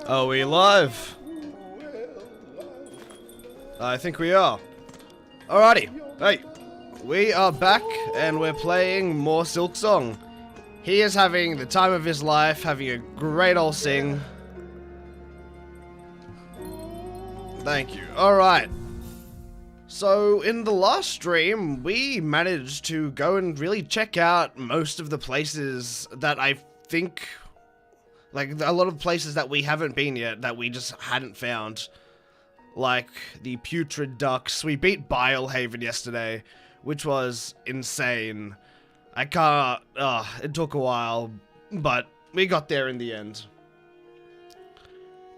Are we live? I think we are. Alrighty. Hey, we are back and we're playing more Silksong. He is having the time of his life, having a great old sing. Thank you. Alright. So, in the last stream, we managed to go and really check out most of the places that I think... Like, a lot of places that we haven't been yet, that we just hadn't found. Like, the Putrid Ducks. We beat Bilehaven yesterday, which was insane. I can't... it took a while, but we got there in the end.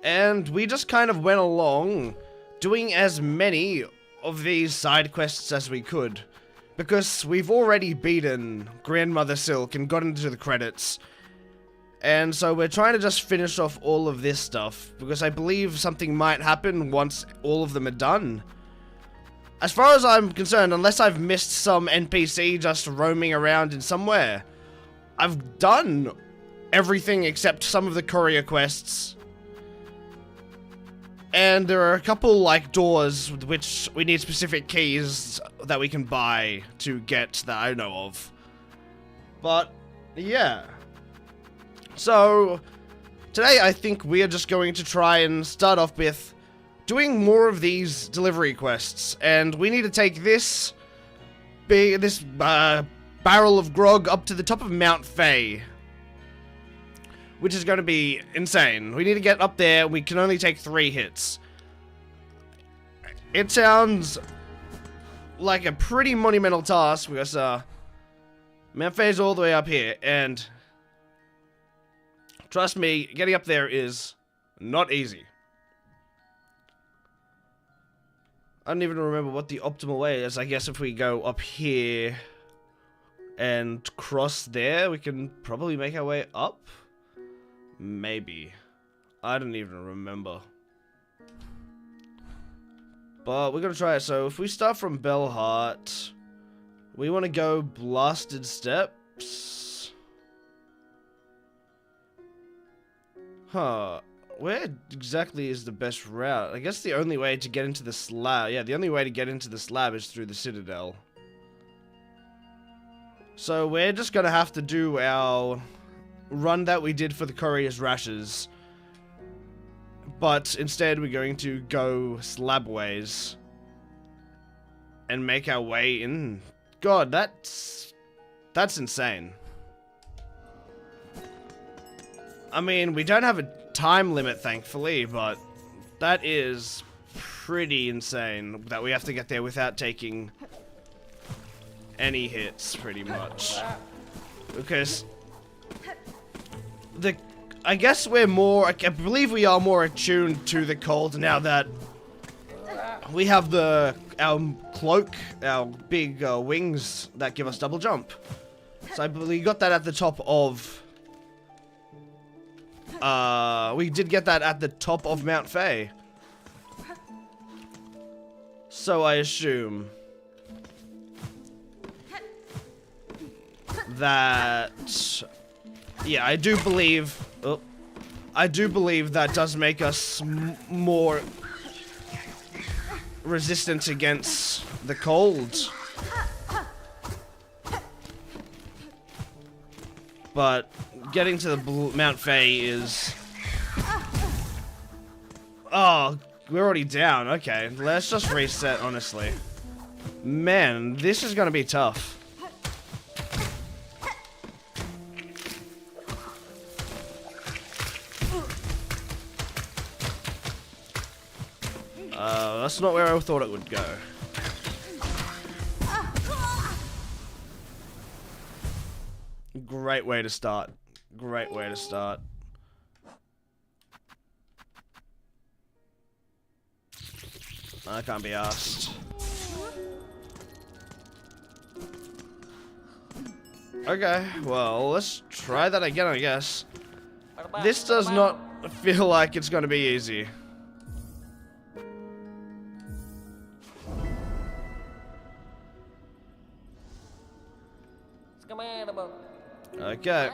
And we just kind of went along, doing as many of these side quests as we could. Because we've already beaten Grandmother Silk and got into the credits. And so we're trying to just finish off all of this stuff, because I believe something might happen once all of them are done. As far as I'm concerned, unless I've missed some NPC just roaming around in somewhere, I've done everything except some of the courier quests. And there are a couple, like, doors with which we need specific keys that we can buy to get that I know of. But, yeah. So, today I think we are just going to try and start off with doing more of these delivery quests, and we need to take this barrel of grog up to the top of Mount Faye, which is going to be insane. We need to get up there. We can only take 3 hits. It sounds like a pretty monumental task because Mount Faye's all the way up here, and trust me, getting up there is not easy. I don't even remember what the optimal way is. I guess if we go up here and cross there, we can probably make our way up? Maybe. I don't even remember. But we're gonna try it. So if we start from Bellheart, we want to go Blasted Steps. Huh. Where exactly is the best route? I guess the only way to get into the slab... Yeah, the only way to get into the slab is through the Citadel. So we're just gonna have to do our run that we did for the Courier's Rashes. But instead we're going to go slabways and make our way in. God, that's insane. I mean, we don't have a time limit, thankfully, but that is pretty insane that we have to get there without taking any hits, pretty much. Because I guess we're more, I believe we are more attuned to the cold now that we have our cloak, our big wings that give us double jump. So I believe we got that at the top of... we did get that at the top of Mount Faye. So I assume that... Yeah, I do believe... Oh, I do believe that does make us more resistant against the cold. But getting to the Mount Faye is... Oh, we're already down. Okay, let's just reset, honestly. Man, this is gonna be tough. That's not where I thought it would go. Great way to start. Great way to start. I can't be asked. Okay, well, let's try that again, I guess. This does not feel like it's gonna be easy. Okay.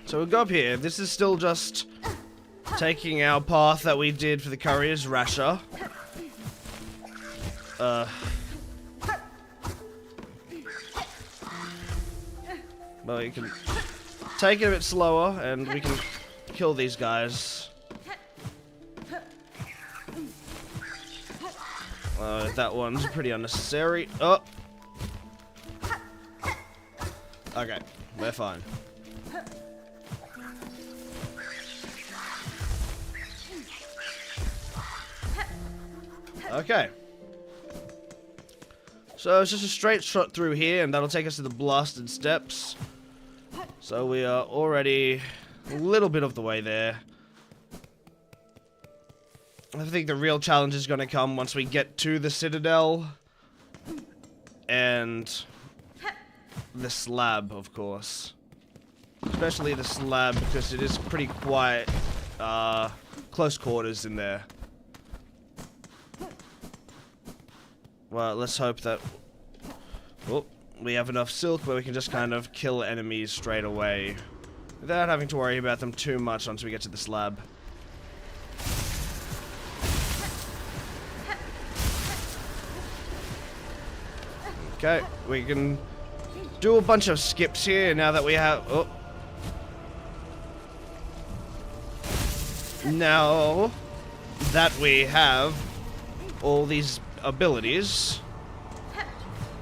So we'll go up here. This is still just taking our path that we did for the courier's rasher. Well, you can take it a bit slower, and we can kill these guys. That one's pretty unnecessary. Oh! Okay, we're fine. Okay. So it's just a straight shot through here, and that'll take us to the blasted steps. So we are already a little bit of the way there. I think the real challenge is going to come once we get to the Citadel. And the slab, of course. Especially the slab, because it is pretty quiet, close quarters in there. Well, let's hope that we have enough silk where we can just kind of kill enemies straight away without having to worry about them too much once we get to the slab. Okay, we can do a bunch of skips here now that we have... Oh. Now that we have all these abilities.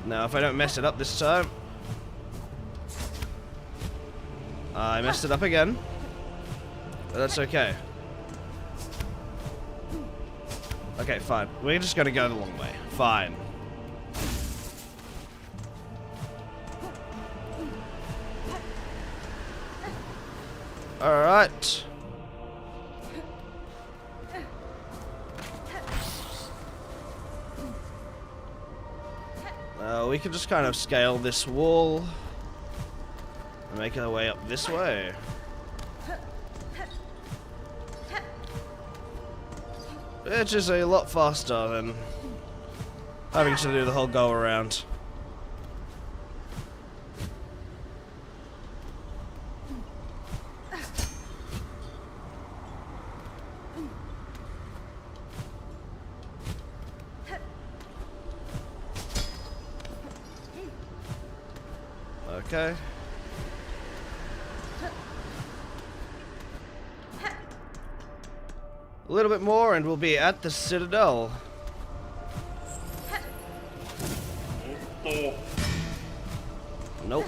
Now, if I don't mess it up this time... I messed it up again. But that's okay. Okay, fine. We're just gonna go the long way. Fine. Alright. We can just kind of scale this wall and make our way up this way. Which is a lot faster than having to do the whole go around. Okay. A little bit more and we'll be at the Citadel. Nope.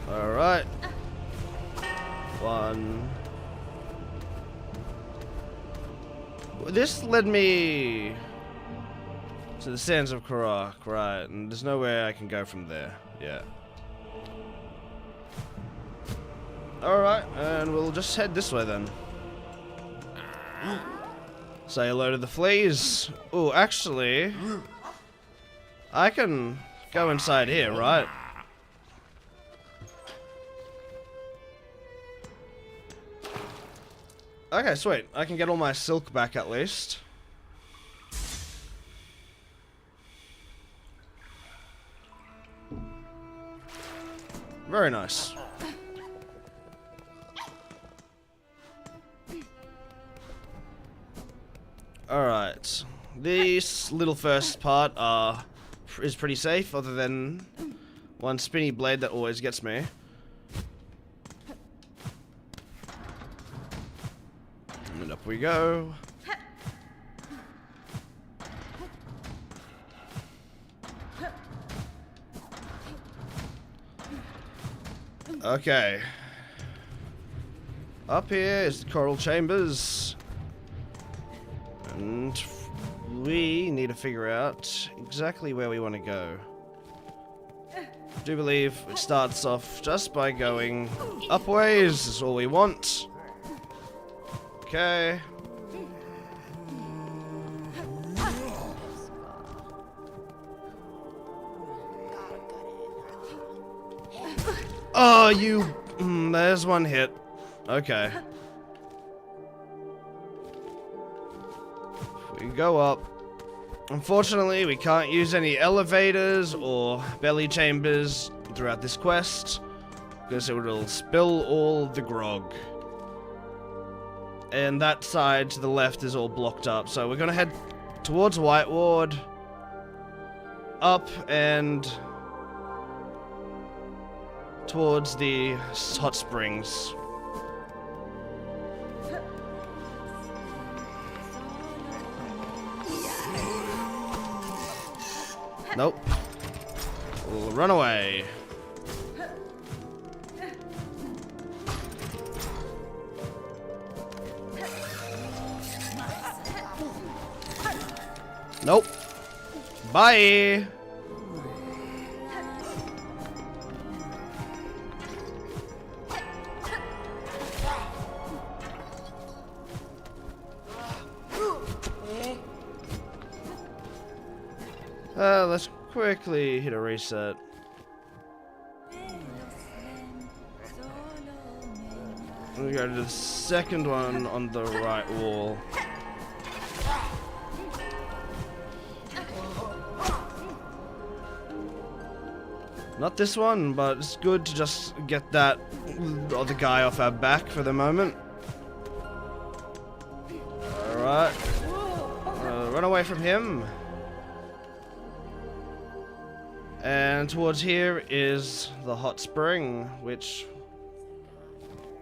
Alright. One. This led me to the sands of Karak, right, and there's nowhere I can go from there. Yeah. Alright, and we'll just head this way then. Say hello to the fleas. Oh, actually, I can go inside here, right? Okay, sweet. I can get all my silk back at least. Very nice. Alright. This little first part is pretty safe, other than one spinny blade that always gets me. And up we go. Okay. Up here is the coral chambers. And we need to figure out exactly where we want to go. I do believe it starts off just by going upways is all we want. Okay. Oh, you... there's one hit. Okay. We go up. Unfortunately, we can't use any elevators or belly chambers throughout this quest, because it will spill all the grog. And that side to the left is all blocked up, so we're gonna head towards White Ward, up and towards the hot springs. Nope. We'll run away. Nope. Bye. Let's quickly hit a reset. We go to the second one on the right wall. Not this one, but it's good to just get that other guy off our back for the moment. Alright. Run away from him. And towards here is the hot spring, which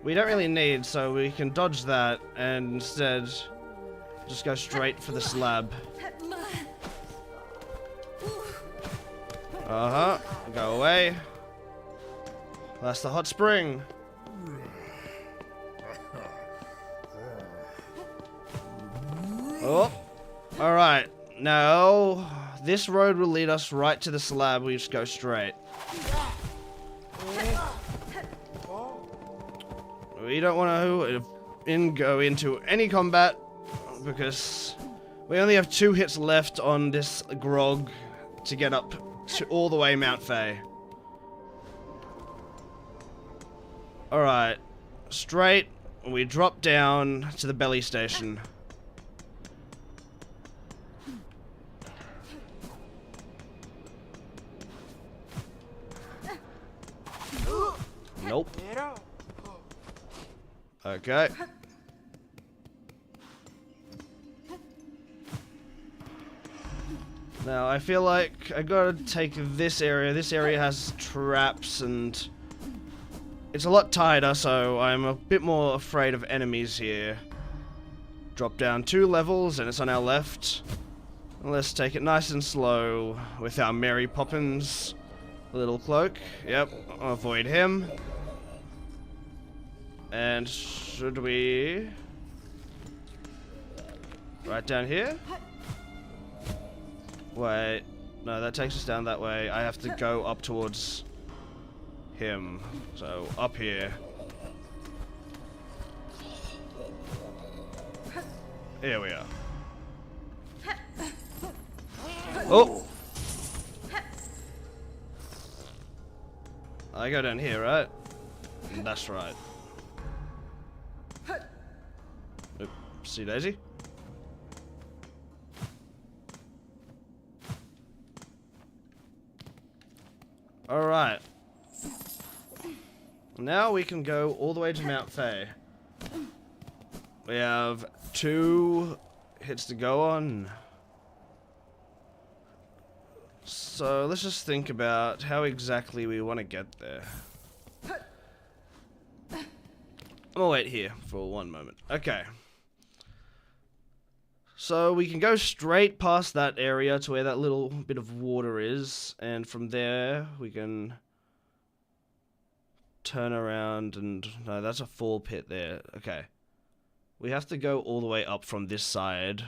we don't really need, so we can dodge that and instead just go straight for the slab. Uh-huh. Go away. That's the hot spring. Oh. Alright. Now, this road will lead us right to the slab. We just go straight. We don't want to go into any combat because we only have 2 hits left on this grog to get up to all the way Mount Fae. Alright. Straight, we drop down to the belly station. Nope. Okay. Now, I feel like I gotta take this area. This area has traps and it's a lot tighter, so I'm a bit more afraid of enemies here. Drop down 2 levels and it's on our left. Let's take it nice and slow with our Mary Poppins little cloak. Yep, I'll avoid him. And should we... right down here? Wait, no, that takes us down that way. I have to go up towards him. So, up here. Here we are. Oh! I go down here, right? That's right. Oopsie daisy. Alright. Now we can go all the way to Mount Fae. We have 2 hits to go on. So let's just think about how exactly we want to get there. I'll wait here for 1 moment. Okay. So we can go straight past that area to where that little bit of water is, and from there we can turn around and... no, that's a fall pit there. Okay. We have to go all the way up from this side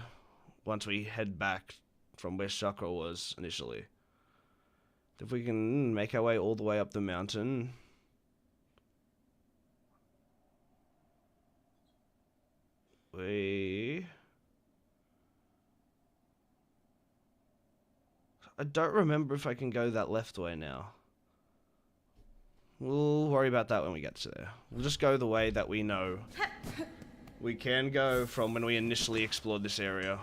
once we head back from where Chakra was initially. If we can make our way all the way up the mountain... I don't remember if I can go that left way now. We'll worry about that when we get to there. We'll just go the way that we know we can go from when we initially explored this area.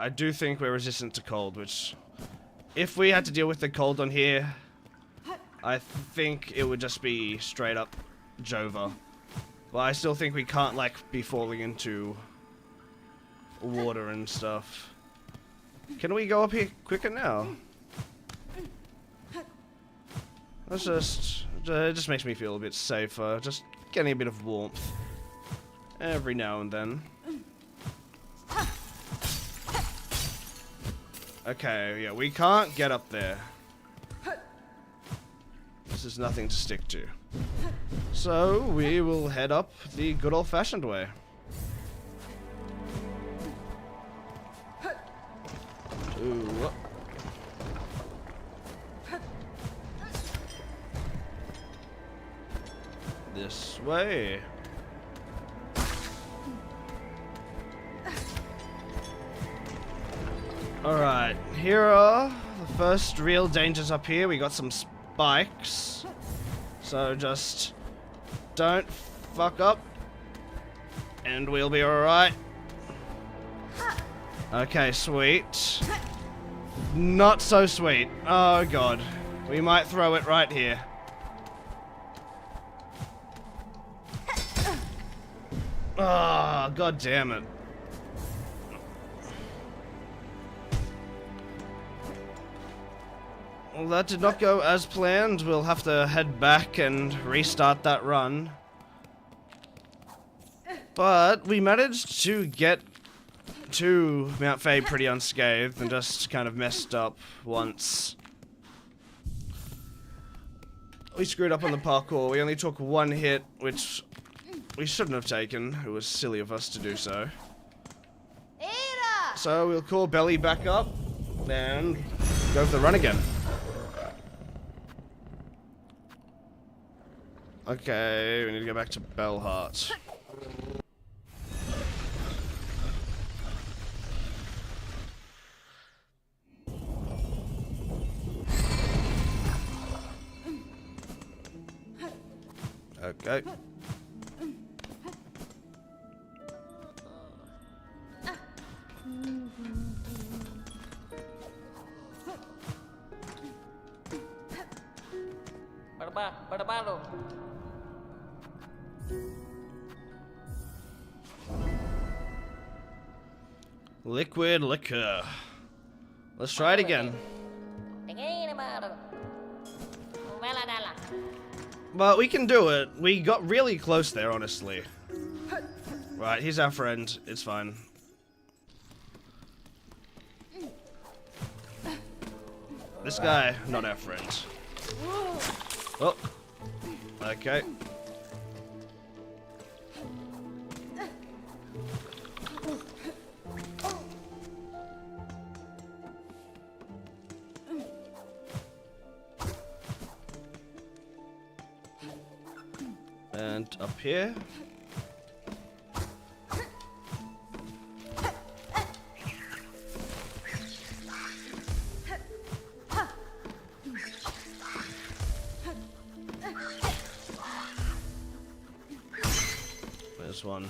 I do think we're resistant to cold, which... If we had to deal with the cold on here, I think it would just be straight up Jova. But I still think we can't, like, be falling into water and stuff. Can we go up here quicker now? That's just... It just makes me feel a bit safer. Just getting a bit of warmth. Every now and then. Okay, yeah, we can't get up there. This is nothing to stick to. So, we will head up the good old-fashioned way. Ooh. This way. Alright, here are the first real dangers up here. We got some spikes. So just don't fuck up. And we'll be alright. Okay, sweet. Not so sweet. Oh god. We might throw it right here. Oh, god damn it. Well, that did not go as planned. We'll have to head back and restart that run. But we managed to get to Mount Faye pretty unscathed and just kind of messed up once. We screwed up on the parkour. We only took one hit, which we shouldn't have taken. It was silly of us to do so. So we'll call Belly back up and go for the run again. Okay, we need to go back to Bellheart. Okay. Liquid liquor. Let's try it again. But we can do it. We got really close there, honestly. Right, he's our friend. It's fine. This guy, not our friend. Oh. Okay. And up here. There's one.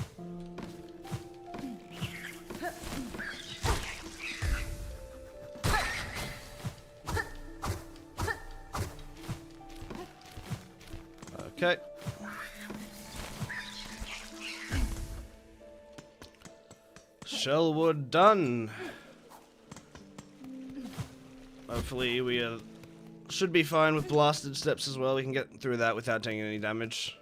Okay. Shellwood done. Hopefully we should be fine with blasted steps as well. We can get through that without taking any damage.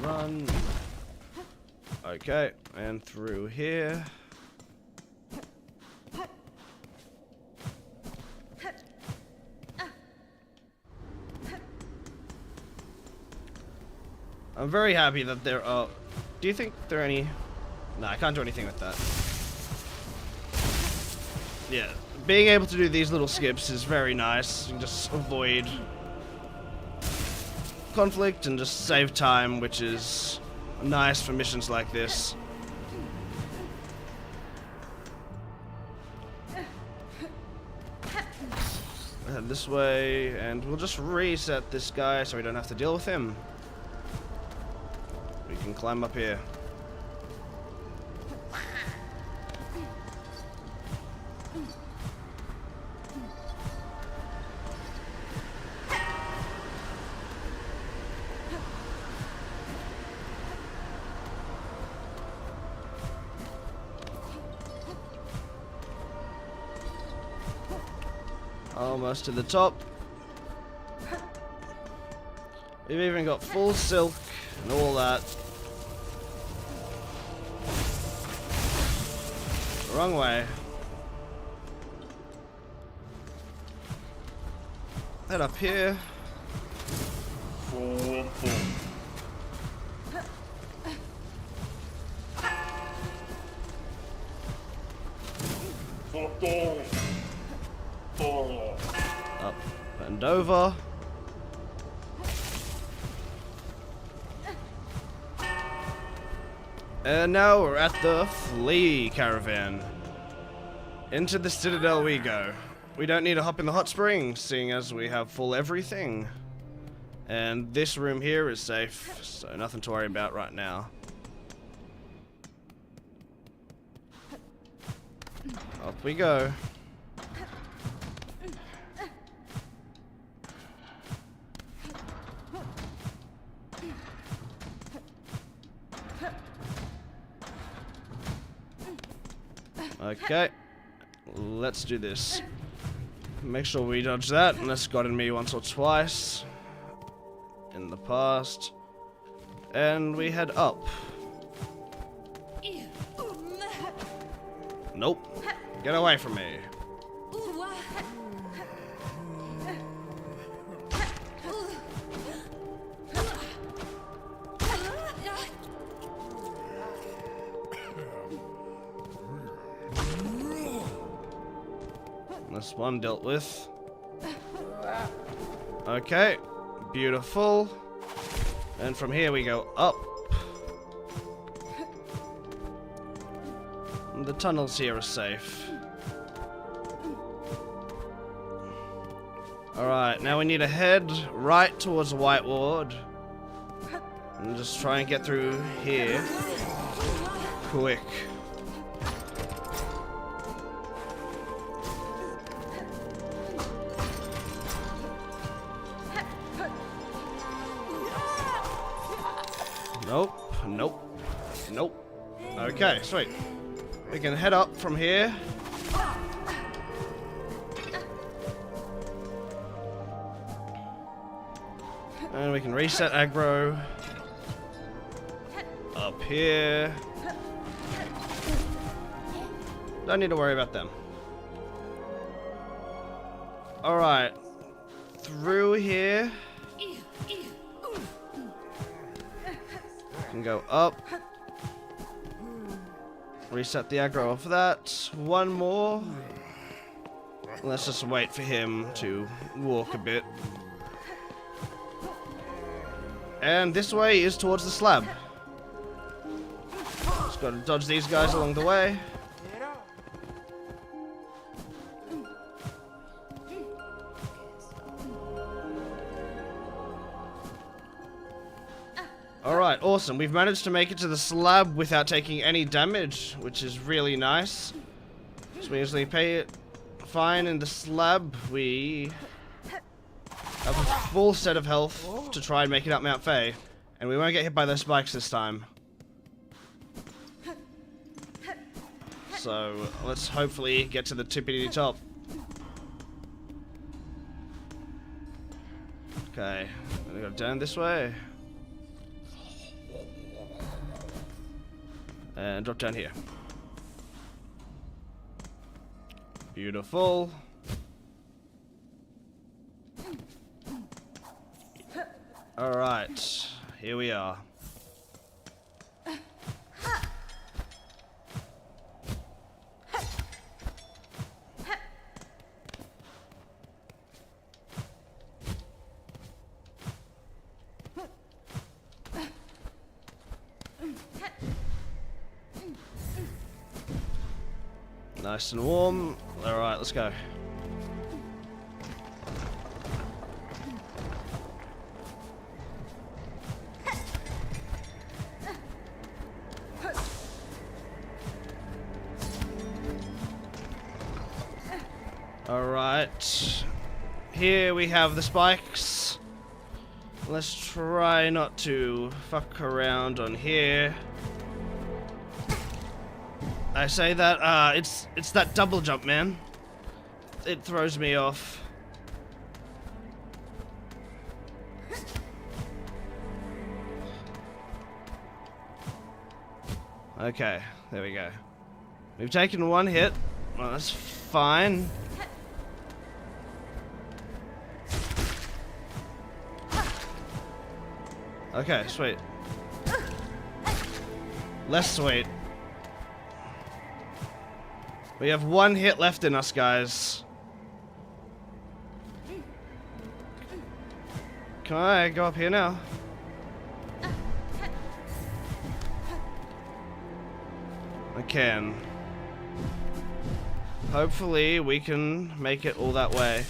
Run. Okay, and through here. I'm very happy that there are... Do you think there are any... No, I can't do anything with that. Yeah, being able to do these little skips is very nice. You can just avoid conflict and just save time, which is nice for missions like this. this way, and we'll just reset this guy so we don't have to deal with him. We can climb up here. Almost to the top. We've even got full silk and all that. Wrong way. Head up here. Up and over. And now we're at the flea caravan. Into the citadel we go. We don't need to hop in the hot spring, seeing as we have full everything. And this room here is safe, so nothing to worry about right now. Up we go. Okay, let's do this. Make sure we dodge that, and that's gotten me once or twice in the past. And we head up. Nope. Get away from me. This one dealt with. Okay, beautiful. And from here we go up. And the tunnels here are safe. Alright, now we need to head right towards the White Ward. And just try and get through here quick. Nope, nope, nope. Okay, sweet. We can head up from here. And we can reset aggro. Up here. Don't need to worry about them. Alright. Through here. Can go up. Reset the aggro off that. One more. Let's just wait for him to walk a bit. And this way is towards the slab. Just gotta dodge these guys along the way. Alright, awesome. We've managed to make it to the slab without taking any damage, which is really nice. So we usually pay it fine in the slab. We have a full set of health to try and make it up Mount Faye. And we won't get hit by those spikes this time. So let's hopefully get to the tippity top. Okay, I'm gonna go down this way. And drop down here. Beautiful. Alright, here we are. Nice and warm. Alright, let's go. Alright. Here we have the spikes. Let's try not to fuck around on here. I say that, it's that double jump, man. It throws me off. Okay, there we go. We've taken one hit. Well, that's fine. Okay, sweet. Less sweet. We have one hit left in us, guys. Can I go up here now? I can. Hopefully we can make it all that way.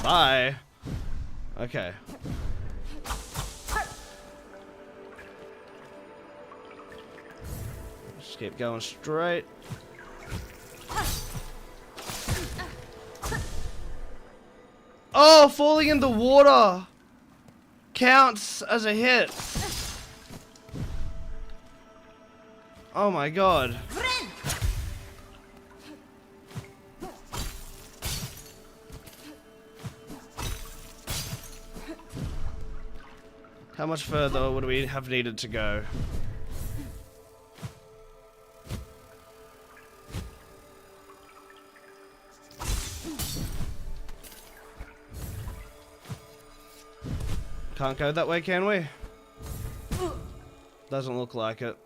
Bye. Okay. Just keep going straight. Oh, falling in the water counts as a hit. Oh my god. How much further would we have needed to go? Can't go that way, can we? Doesn't look like it.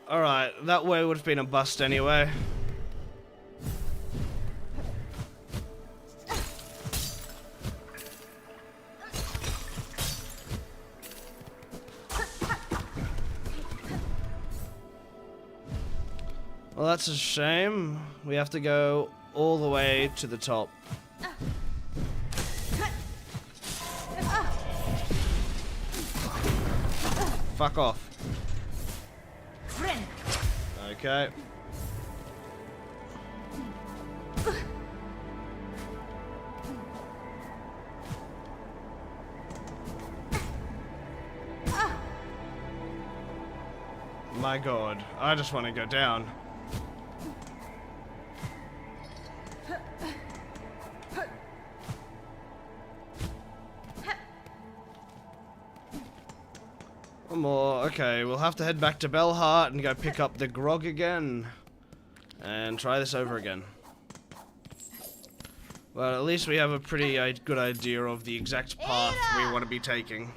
Alright, that way would have been a bust anyway. Well, that's a shame. We have to go all the way to the top. Fuck off. Okay. My god, I just want to go down. One more. Okay, we'll have to head back to Bellheart and go pick up the grog again. And try this over again. Well, at least we have a pretty good idea of the exact path we want to be taking.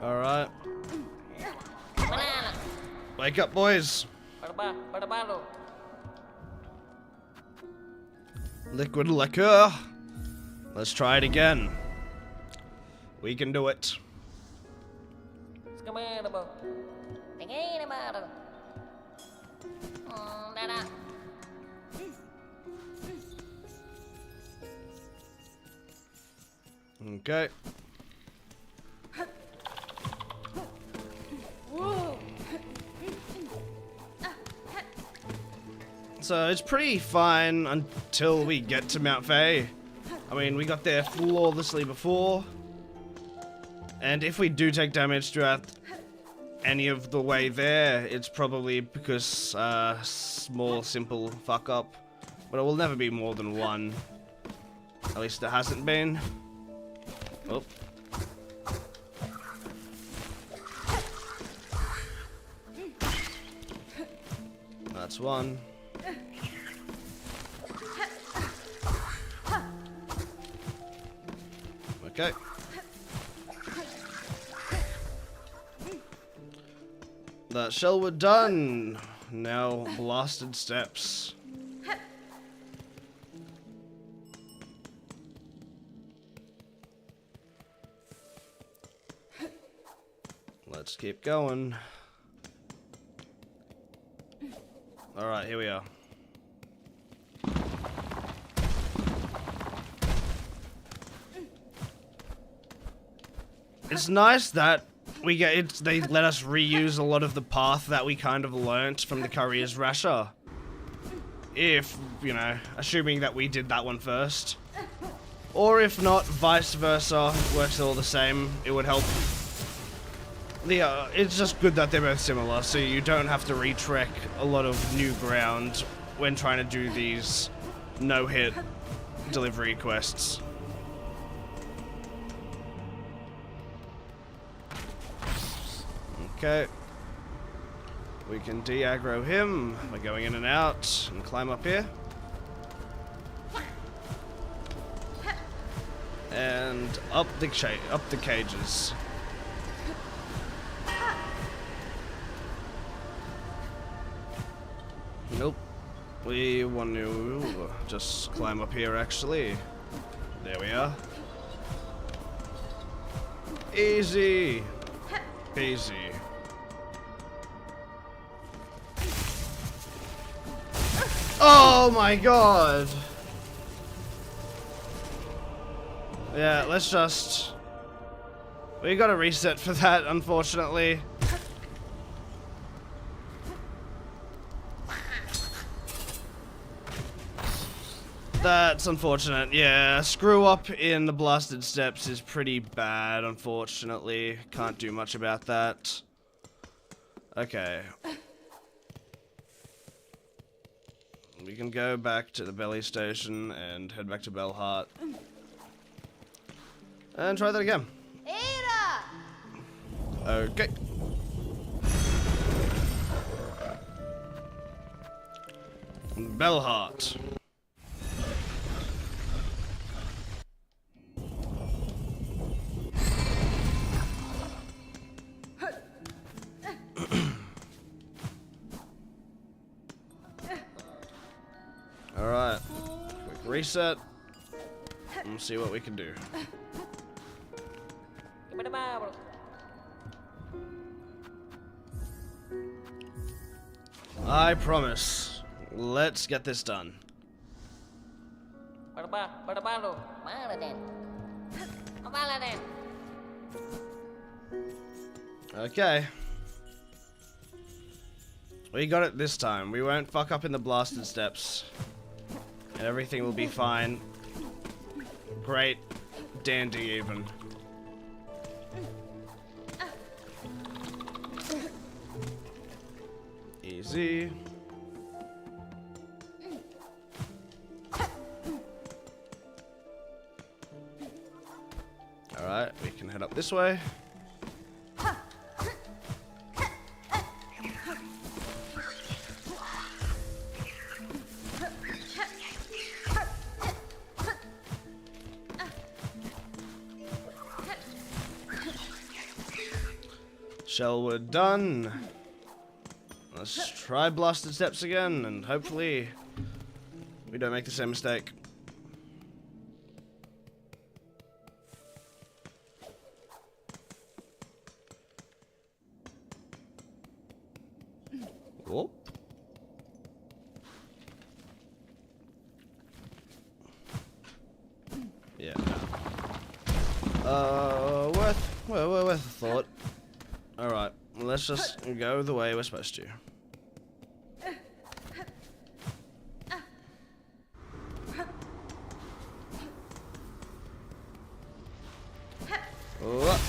Alright. Wake up, boys. Liquid liquor. Let's try it again. We can do it. Okay. So it's pretty fine until we get to Mount Faye. I mean, we got there flawlessly before. And if we do take damage throughout any of the way there, it's probably because small, simple fuck up. But it will never be more than one. At least it hasn't been. Oh. That's one. Okay. That shell we're done. Now blasted steps. Let's keep going. Alright, here we are. It's nice that we get it. They let us reuse a lot of the path that we kind of learnt from the Courier's Rasher. If, you know, assuming that we did that one first. Or if not, vice versa, works all the same. It would help. It's just good that they're both similar, so you don't have to retrek a lot of new ground when trying to do these no-hit delivery quests. Okay. We can de-aggro him by going in and out and climb up here. And up the cages. Nope. We want to just climb up here, actually. There we are. Easy. Easy. Oh my god! Yeah, let's just... We gotta reset for that, unfortunately. That's unfortunate. Yeah, screw up in the blasted steps is pretty bad, unfortunately. Can't do much about that. Okay. We can go back to the belly station and head back to Bellheart. And try that again. Okay. Bellheart. Alright. Quick reset. And see what we can do. I promise. Let's get this done. Okay. We got it this time. We won't fuck up in the blasted steps. And everything will be fine. Great. Dandy even. Easy. Alright, we can head up this way. Shellwood done. Let's try blasted steps again, and hopefully we don't make the same mistake. Whoop. Yeah. Worth a thought. Alright, well, let's just go the way we're supposed to. Oh.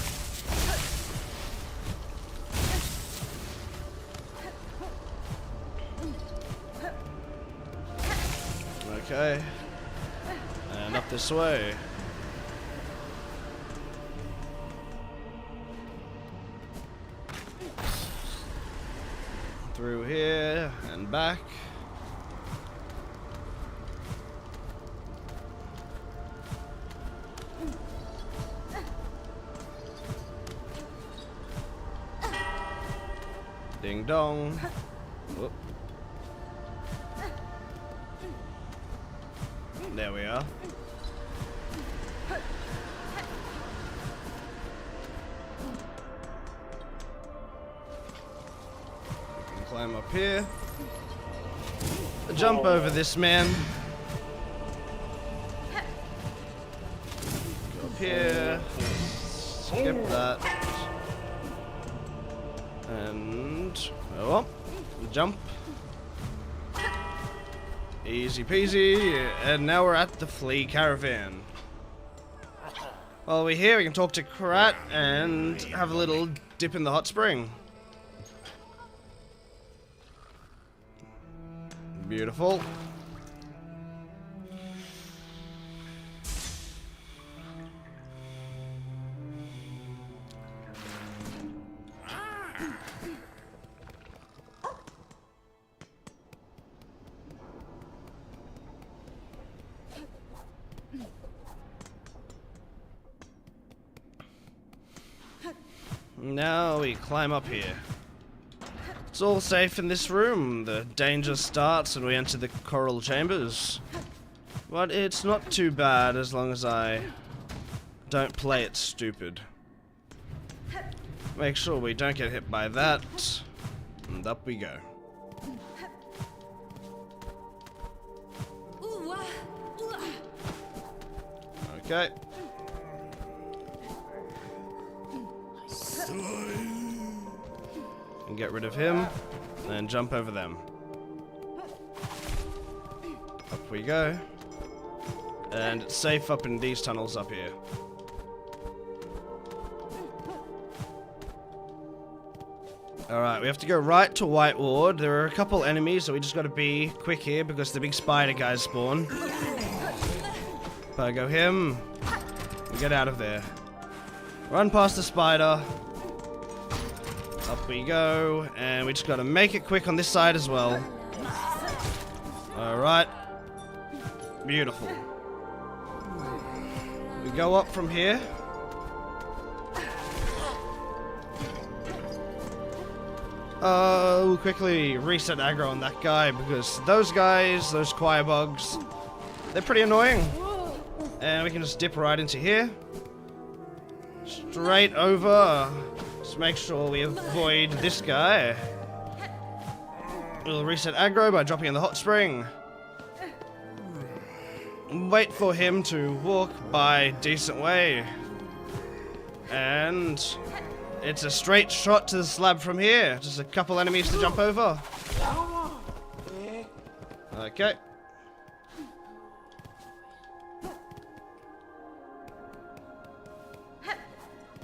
Okay. And up this way. Through here and back. Ding dong. Whoop. There we are. We can climb up here. Jump over this man. Go up here. Skip that. And oh, jump. Easy peasy. And now we're at the flea caravan. While we're here, we can talk to Krat and have a little dip in the hot spring. Beautiful. Now we climb up here. It's all safe in this room. The danger starts when we enter the coral chambers. But it's not too bad as long as I don't play it stupid. Make sure we don't get hit by that. And up we go. Okay. And get rid of him, and jump over them. Up we go. And it's safe up in these tunnels up here. Alright, we have to go right to White Ward. There are a couple enemies, so we just gotta be quick here because the big spider guys spawn. Pogo him. And get out of there. Run past the spider. Up we go, and we just gotta make it quick on this side as well. Alright. Beautiful. We go up from here. Oh, quickly reset aggro on that guy, because those guys, those choir bugs, they're pretty annoying. And we can just dip right into here. Straight over. Just make sure we avoid this guy. We'll reset aggro by dropping in the hot spring. Wait for him to walk by decent way. And it's a straight shot to the slab from here. Just a couple enemies to jump over. Okay.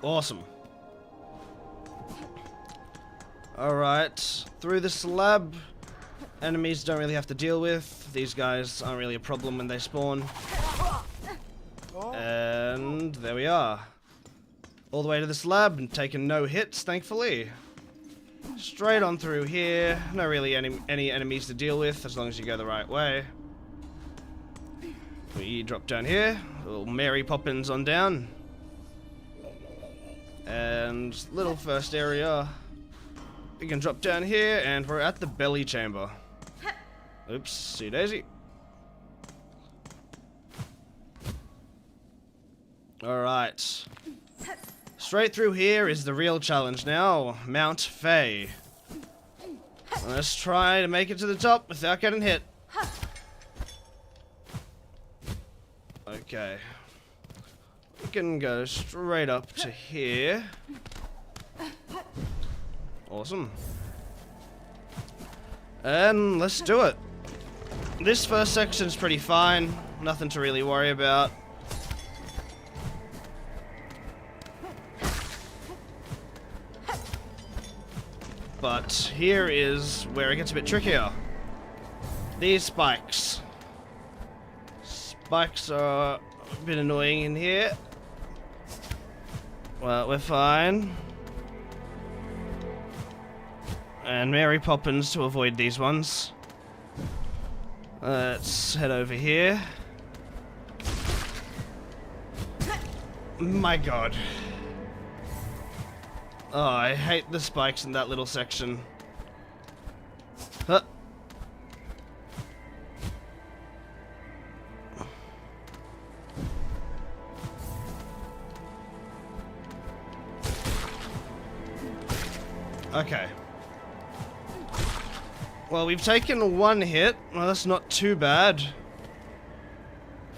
Awesome. Alright, through the slab, enemies don't really have to deal with. These guys aren't really a problem when they spawn. And there we are. All the way to the slab and taking no hits, thankfully. Straight on through here. No really any enemies to deal with as long as you go the right way. We drop down here. Little Mary Poppins on down. And little first area. We can drop down here, and we're at the belly chamber. Oops, see daisy. Alright. Straight through here is the real challenge now, Mount Faye. Let's try to make it to the top without getting hit. Okay. We can go straight up to here. Awesome. And let's do it. This first section's pretty fine. Nothing to really worry about. But here is where it gets a bit trickier. These spikes. Spikes are a bit annoying in here. Well, we're fine. And Mary Poppins to avoid these ones. Let's head over here. My god. Oh, I hate the spikes in that little section. Okay. Well, we've taken one hit. Well, that's not too bad.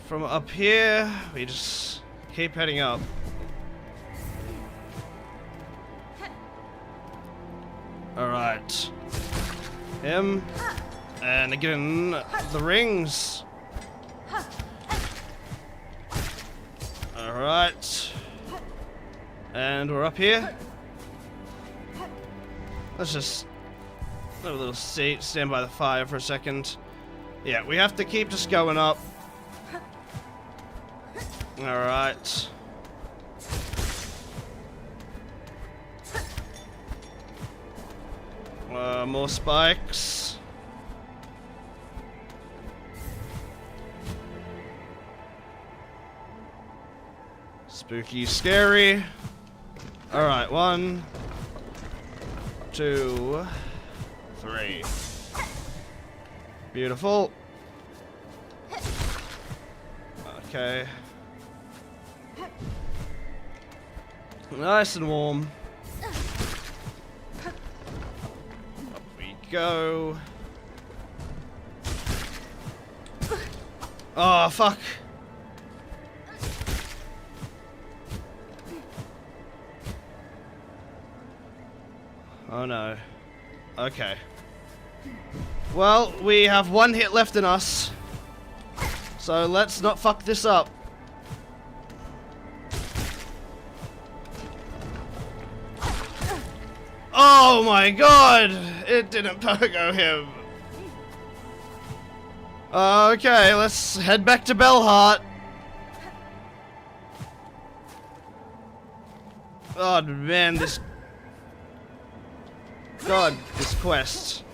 From up here, we just keep heading up. Alright. Him. And again, the rings. Alright. And we're up here. Let's just have a little seat, stand by the fire for a second. Yeah, we have to keep just going up. Alright. More spikes. Spooky, scary. Alright, 1, 2, 3. Beautiful. Okay. Nice and warm. Up we go. Oh, fuck. Oh no. Okay. Well, we have one hit left in us. So let's not fuck this up. Oh my god! It didn't pogo him. Okay, let's head back to Bellheart. Oh man, this... God, this quest.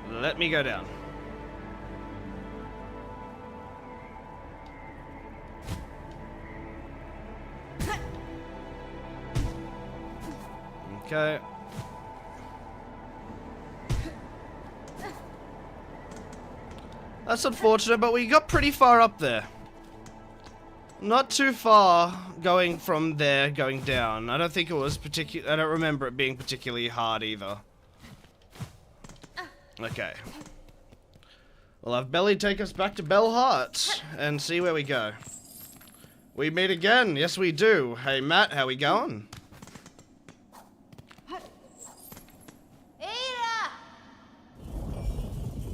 Let me go down. Okay. That's unfortunate, but we got pretty far up there. Not too far going from there, going down. I don't think it was I don't remember it being particularly hard either. Okay. We'll have Belly take us back to Bellheart and see where we go. We meet again. Yes, we do. Hey, Matt, how we going?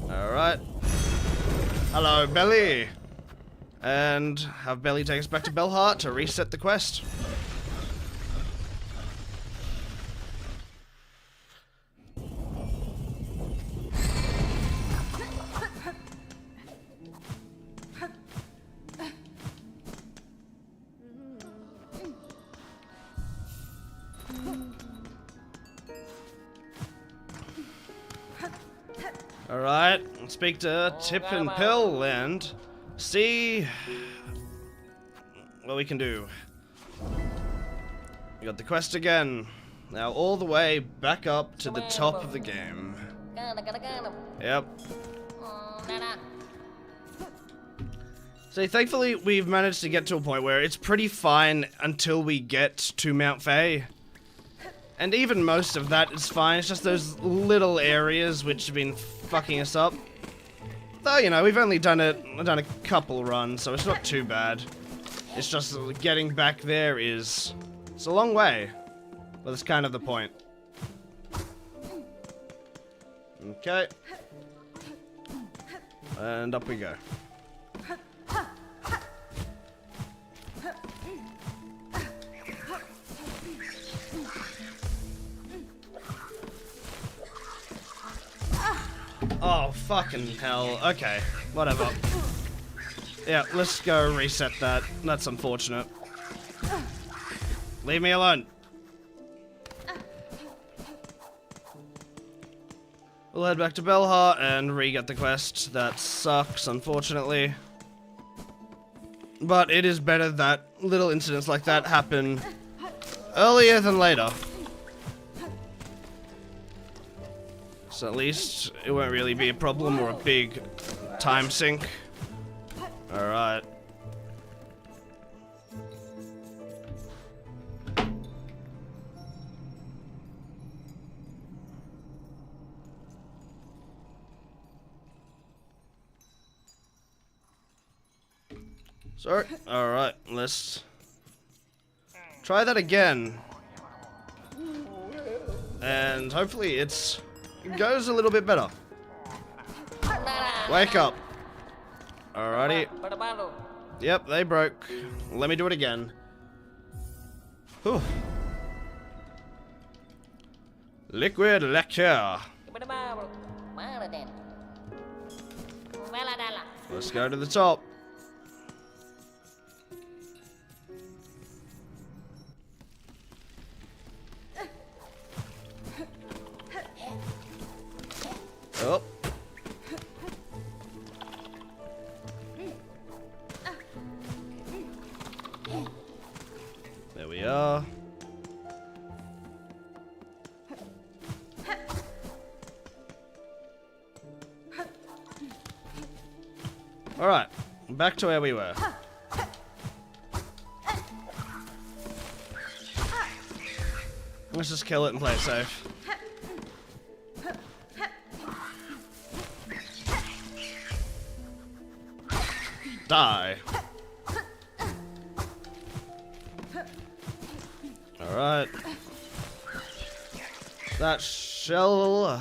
Alright. Hello, Belly. And have Belly take us back to Bellheart to reset the quest. Alright, speak to Tip and Pill and see what we can do. We got the quest again. Now all the way back up to the top of the game. Yep. So thankfully we've managed to get to a point where it's pretty fine until we get to Mount Faye. And even most of that is fine, it's just those little areas which have been fucking us up. Though, you know, we've only done a couple runs, so it's not too bad. It's just getting back there it's a long way. But that's kind of the point. Okay. And up we go. Oh, fucking hell. Okay, whatever. Yeah, let's go reset that. That's unfortunate. Leave me alone. We'll head back to Bellheart and re-get the quest. That sucks, unfortunately. But it is better that little incidents like that happen earlier than later. So at least it won't really be a problem or a big time sink. Alright. Sorry. Alright, let's try that again. And hopefully it goes a little bit better. Wake up. Alrighty. Yep, they broke. Let me do it again. Whew. Liquid liquor. Let's go to the top. Oh. There we are. Alright, back to where we were. Let's just kill it and play it safe. Die. Alright. That shellwood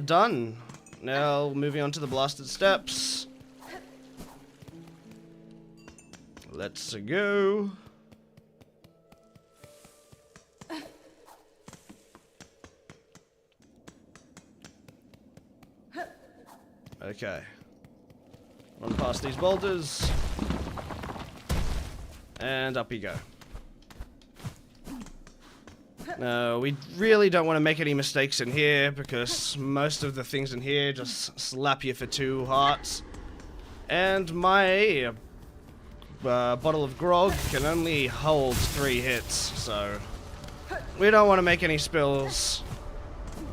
done. Now moving on to the blasted steps. Let's go. Okay. Run past these boulders. And up you go. No, we really don't want to make any mistakes in here because most of the things in here just slap you for 2 hearts. And my bottle of grog can only hold 3 hits, so we don't want to make any spills.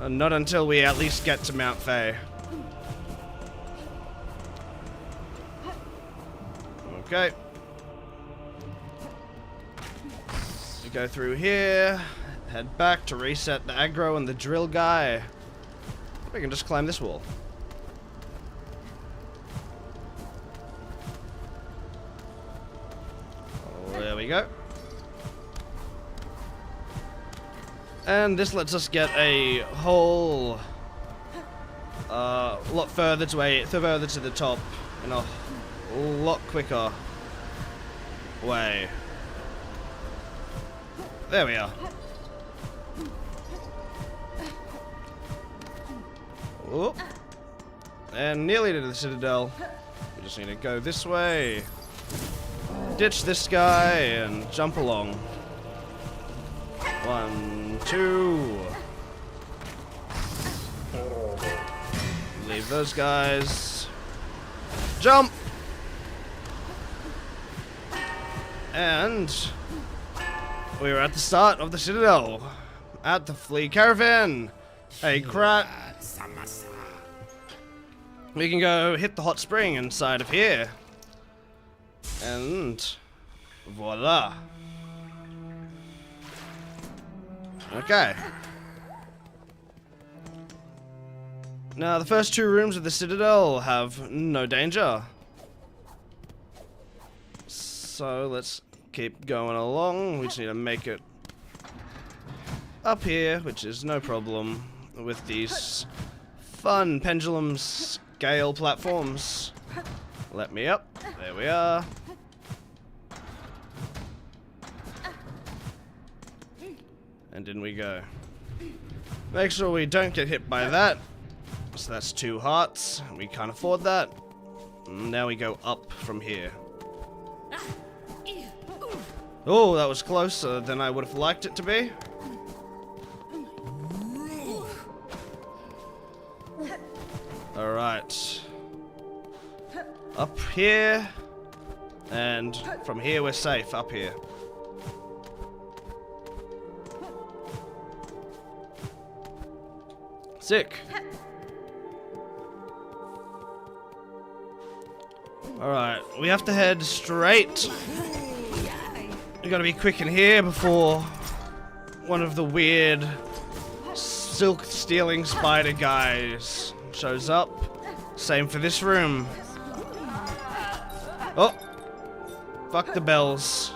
Not until we at least get to Mount Faye. Okay. We go through here, head back to reset the aggro and the drill guy. We can just climb this wall. Oh, there we go. And this lets us get a whole lot further to the top in a lot quicker way. There we are. Oh. And nearly to the Citadel. We just need to go this way. Ditch this guy and jump along. 1, 2. Leave those guys. Jump! And we were at the start of the Citadel. At the Flea Caravan. Hey, crap. We can go hit the hot spring inside of here. And voila. Okay. Now, the first 2 rooms of the Citadel have no danger. So let's keep going along. We just need to make it up here, which is no problem with these fun pendulum scale platforms. Let me up. There we are. And in we go. Make sure we don't get hit by that. So that's 2 hearts. We can't afford that. Now we go up from here. Oh, that was closer than I would have liked it to be. Alright. Up here. And from here we're safe, up here. Sick. Alright, we have to head straight. We gotta be quick in here before one of the weird silk stealing spider guys shows up. Same for this room. Oh, Fuck the bells.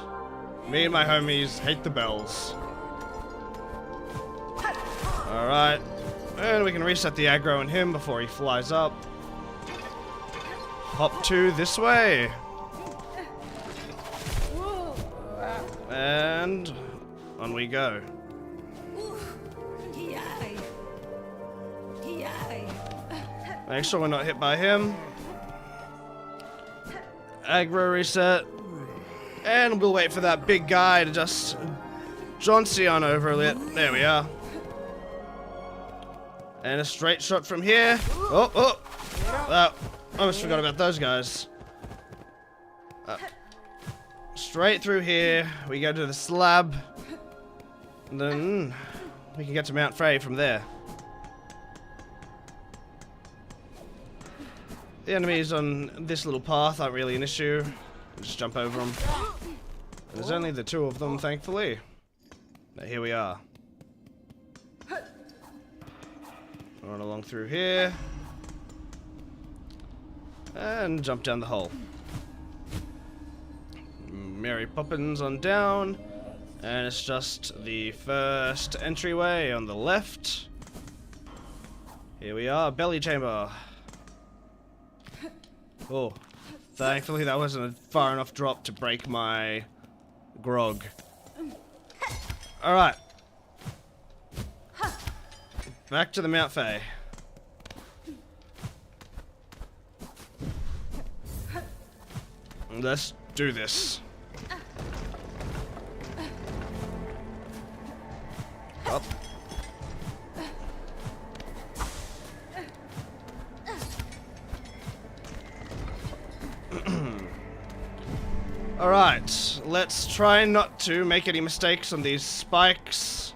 Me and my homies hate the bells. Alright. And we can reset the aggro on him before he flies up. Hop 2 this way. And on we go. Make sure we're not hit by him. Aggro reset. And we'll wait for that big guy to just Johnsy on over a bit. There we are. And a straight shot from here. Oh, oh! I almost forgot about those guys. Straight through here. We go to the slab. And then we can get to Mount Frey from there. The enemies on this little path aren't really an issue. Just jump over them. There's only the 2 of them, thankfully. Now here we are. Run along through here. And jump down the hole. Mary Poppins on down. And it's just the first entryway on the left. Here we are, belly chamber. Oh, thankfully that wasn't a far enough drop to break my grog. Alright. Back to the Mount Fay. Let's do this. Up. Alright, let's try not to make any mistakes on these spikes.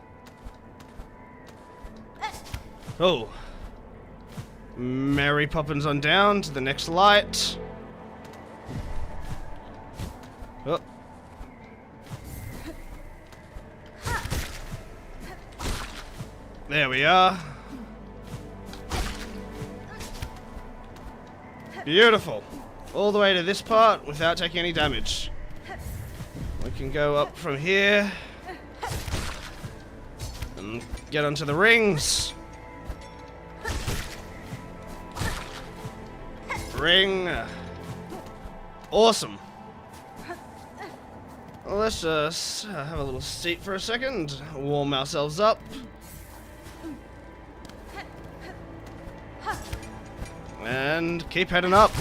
Oh. Mary Poppins on down to the next light. Oh. There we are. Beautiful. All the way to this part without taking any damage. We can go up from here and get onto the rings. Ring. Awesome. Well, let's just have a little seat for a second, warm ourselves up. And keep heading up.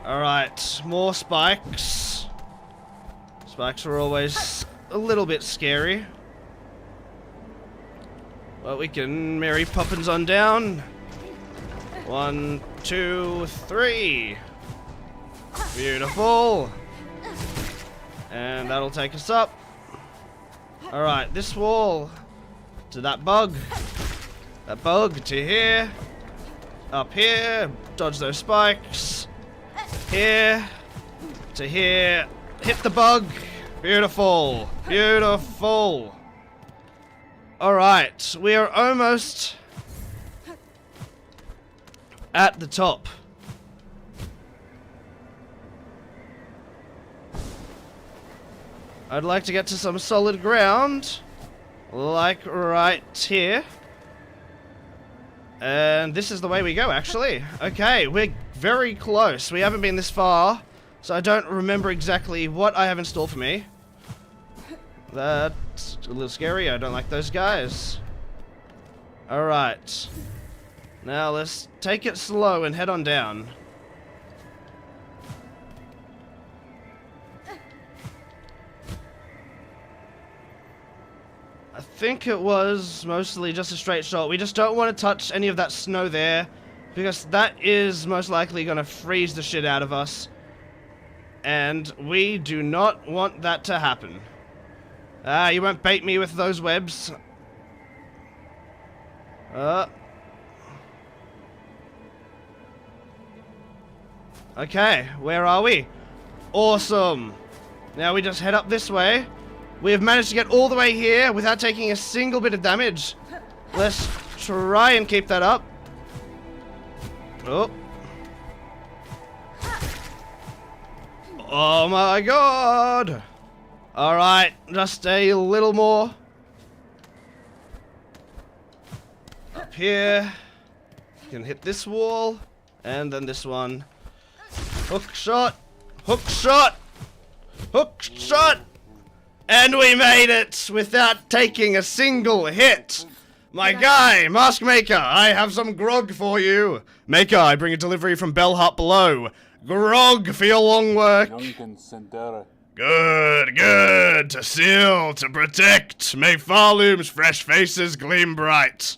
Alright, more spikes. Spikes are always a little bit scary. But we can Mary Poppins on down. 1, 2, 3. Beautiful. And that'll take us up. Alright, this wall to that bug. That bug to here. Up here. Dodge those spikes. Here to here. Hit the bug. Beautiful. Beautiful. Alright, we are almost at the top. I'd like to get to some solid ground, like right here. And this is the way we go, actually. Okay, we're very close. We haven't been this far, so I don't remember exactly what I have in store for me. That's a little scary. I don't like those guys. Alright. Now let's take it slow and head on down. I think it was mostly just a straight shot. We just don't want to touch any of that snow there, because that is most likely going to freeze the shit out of us. And we do not want that to happen. You won't bait me with those webs. Okay, where are we? Awesome. Now we just head up this way. We have managed to get all the way here without taking a single bit of damage. Let's try and keep that up. Oh. Oh my god! Alright, just a little more. Up here. You can hit this wall. And then this one. Hook shot! Hook shot! Hook shot! And we made it without taking a single hit! My guy, Mask Maker, I have some grog for you. Maker, I bring a delivery from Bellhop below. Grog for your long work. Good, good. To seal, to protect. May Pharloom's fresh faces gleam bright.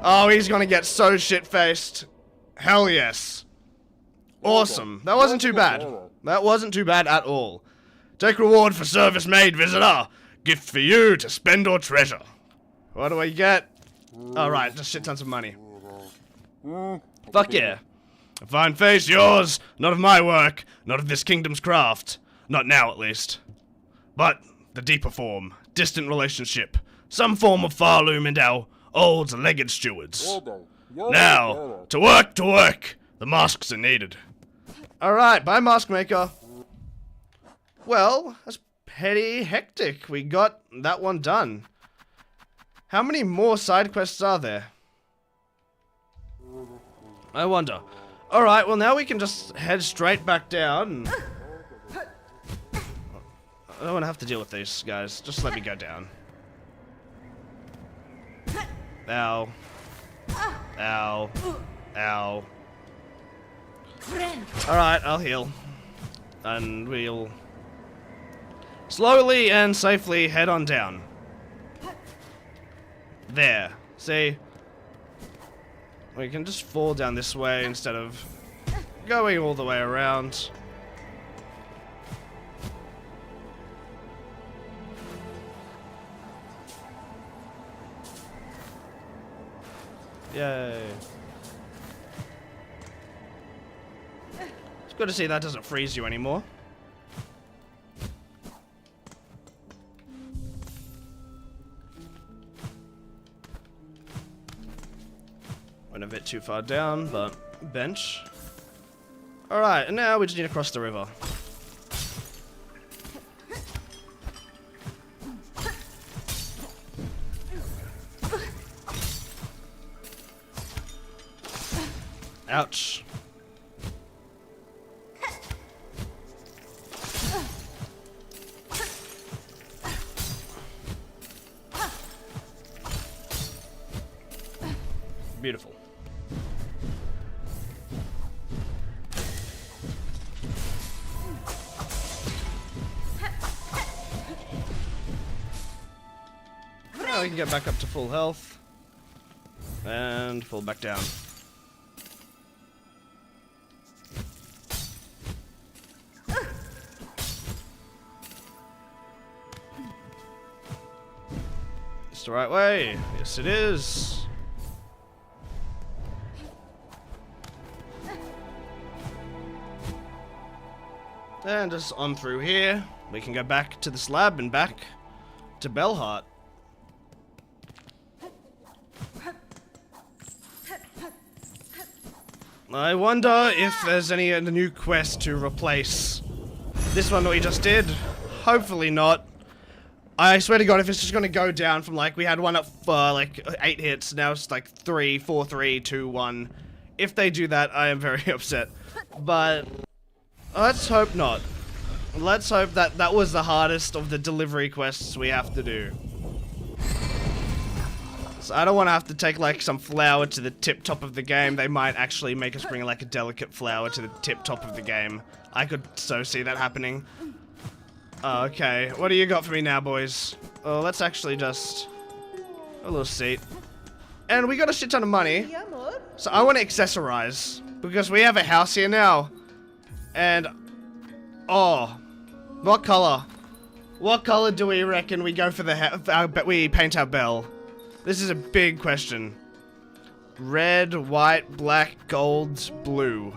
Oh, he's gonna get so shit-faced. Hell yes. Awesome. That wasn't too bad. That wasn't too bad at all. Take reward for service made, visitor. Gift for you to spend or treasure. What do I get? Alright, just shit tons of money. Fuck yeah. A fine face, yours. Not of my work. Not of this kingdom's craft. Not now, at least. But the deeper form. Distant relationship. Some form of Pharloom and our old legged stewards. Now, to work, to work. The masks are needed. Alright, bye, Mask Maker. Well, that's pretty hectic. We got that one done. How many more side quests are there? I wonder. Alright, well now we can just head straight back down. I don't want to have to deal with these guys. Just let me go down. Ow. Ow. Ow. Alright, I'll heal. And we'll slowly and safely head on down. There. See? We can just fall down this way instead of going all the way around. Yay. It's good to see that doesn't freeze you anymore. Went a bit too far down, but bench. Alright, and now we just need to cross the river. Ouch. Beautiful. Now we can get back up to full health. And fall back down. It's the right way. Yes, it is. And just on through here, we can go back to the slab and back to Bellheart. I wonder if there's any new quest to replace this one that we just did. Hopefully not. I swear to God, if it's just gonna go down from like, we had one up for like 8 hits, now it's like 3, 4, 3, 2, 1. If they do that, I am very upset. But let's hope not. Let's hope that that was the hardest of the delivery quests we have to do. So I don't want to have to take like some flower to the tip top of the game. They might actually make us bring like a delicate flower to the tip top of the game. I could so see that happening. Oh, okay, what do you got for me now, boys? Oh, let's actually just a little seat. And we got a shit ton of money. So I want to accessorize because we have a house here now. And oh, what color? What color do we reckon we go for the we paint our bell? This is a big question. Red, white, black, gold, blue.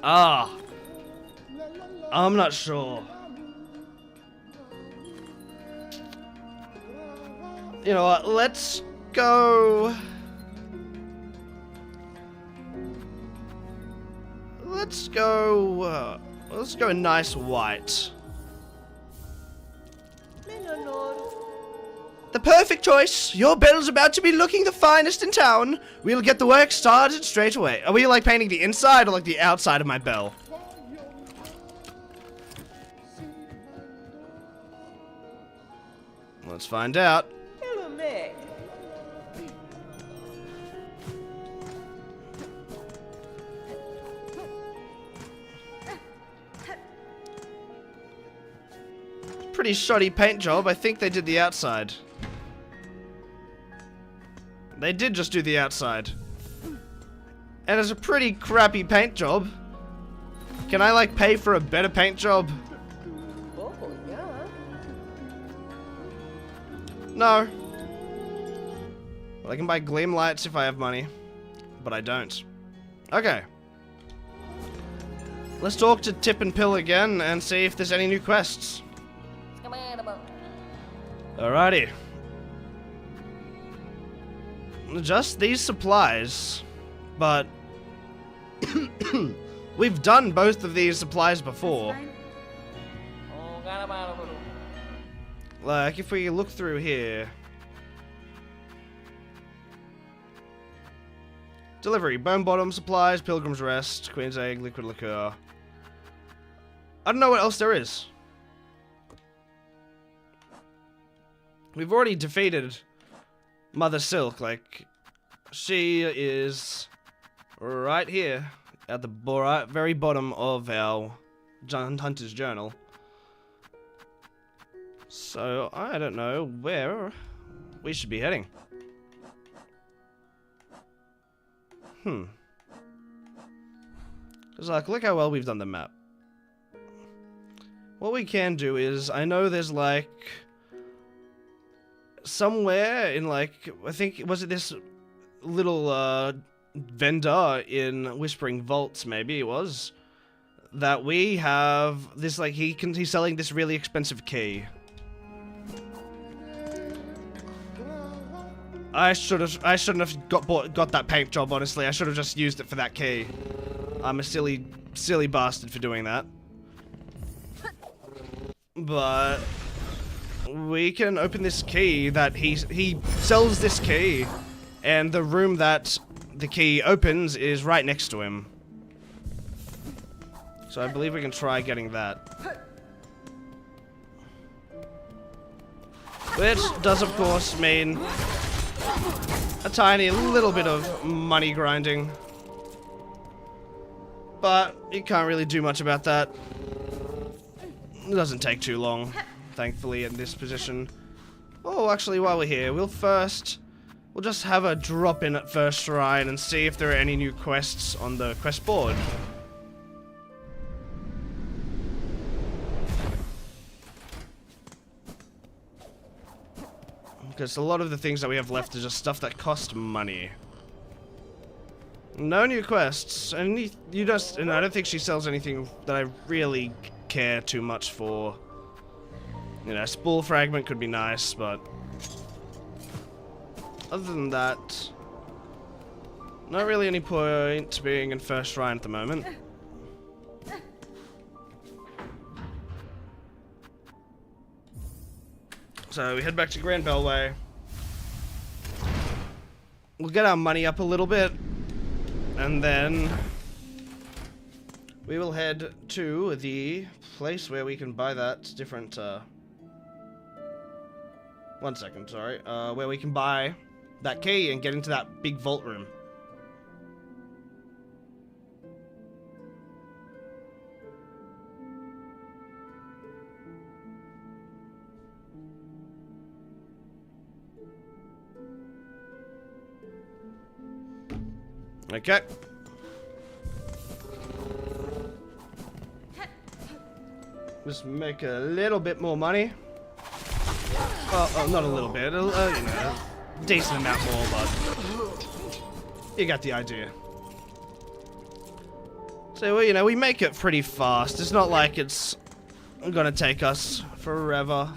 Ah. I'm not sure. You know what? Let's go. let's go a nice white. The perfect choice. Your bell's about to be looking the finest in town. We'll get the work started straight away. Are we like painting the inside or like the outside of my bell? Let's find out. Pretty shoddy paint job. I think they did the outside. They did just do the outside. And it's a pretty crappy paint job. Can I like pay for a better paint job? No. Well, I can buy gleam lights if I have money. But I don't. Okay. Let's talk to Tip and Pill again and see if there's any new quests. Alrighty. Just these supplies. But we've done both of these supplies before. Like, if we look through here. Delivery, bone bottom, supplies, pilgrim's rest, queen's egg, liquid liqueur. I don't know what else there is. We've already defeated Mother Silk, like, she is right here at the very bottom of our Hunter's Journal. So, I don't know where we should be heading. Because, like, look how well we've done the map. What we can do is, I know there's, like, somewhere in, like, I think, was it this little, vendor in Whispering Vaults, maybe it was, that we have this, like, he's selling this really expensive key. I shouldn't have got that paint job, honestly. I should have just used it for that key. I'm a silly bastard for doing that. But we can open this key that he sells this key, and the room that the key opens is right next to him. So I believe we can try getting that. Which does, of course, mean a tiny little bit of money grinding. But you can't really do much about that. It doesn't take too long, thankfully, in this position. Oh, actually, while we're here, we'll just have a drop in at First Shrine and see if there are any new quests on the quest board. Because a lot of the things that we have left are just stuff that cost money. No new quests, and and I don't think she sells anything that I really care too much for. You know, spool fragment could be nice, but other than that, not really any point being in First Shrine at the moment. So we head back to Grand Bellway. We'll get our money up a little bit, and then we will head to the place where we can buy that different, one second, sorry. Where we can buy that key and get into that big vault room. Okay. Just make a little bit more money. Oh, not a little bit. You know, a decent amount more, but you got the idea. So, well, you know, we make it pretty fast. It's not like it's gonna take us forever.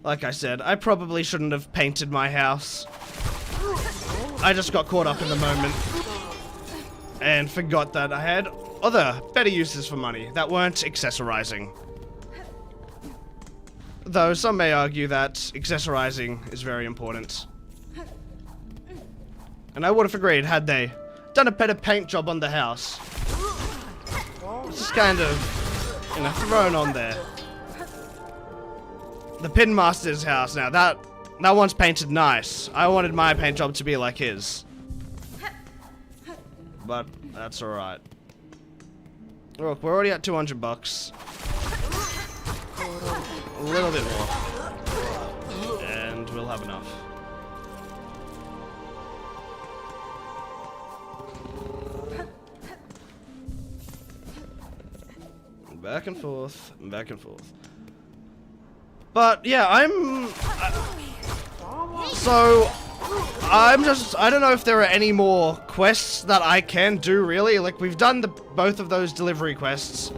Like I said, I probably shouldn't have painted my house. I just got caught up in the moment. and forgot that I had other, better uses for money that weren't accessorizing. Though some may argue that accessorizing is very important. And I would have agreed had they done a better paint job on the house. It's just kind of, you know, thrown on there. The Pin Master's house now, that one's painted nice. I wanted my paint job to be like his. But that's alright. Look, we're already at 200 bucks. A little bit more. And we'll have enough. Back and forth, back and forth. But yeah, I don't know if there are any more quests that I can do, really. Like, we've done both of those delivery quests.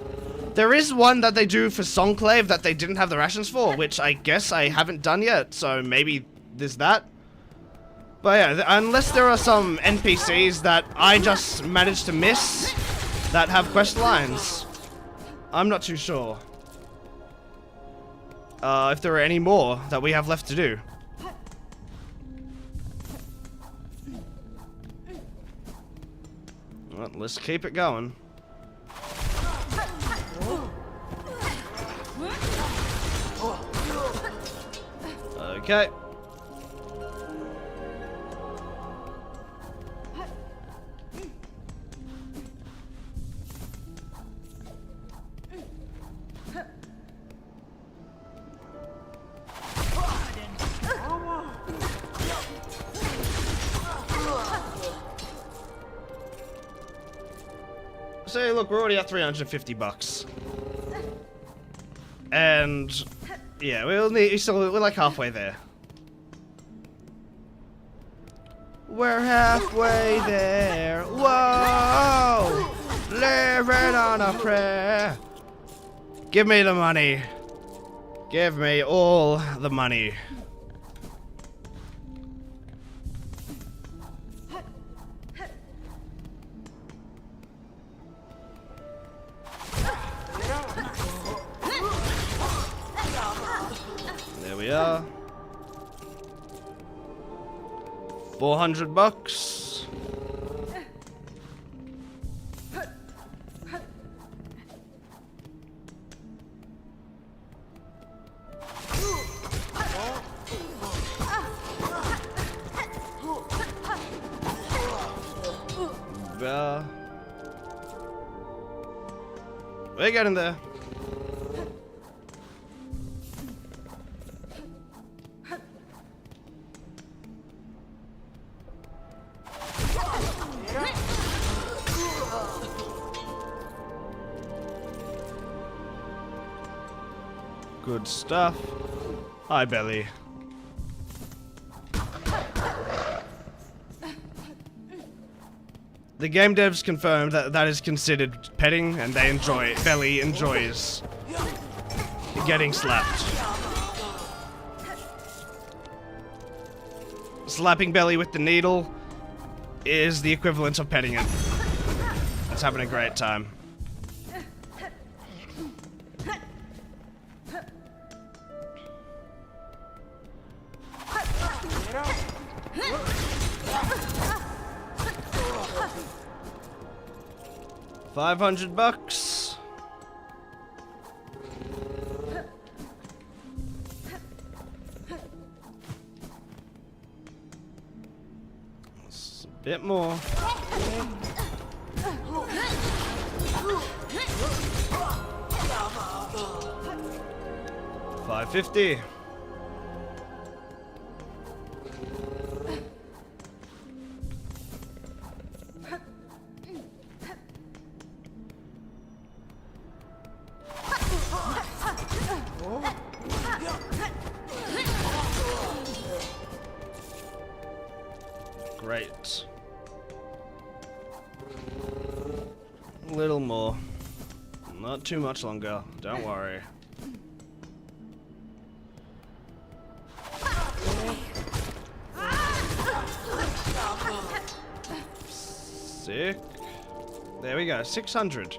There is one that they do for Songclave that they didn't have the rations for, which I guess I haven't done yet, so maybe there's that. But yeah, unless there are some NPCs that I just managed to miss that have quest lines. I'm not too sure. If there are any more that we have left to do. Well, let's keep it going. Okay. So look, we're already at 350 bucks. And yeah, we're like halfway there. We're halfway there. Whoa! Living on a prayer. Give me the money. Give me all the money. There we are. 400 bucks. We're getting there. Good stuff. Hi, Belly. The game devs confirmed that that is considered petting, and they enjoy it. Belly enjoys getting slapped. Slapping Belly with the needle is the equivalent of petting it. It's having a great time. $500. That's a bit more. $550. Great. A little more. Not too much longer. Don't worry. Sick. There we go, 600.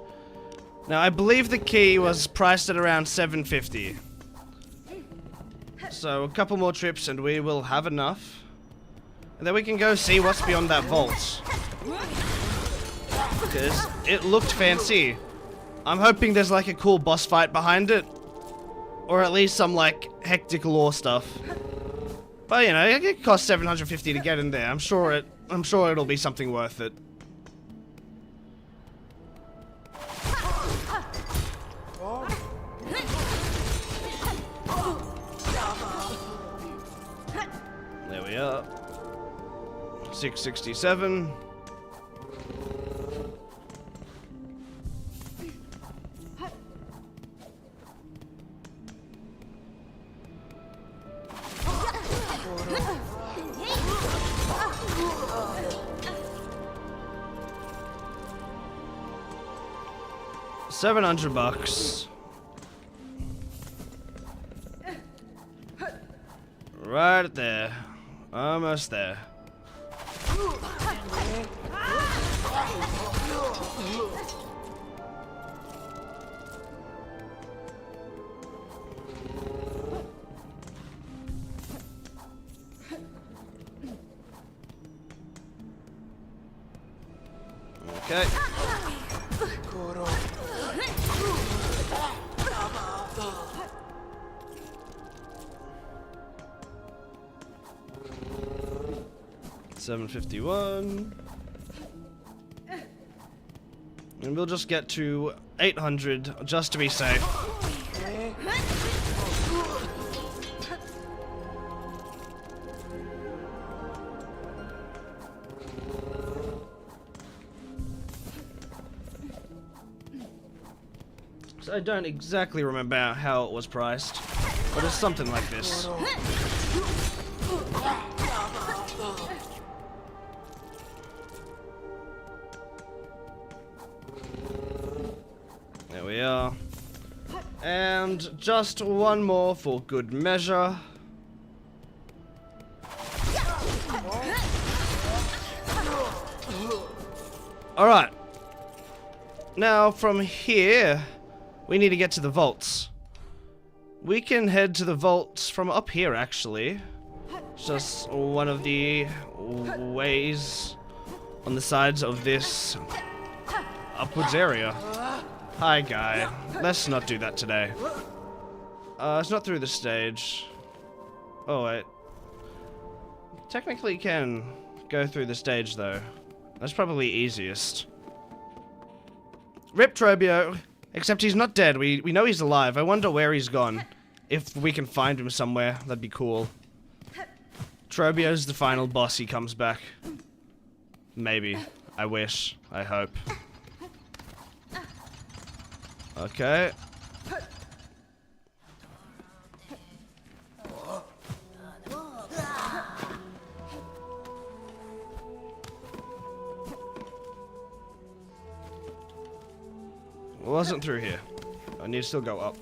Now, I believe the key was priced at around 750. So, a couple more trips and we will have enough. And then we can go see what's beyond that vault. Because it looked fancy. I'm hoping there's like a cool boss fight behind it. Or at least some like hectic lore stuff. But you know, it costs 750 to get in there. I'm sure it'll be something worth it. There we are. 667. $700. Right there. Almost there. Okay. $751. And we'll just get to 800 just to be safe. So I don't exactly remember how it was priced, but it's something like this. There we are. And just one more for good measure. Alright. Now from here, we need to get to the vaults. We can head to the vaults from up here, actually. It's just one of the ways on the sides of this upwards area. Hi, guy. Let's not do that today. It's not through the stage. Oh, wait. Technically can go through the stage, though. That's probably easiest. Rip Trobio. Except he's not dead. We know he's alive. I wonder where he's gone. If we can find him somewhere, that'd be cool. Trobio's the final boss. He comes back. Maybe. I wish. I hope. Okay. It wasn't through here. I need to still go up.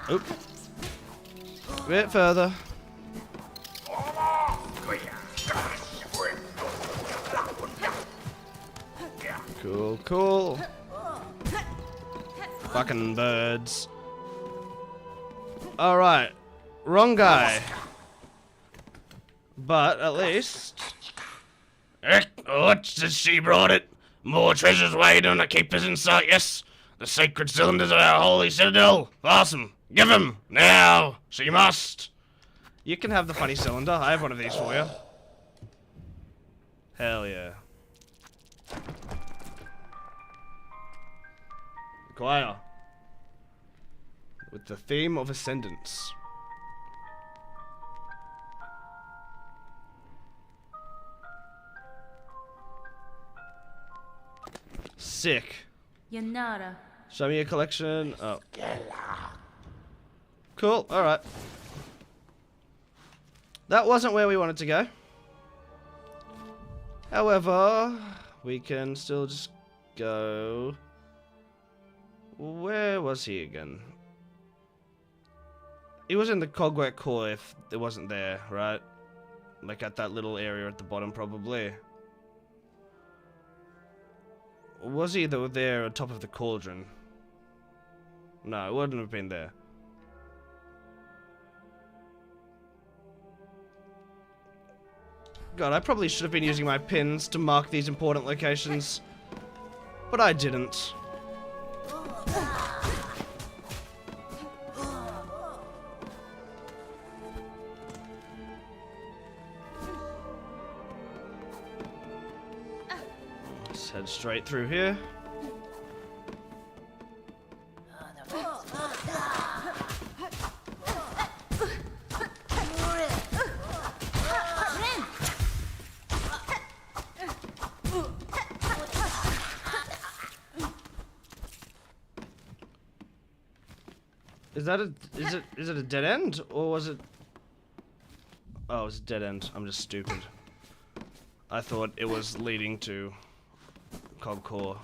Oop. A bit further. Cool, cool. Fucking birds. Alright. Wrong guy. But at least... What? She brought it. More treasures waiting on the keepers in sight, yes. The sacred cylinders of our holy citadel. Awesome. Give him. Now. She must. You can have the funny cylinder. I have one of these for you. Hell yeah. Choir. With the theme of ascendance. Sick. Yanara. Show me your collection. Oh. Cool. Alright. That wasn't where we wanted to go. However, we can still just go... Where was he again? He was in the Cogwet core if it wasn't there, right? Like at that little area at the bottom, probably. Or was he though there on top of the cauldron? No, it wouldn't have been there. God, I probably should have been using my pins to mark these important locations. But I didn't. Let's head straight through here. Is it a dead end or was it? Oh, it's a dead end. I'm just stupid. I thought it was leading to Cog Core.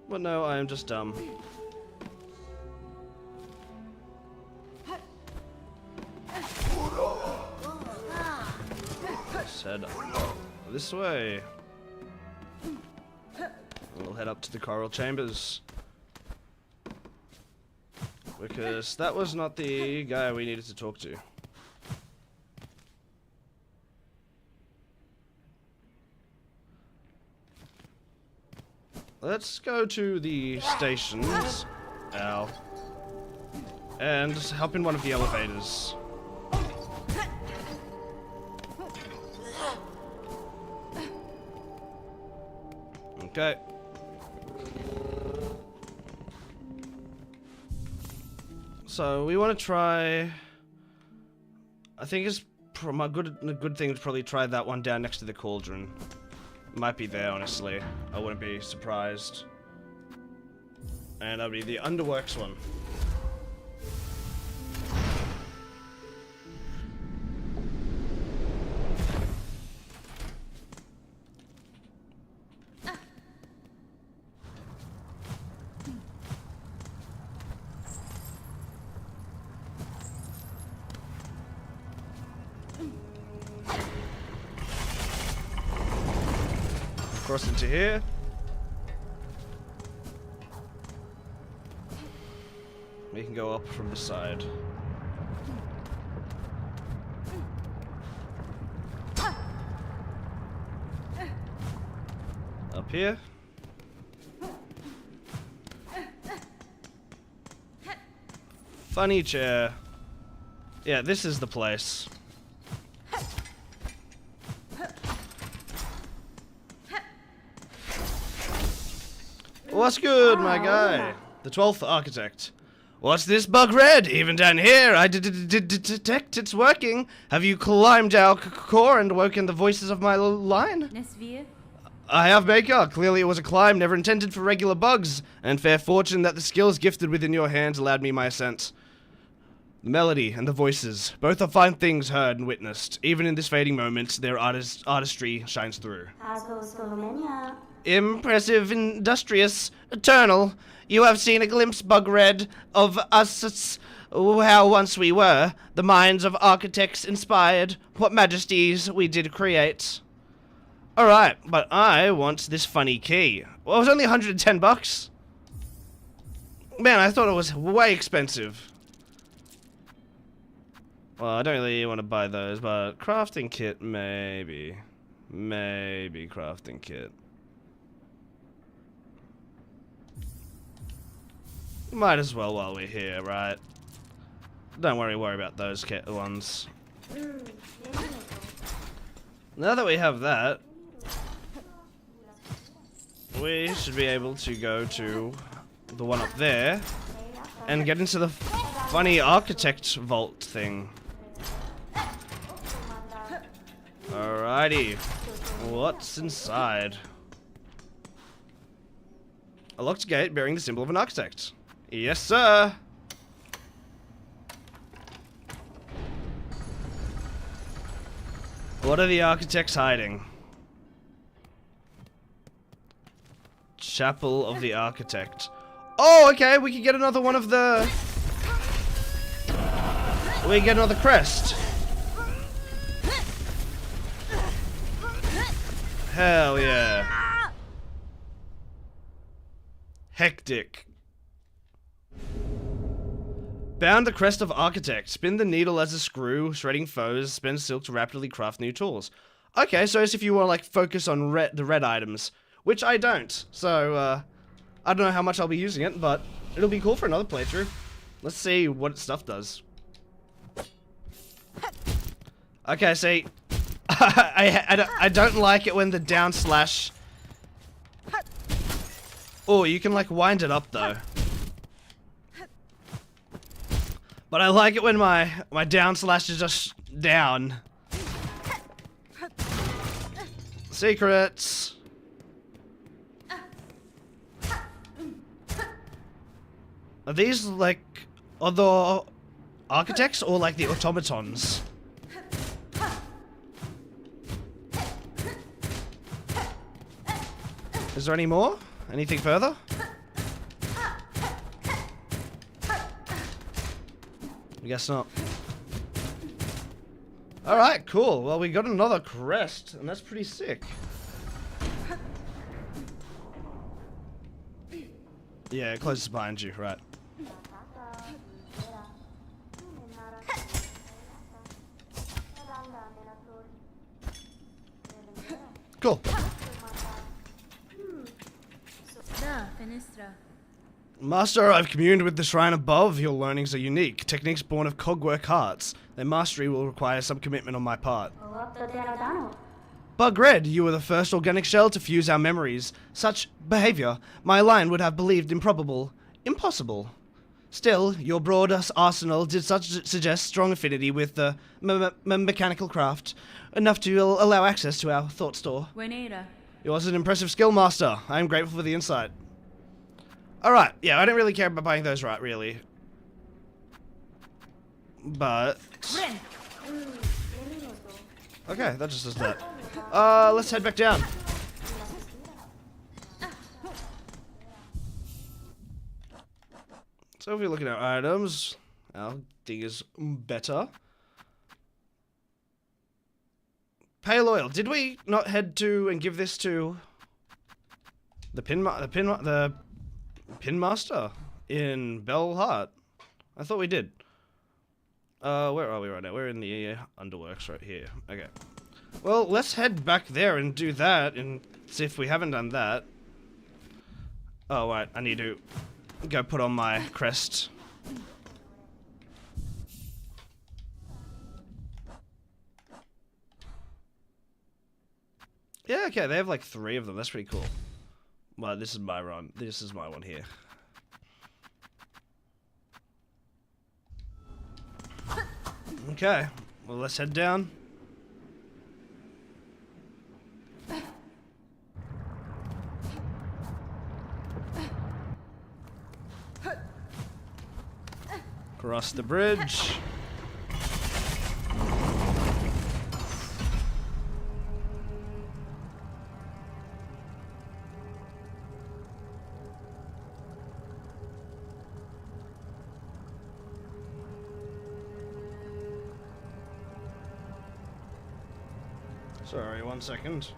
But no, I am just dumb. Head this way. We'll head up to the coral chambers. Because that was not the guy we needed to talk to. Let's go to the stations. Ow. And hop in one of the elevators. Okay. So we want to try. I think it's a good thing to probably try that one down next to the cauldron. Might be there, honestly. I wouldn't be surprised. And that'll be the Underworks one. Cross into here. We can go up from the side. Up here. Funny chair. Yeah, this is the place. What's good, my guy? The 12th Architect. What's this bug red? Even down here, I detect it's working. Have you climbed our core and woken the voices of my line? I have, Baker. Clearly it was a climb never intended for regular bugs, and fair fortune that the skills gifted within your hands allowed me my ascent. The melody and the voices, both are fine things heard and witnessed. Even in this fading moment, their artistry shines through. Impressive, industrious, eternal. You have seen a glimpse, Bug Red, of us, how once we were. The minds of architects inspired, what majesties we did create. Alright, but I want this funny key. Well, it was only 110 bucks. Man, I thought it was way expensive. Well, I don't really want to buy those, but crafting kit, maybe. Maybe crafting kit. Might as well while we're here, right? Don't worry about those ones. Now that we have that, we should be able to go to the one up there and get into the funny architect vault thing. Alrighty. What's inside? A locked gate bearing the symbol of an architect. Yes, sir. What are the architects hiding? Chapel of the Architect. Oh, okay, we can get another one of the We get another crest. Hell yeah. Hectic. Bound the crest of architect. Spin the needle as a screw, shredding foes, spin silk to rapidly craft new tools. Okay, so as if you want to like focus on the red items, which I don't. So I don't know how much I'll be using it, but it'll be cool for another playthrough. Let's see what stuff does. Okay, see, I don't like it when the down slash. Oh, you can like wind it up though. But I like it when my down slash is just down. Secrets. Are these like other architects or like the automatons? Is there any more? Anything further? I guess not. Alright, cool. Well, we got another crest, and that's pretty sick. Yeah, closest behind you, right. Cool. Master, I've communed with the shrine above. Your learnings are unique. Techniques born of cogwork hearts. Their mastery will require some commitment on my part. Bug Red, you were the first organic shell to fuse our memories. Such behavior, my line would have believed improbable. Impossible. Still, your broad arsenal did suggest strong affinity with the mechanical craft, enough to allow access to our thought store. Yours is an impressive skill, Master. I am grateful for the insight. Alright, yeah, I don't really care about buying those right, really. But... okay, that just does that. Let's head back down. So if we look at our items, our thing is better. Pale oil. Did we not head to and give this to the pin master in Bellheart? I thought we did. Where are we right now? We're in the underworks right here. Okay. Well, let's head back there and do that and see if we haven't done that. Oh, right. I need to go put on my crest. Yeah, okay. They have like 3 of them. That's pretty cool. Well, this is my run. This is my one here. Okay. Well, let's head down. Cross the bridge. Sorry, 1 second.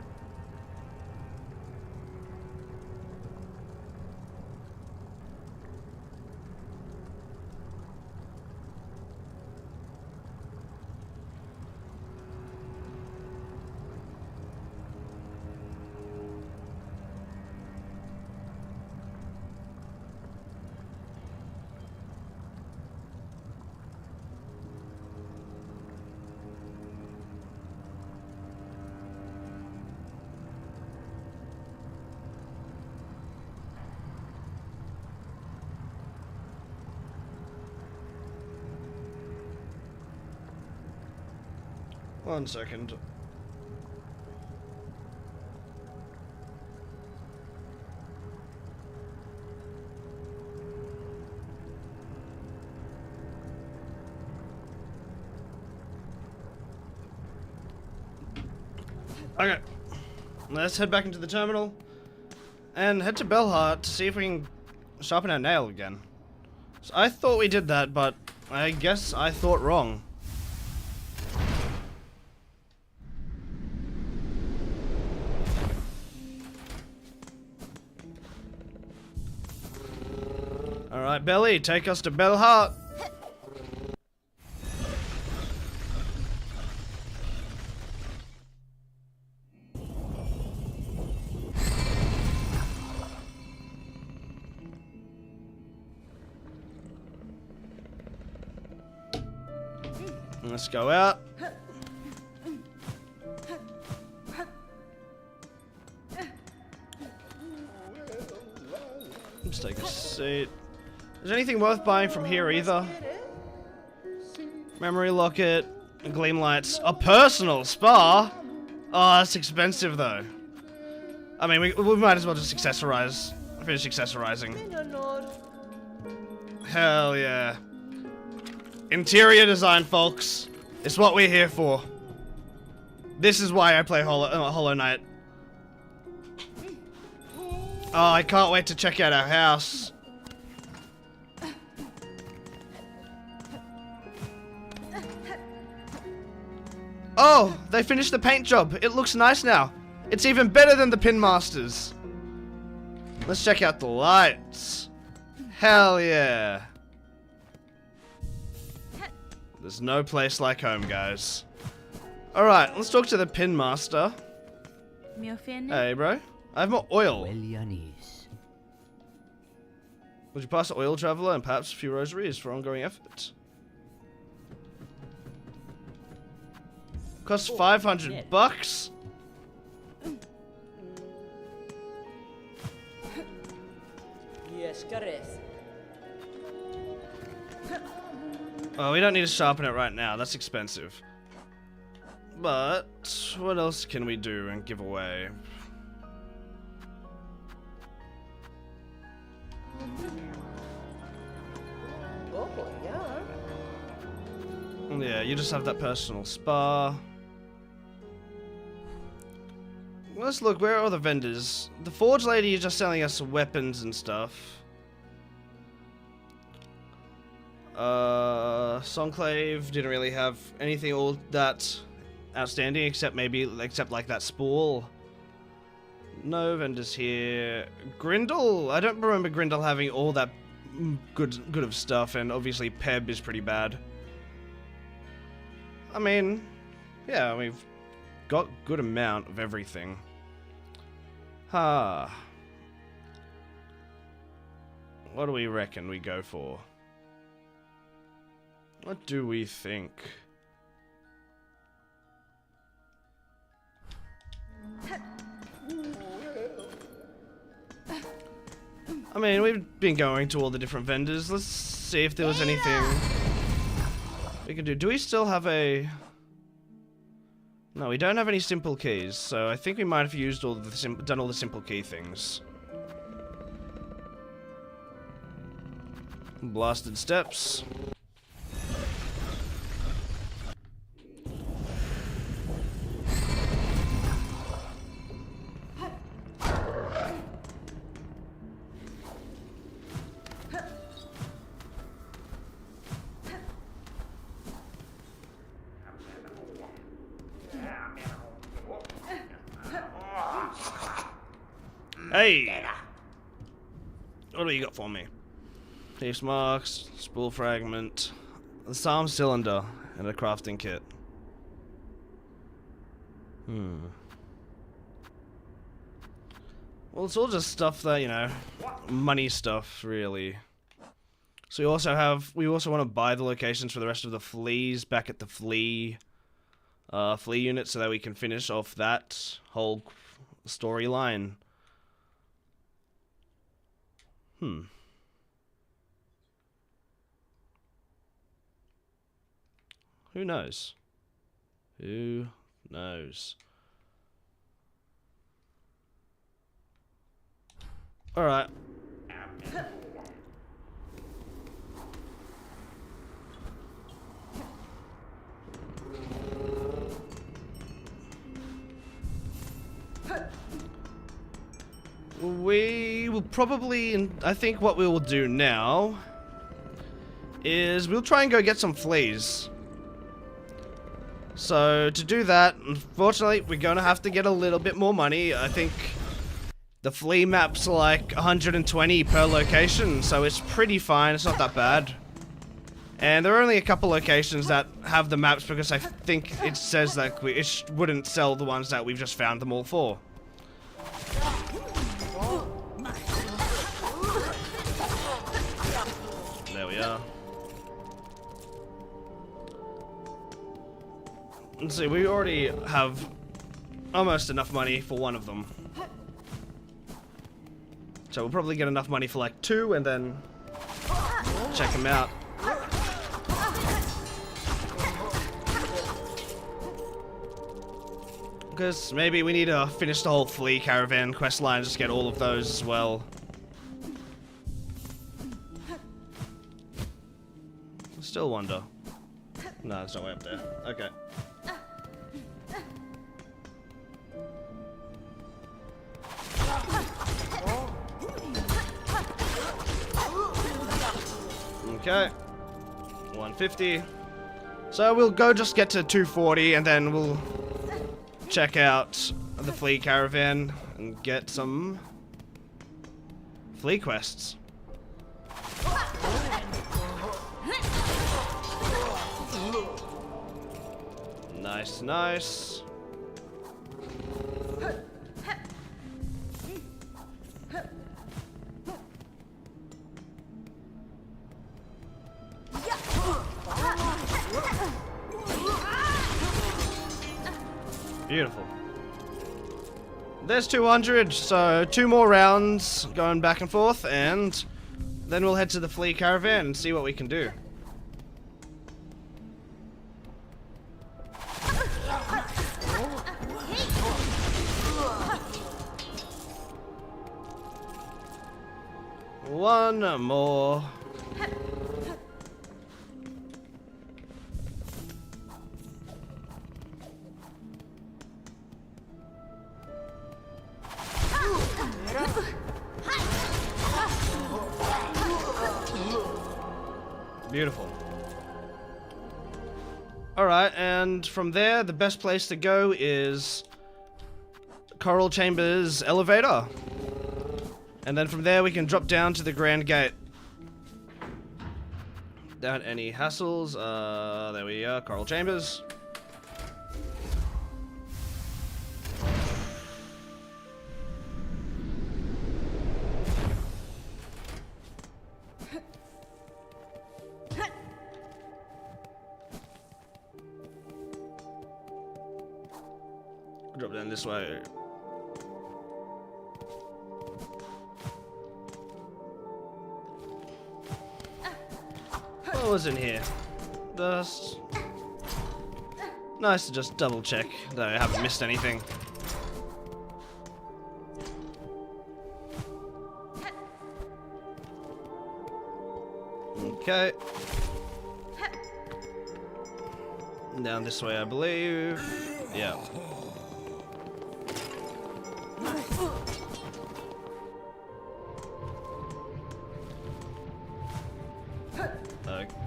One second. Okay. Let's head back into the terminal and head to Bellheart to see if we can sharpen our nail again. So I thought we did that, but I guess I thought wrong. Alright, Belly, take us to Bellheart. Let's go out. Let's take a seat. Is there anything worth buying from here either? Memory locket, gleam lights, a personal spa? Oh, that's expensive though. I mean, we might as well just finish accessorizing. Hell yeah. Interior design, folks. It's what we're here for. This is why I play Hollow Knight. Oh, I can't wait to check out our house. Oh, they finished the paint job. It looks nice now. It's even better than the Pin Masters. Let's check out the lights. Hell yeah. There's no place like home, guys. Alright, let's talk to the Pin Master. Hey, bro. I have more oil. Would you pass an oil traveler and perhaps a few rosaries for ongoing effort? Costs 500 bucks. Oh, we don't need to sharpen it right now. That's expensive. But what else can we do and give away? Yeah, you just have that personal spa. Let's look, where are all the vendors? The forge lady is just selling us weapons and stuff. Songclave didn't really have anything all that outstanding except like that spool. No vendors here. Grindel, I don't remember Grindel having all that good of stuff, and obviously Peb is pretty bad. I mean, yeah, we've got good amount of everything. What do we reckon we go for? What do we think? I mean, we've been going to all the different vendors. Let's see if there was anything we can do. Do we still have a... No, we don't have any simple keys, so I think we might have used all the done all the simple key things. Blasted steps. Hey! What do you got for me? Thief's marks, spool fragment, the Psalm cylinder, and a crafting kit. Well, it's all just stuff that, you know, money stuff, really. So we also want to buy the locations for the rest of the fleas back at the flea unit so that we can finish off that whole storyline. Who knows? Who knows? Alright. We will probably, I think what we will do now is we'll try and go get some fleas. So, to do that, unfortunately, we're gonna have to get a little bit more money. I think the flea map's like 120 per location, so it's pretty fine. It's not that bad. And there are only a couple locations that have the maps because I think it says that it wouldn't sell the ones that we've just found them all for. There we are. Let's see, we already have almost enough money for one of them. So we'll probably get enough money for like 2 and then check them out. Because maybe we need to finish the whole flea caravan quest line and just get all of those as well. Still wonder. No, there's no way up there. Okay. Okay. 150. So we'll go just get to 240 and then we'll check out the flea caravan and get some flea quests. Nice, nice. Beautiful. There's 200, so 2 more rounds going back and forth, and then we'll head to the flea caravan and see what we can do. One more. Beautiful. Alright, and from there, the best place to go is Coral Chambers elevator. And then from there, we can drop down to the Grand Gate. Without any hassles. There we are, Coral Chambers. Drop down this way. What was in here? Just nice to just double check that I haven't missed anything. Okay. Down this way, I believe. Yeah.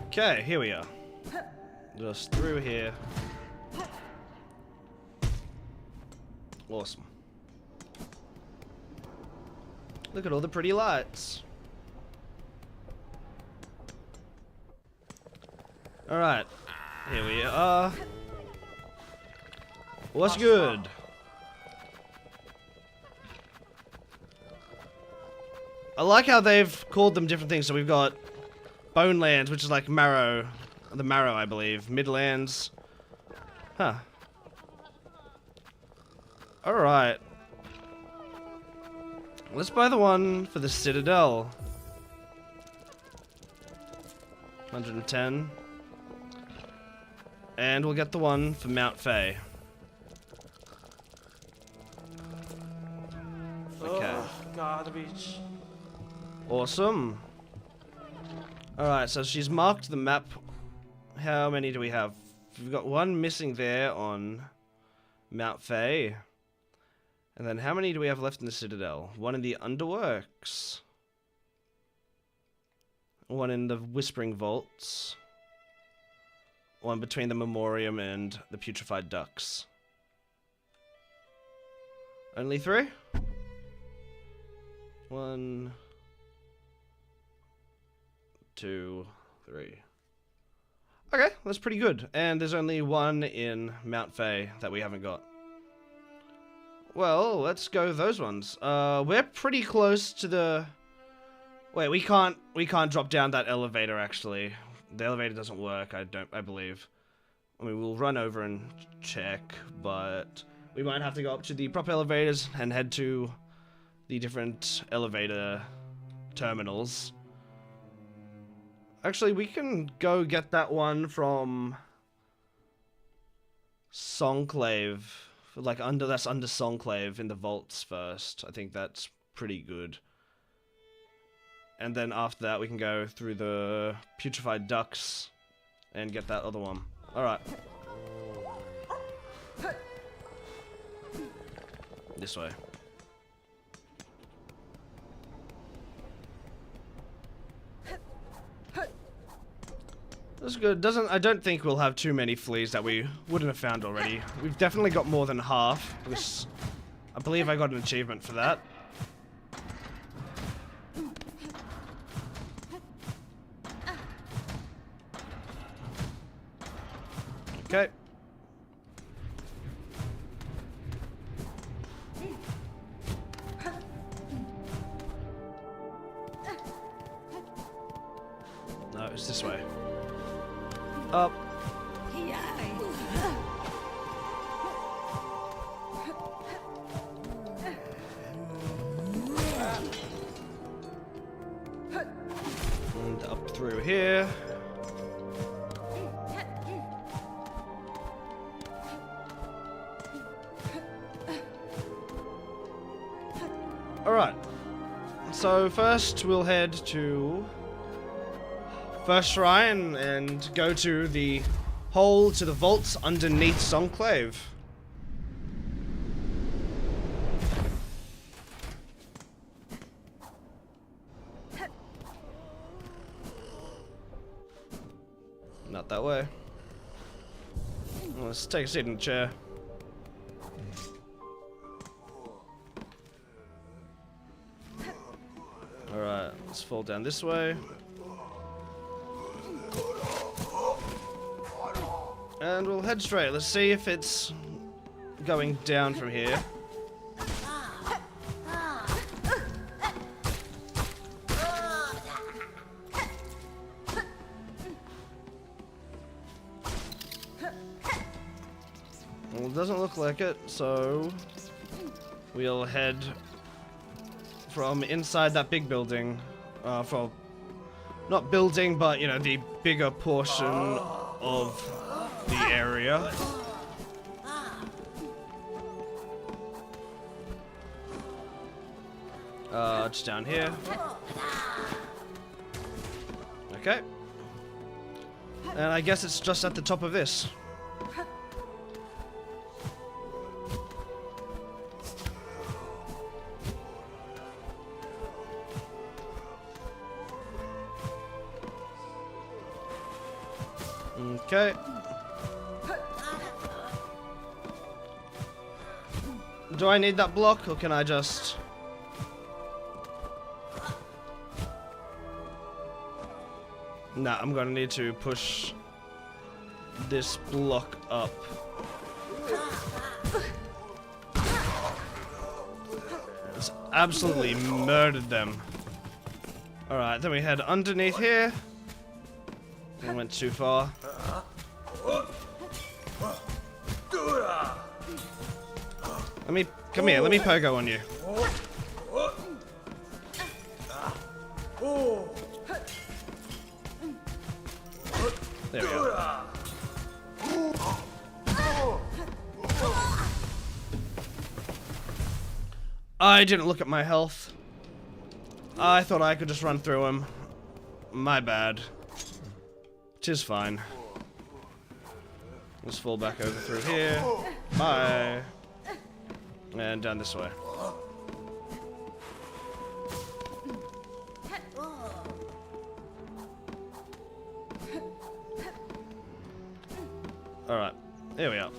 Okay, here we are. Just through here. Awesome. Look at all the pretty lights. Alright, here we are. What's good? I like how they've called them different things. So we've got Bonelands, which is like Marrow. The Marrow, I believe. Midlands. Huh. Alright. Let's buy the one for the Citadel. 110. And we'll get the one for Mount Faye. Okay. Oh, God, the beach. Awesome. Alright, so she's marked the map. How many do we have? We've got one missing there on Mount Faye. And then how many do we have left in the Citadel? One in the Underworks. one in the Whispering Vaults, one between the Memoriam and the Putrefied Ducks. Only 3? 1, 2, 3. Okay, that's pretty good. And there's only one in Mount Fae that we haven't got. Well, let's go those ones. We're pretty close to the... Wait, we can't drop down that elevator, actually. The elevator doesn't work, I believe. I mean, we'll run over and check, but we might have to go up to the proper elevators and head to the different elevator terminals. Actually, we can go get that one from Songclave. Like, that's under Songclave in the vaults first. I think that's pretty good. And then after that, we can go through the Putrefied Ducks and get that other one. Alright. This way. That's good. I don't think we'll have too many fleas that we wouldn't have found already. We've definitely got more than half, because I believe I got an achievement for that. Okay. No, it's this way. Up. And up through here. Alright. So first we'll head to First Shrine and go to the hole to the vaults underneath Songclave. Not that way. Let's take a seat in the chair. Alright, let's fall down this way. And we'll head straight. Let's see if it's going down from here. Well, it doesn't look like it, so we'll head from inside that big building. From not building, but you know, the bigger portion of the area. Just down here. Okay. And I guess it's just at the top of this. Okay. Do I need that block, or can I just... Nah, I'm gonna need to push this block up. It's absolutely murdered them. Alright, then we head underneath here. I went too far. Come here, let me pogo on you. There we go. I didn't look at my health. I thought I could just run through him. My bad. 'Tis fine. Let's fall back over through here. Bye. And down this way. Alright, here we are.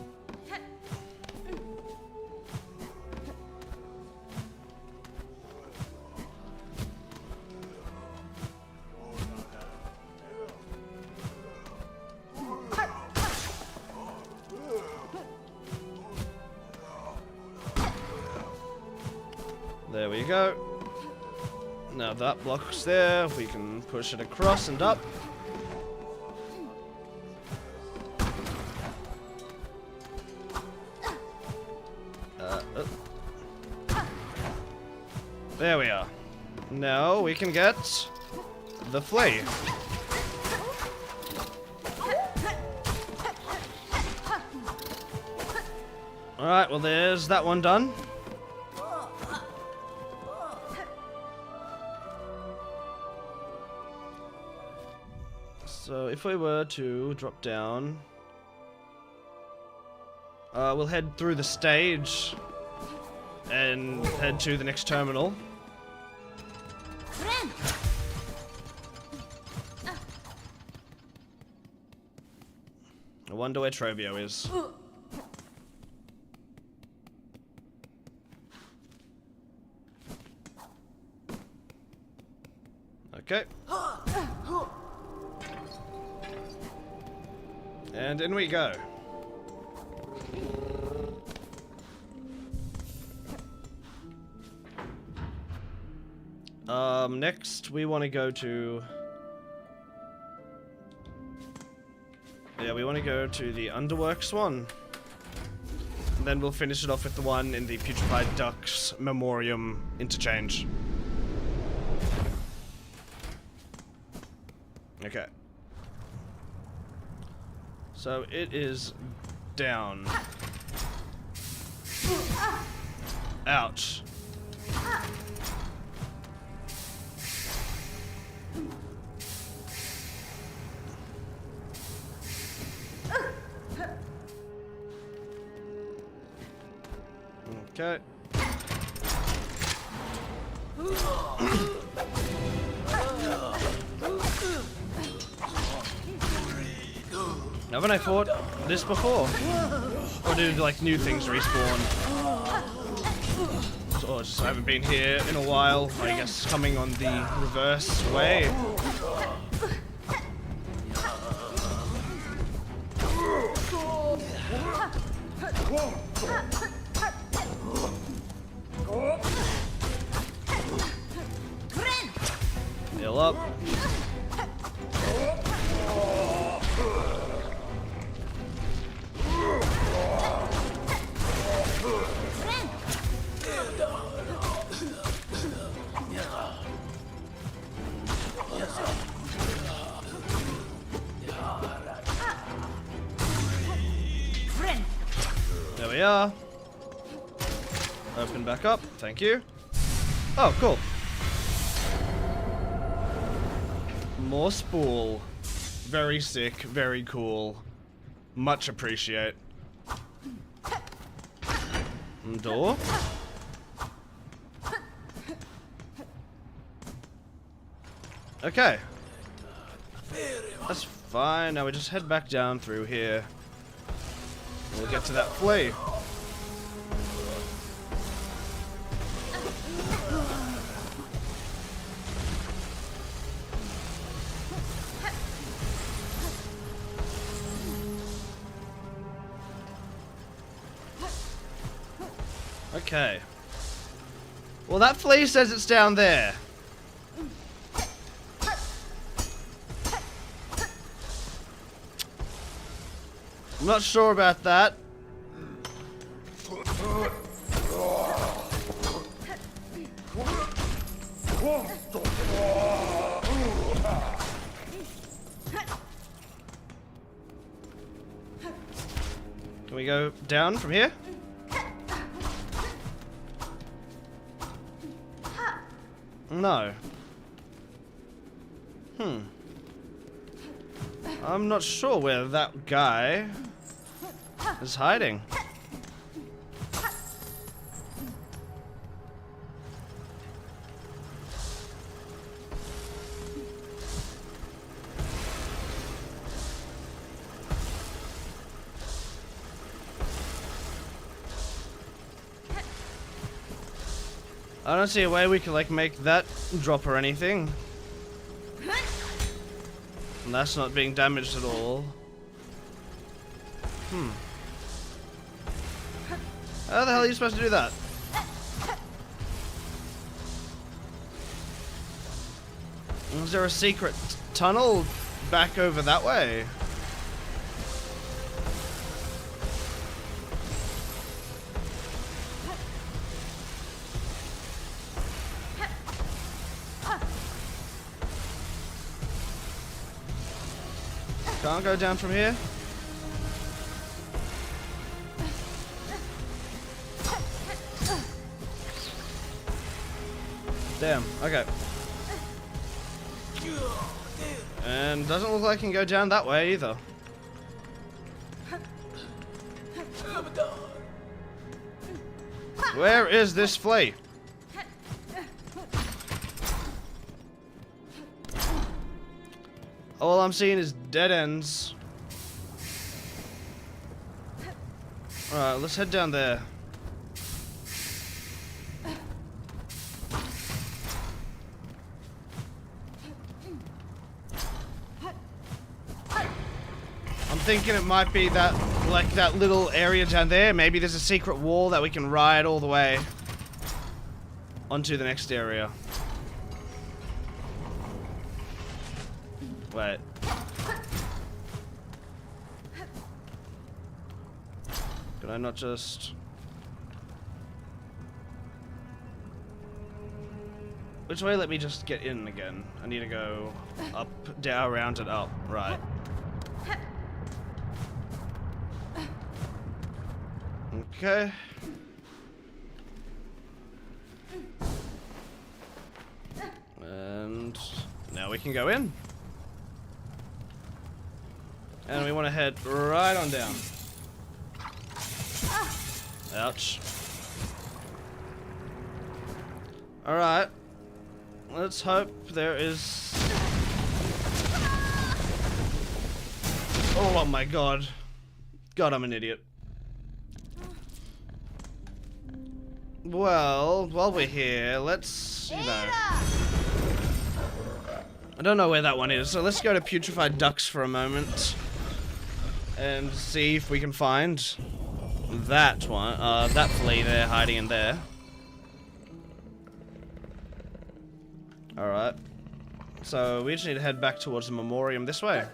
There we go. Now that block's there, we can push it across and up. There we are. Now we can get the flea. Alright, well there's that one done. So if we were to drop down, we'll head through the stage and head to the next terminal. I wonder where Trobio is. Okay. And in we go. Next we want to go to... Yeah, we want to go to the Underworks one. And then we'll finish it off with the one in the Putrefied Ducks Memoriam interchange. Okay. So it is down. Ouch. Okay. Haven't I fought this before? Or do like new things respawn? So, or just haven't been here in a while, I guess coming on the reverse way. Heal up. There we are. Open back up. Thank you. Oh, cool. More spool. Very sick. Very cool. Much appreciate. Door. Okay. That's fine. Now we just head back down through here. We'll get to that flea. Okay. Well, that flea says it's down there. I'm not sure about that. Can we go down from here? No. I'm not sure where that guy is hiding. I don't see a way we can like make that drop or anything. And that's not being damaged at all. How the hell are you supposed to do that? Is there a secret tunnel back over that way? Can't go down from here? Damn, okay. And doesn't look like I can go down that way either. Where is this flea? All I'm seeing is dead ends. Alright, let's head down there. I'm thinking it might be that, like, that little area down there. Maybe there's a secret wall that we can ride all the way onto the next area. Wait. Could I not just... Which way let me just get in again? I need to go up, down, around, and up. Right. Okay. And now we can go in. And we want to head right on down. Ouch. Alright. Let's hope there is... Oh my god. God, I'm an idiot. Well, while we're here, let's, you know... I don't know where that one is, so let's go to Putrefied Ducks for a moment. And see if we can find that one, that flea there, hiding in there. Alright. So, we just need to head back towards the Memoriam this way.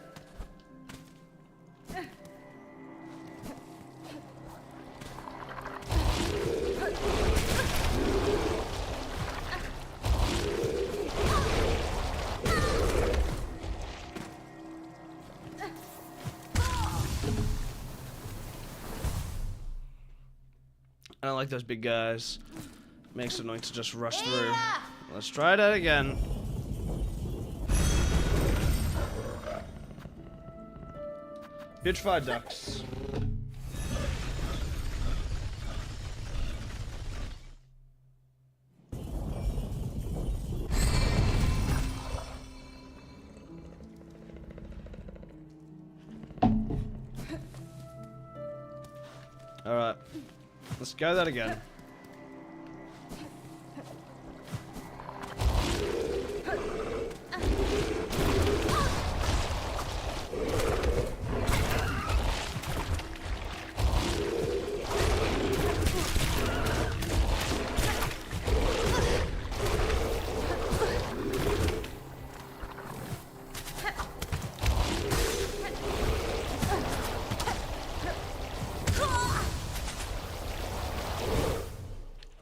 I don't like those big guys. Makes it annoying to just rush through. Let's try that again. Putrefied Ducks. Alright. Let's go that again.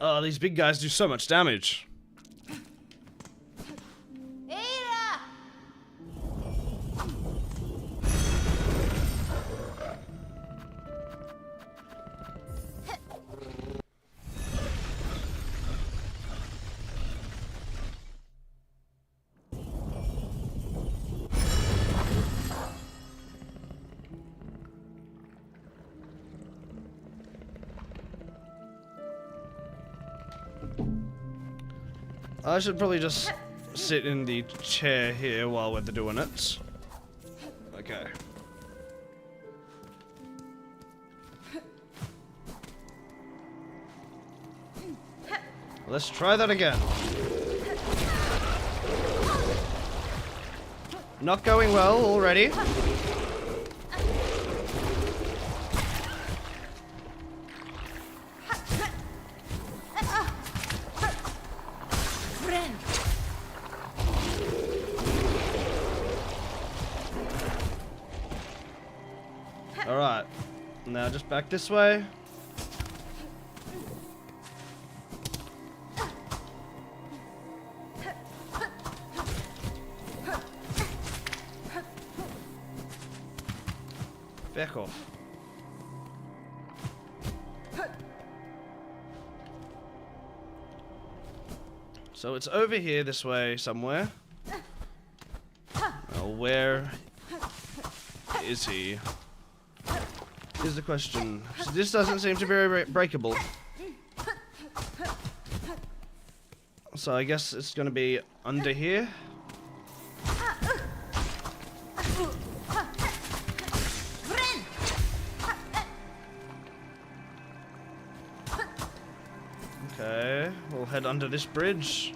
Oh, these big guys do so much damage. I should probably just sit in the chair here while we're doing it. Okay. Let's try that again. Not going well already. Alright. Now just back this way. Back off. So it's over here this way somewhere. Now where is he? Is the question. So this doesn't seem to be very breakable. So I guess it's gonna be under here. Okay, we'll head under this bridge.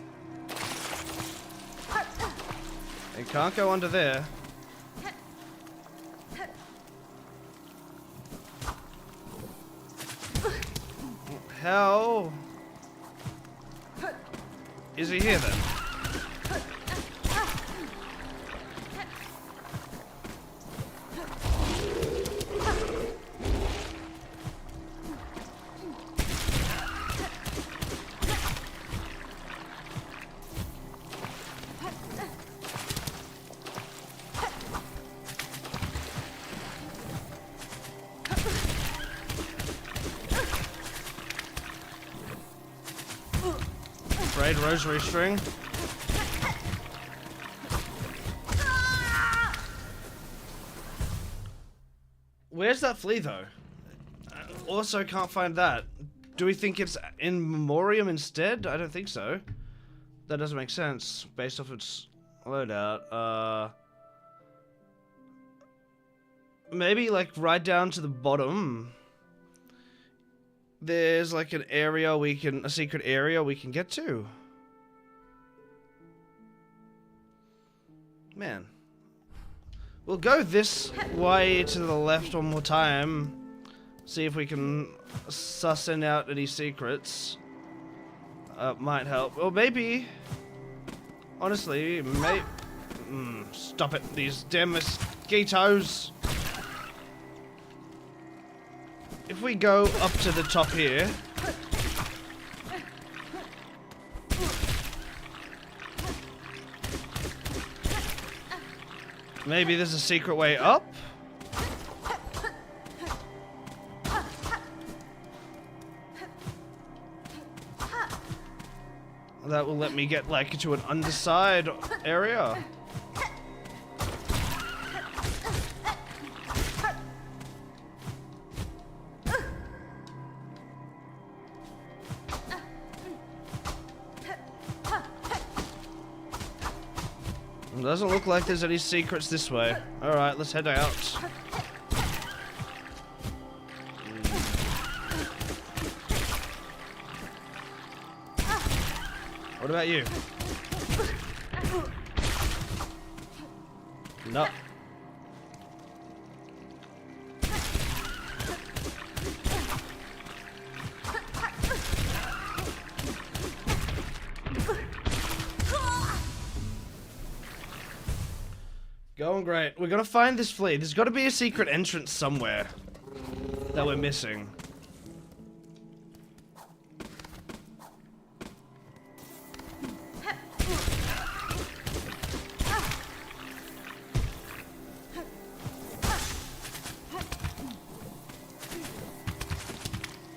It can't go under there. How is he here then? Braid rosary string. Where's that flea though? Also can't find that. Do we think it's in memoriam instead? I don't think so. That doesn't make sense based off its loadout. Maybe like right down to the bottom. There's like an area a secret area we can get to. Man. We'll go this way to the left one more time. See if we can suss out any secrets. Might help. Or maybe... Honestly, stop it, these damn mosquitoes. If we go up to the top here... Maybe there's a secret way up? That will let me get, like, to an underside area. Doesn't look like there's any secrets this way. Alright, let's head out. What about you? No. Going great. We're gonna find this flea. There's gotta be a secret entrance somewhere that we're missing.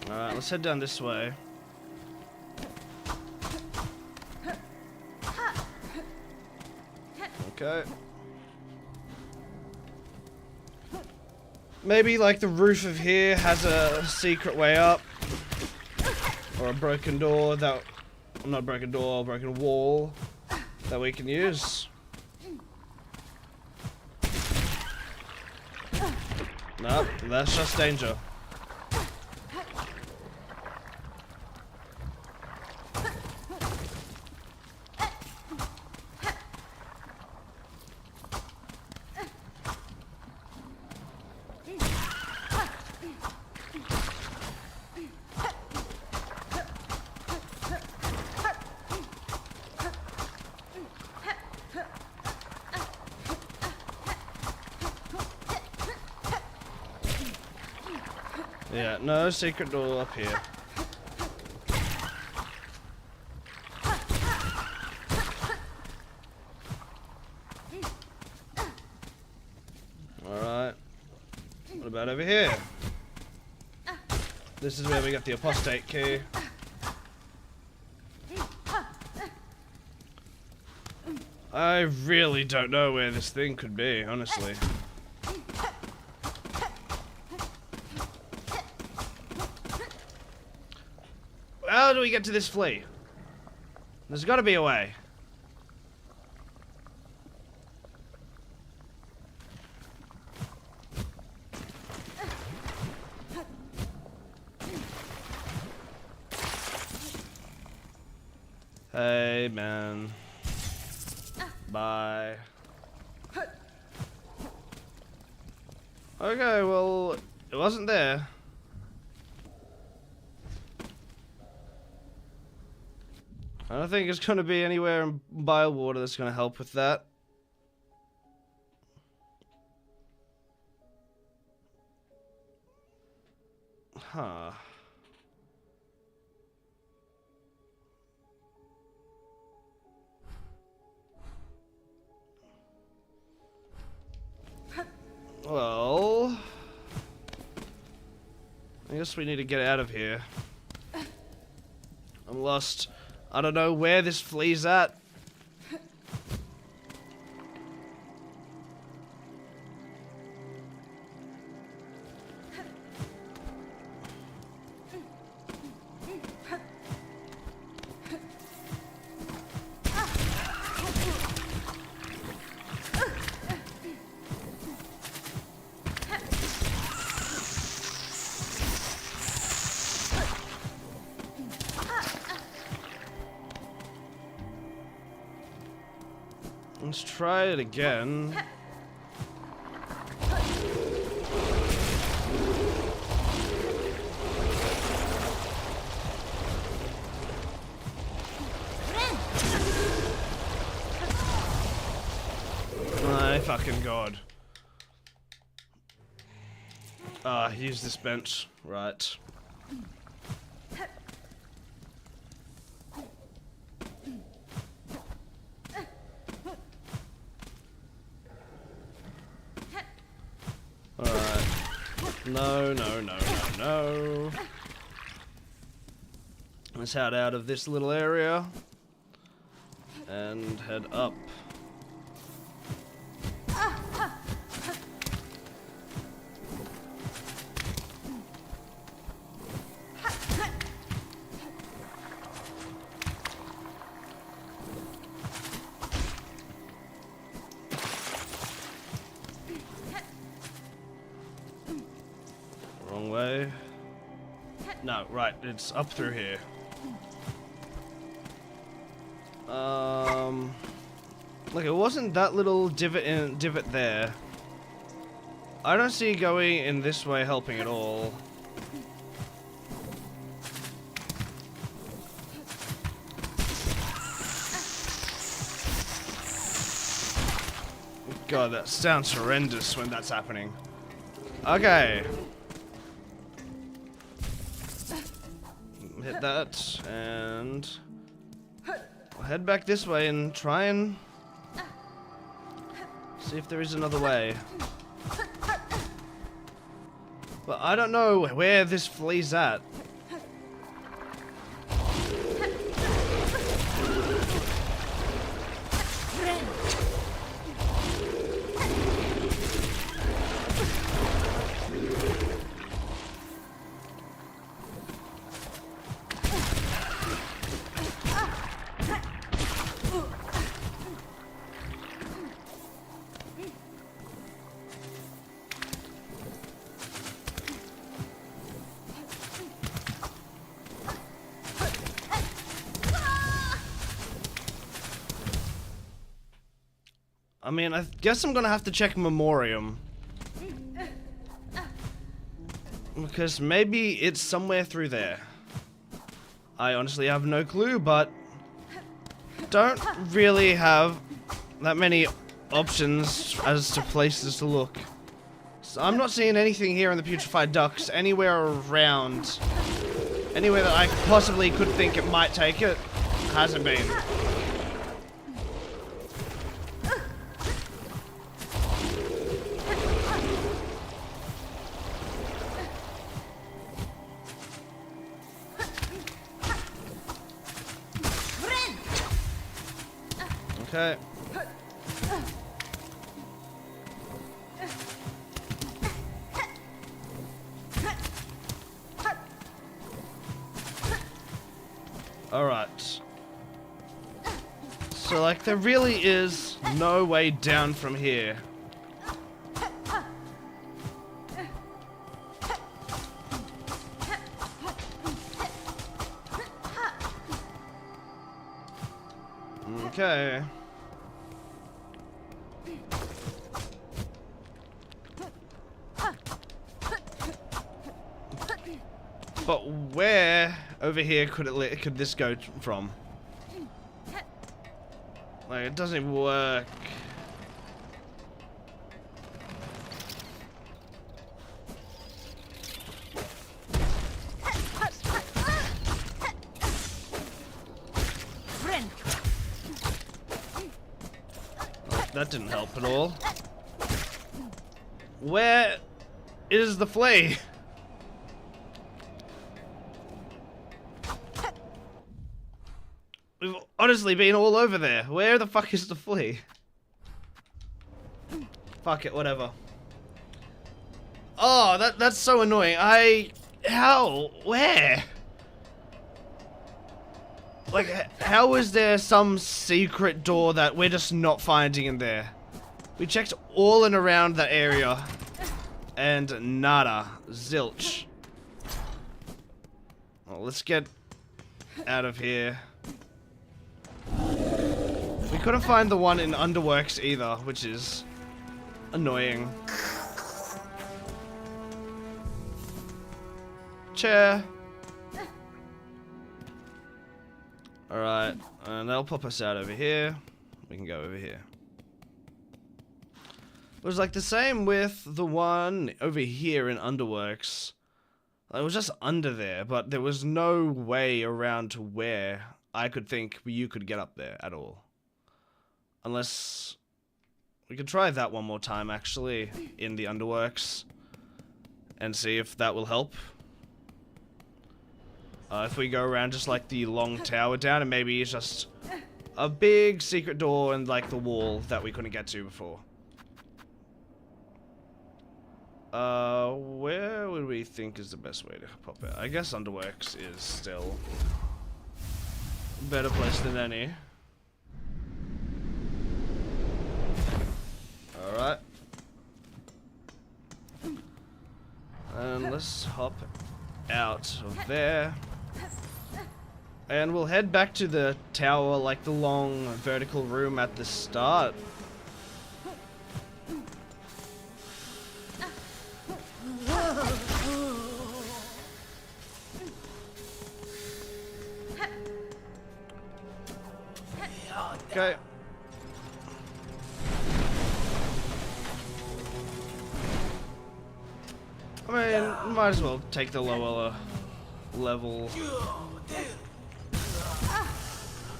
Alright, let's head down this way. Okay. Maybe like the roof of here has a secret way up. Or a broken door that... Not a broken door, a broken wall that we can use. No, that's just danger. Yeah, no secret door up here. Alright. What about over here? This is where we got the apostate key. I really don't know where this thing could be, honestly. How do we get to this flea? There's gotta be a way. Hey, man. Bye. Okay, well, it wasn't there. I don't think it's going to be anywhere in Biowater that's going to help with that. Huh. Well, I guess we need to get out of here. I'm lost. I don't know where this flea's at. Let's try it again. My fucking god. Use this bench. Right. Alright. No, no, no, no, no. Let's head out of this little area and head up. Wrong way. No, right, it's up through here. Look, it wasn't that little divot there. I don't see going in this way helping at all. God, that sounds horrendous when that's happening. Okay. Hit that, and I'll head back this way and try and see if there is another way. But I don't know where this flea's at. I mean, I guess I'm gonna have to check Memoriam. Because maybe it's somewhere through there. I honestly have no clue, but don't really have that many options as to places to look. So I'm not seeing anything here in the putrefied ducts anywhere around. Anywhere that I possibly could think it might take it. Hasn't been. Okay. Alright. So, like, there really is no way down from here. Okay. But where over here could this go from? Like, it doesn't work. Oh, that didn't help at all. Where is the flea? We've honestly been all over there. Where the fuck is the flea? Fuck it, whatever. Oh, that's so annoying. How? Where? Like, how is there some secret door that we're just not finding in there? We checked all and around that area. And nada. Zilch. Well, let's get out of here. We couldn't find the one in Underworks either, which is annoying. Chair. Alright, and that'll pop us out over here. We can go over here. It was like the same with the one over here in Underworks. It was just under there, but there was no way around to where I could think you could get up there at all. Unless we could try that one more time, actually, in the Underworks, and see if that will help. If we go around just like the long tower down, and maybe it's just a big secret door and like the wall that we couldn't get to before. Where would we think is the best way to pop it? I guess Underworks is still a better place than any. Alright. And let's hop out of there. And we'll head back to the tower, like the long vertical room at the start. Okay. I mean, might as well take the lower level.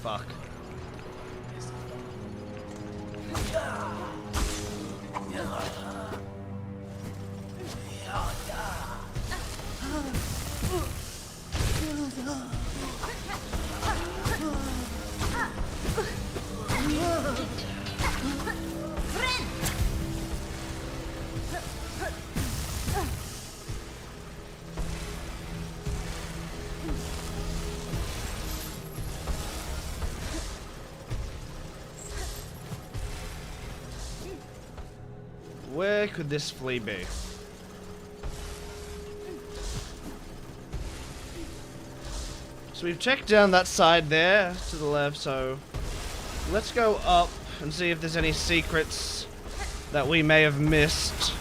Fuck. Where could this flea be? So we've checked down that side there to the left, so let's go up and see if there's any secrets that we may have missed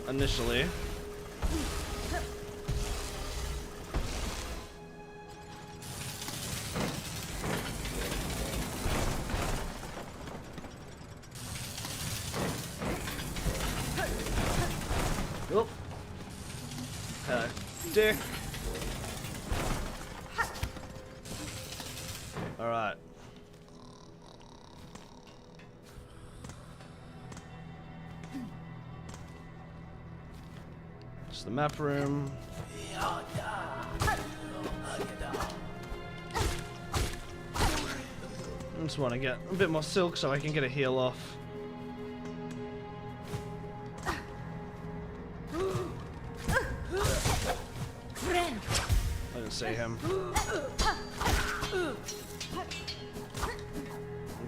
initially. Oh. Dick. Alright. It's the map room. I just want to get a bit more silk so I can get a heal off. I didn't see him.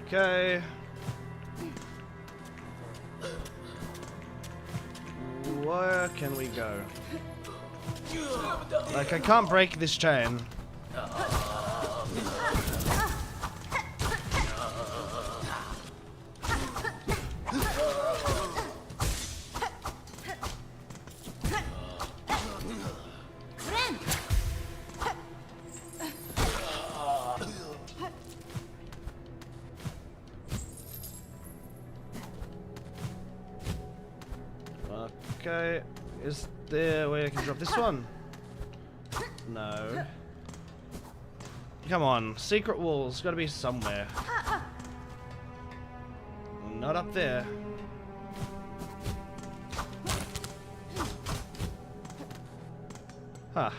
Okay. Where can we go? Like, I can't break this chain. Okay, is there a way I can drop this one? No. Come on, secret walls, gotta be somewhere. Not up there. Huh.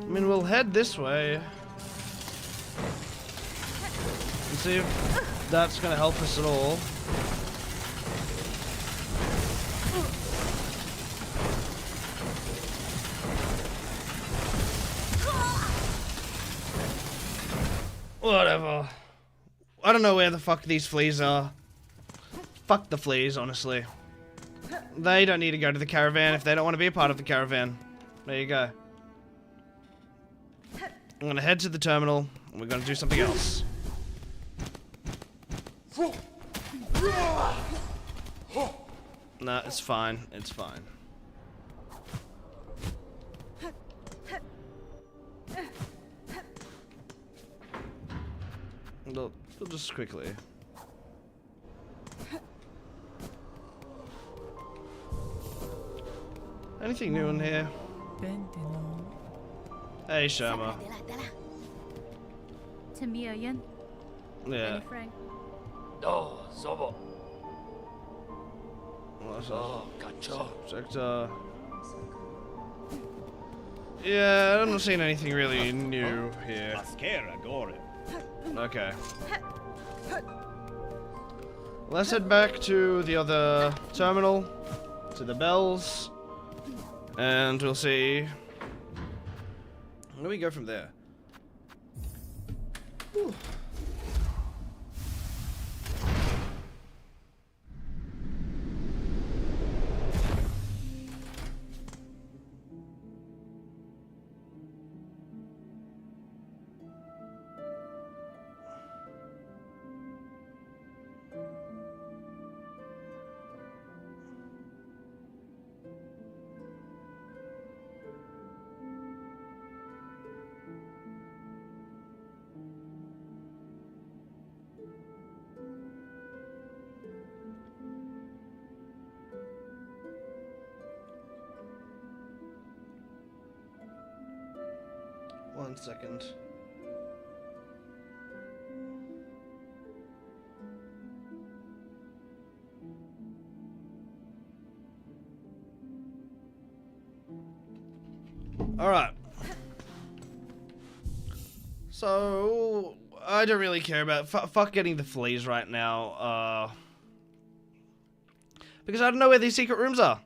I mean, we'll head this way. And see if that's gonna help us at all. Whatever. I don't know where the fuck these fleas are. Fuck the fleas, honestly. They don't need to go to the caravan if they don't want to be a part of the caravan. There you go. I'm gonna head to the terminal, and we're gonna do something else. Nah, it's fine. It's fine. We'll just quickly. Anything new in here? Hey, Sharma. Yeah. Sector. Yeah, I'm not seeing anything really new here. Okay. Let's head back to the other terminal, to the bells, and we'll see where do we go from there. Whew. One second. All right. So I don't really care about fuck getting the fleas right now, because I don't know where these secret rooms are.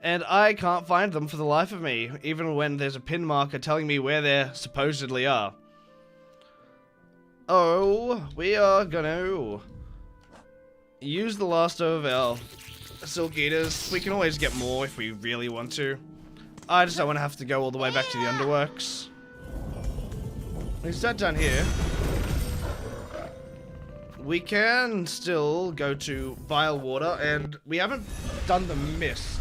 And I can't find them for the life of me, even when there's a pin marker telling me where they supposedly are. Oh, we are gonna use the last of our Silk Eaters. We can always get more if we really want to. I just don't want to have to go all the way back to the Underworks. We sat down here. We can still go to Vile Water, and we haven't done the Mist.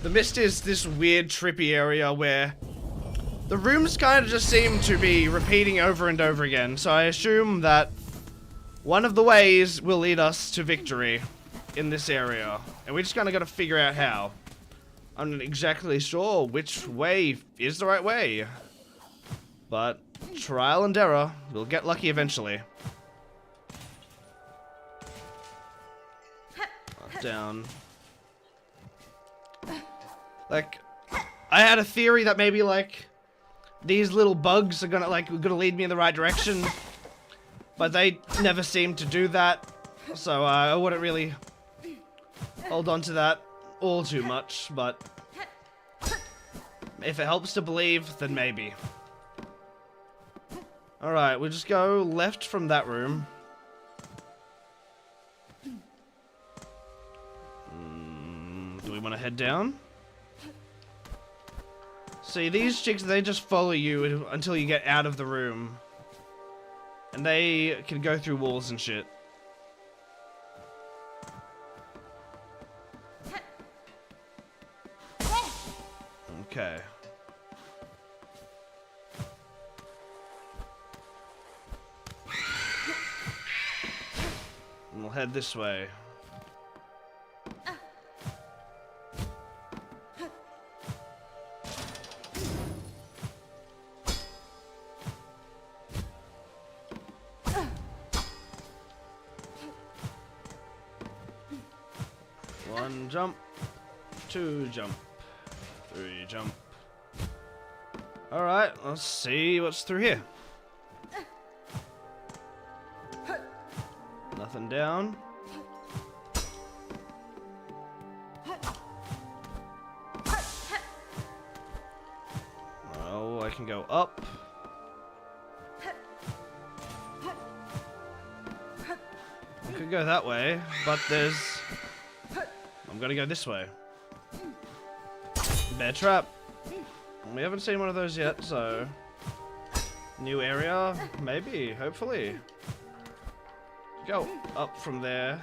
The Mist is this weird, trippy area where the rooms kind of just seem to be repeating over and over again. So I assume that one of the ways will lead us to victory. in this area, and we just kind of got to figure out how. I'm not exactly sure which way is the right way, but trial and error. We'll get lucky eventually. Up, down. Like, I had a theory that maybe like these little bugs are gonna lead me in the right direction, but they never seem to do that, so I wouldn't really hold on to that all too much, but if it helps to believe, then maybe. Alright, we'll just go left from that room. Do we want to head down? See, these chicks, they just follow you until you get out of the room. And they can go through walls and shit. Okay. And we'll head this way. One jump, two jump, three jump. Alright, let's see what's through here. Nothing down. Oh, I can go up. I could go that way, but there's... I'm gonna go this way. Bear trap. We haven't seen one of those yet, so... New area? Maybe, hopefully. Go up from there.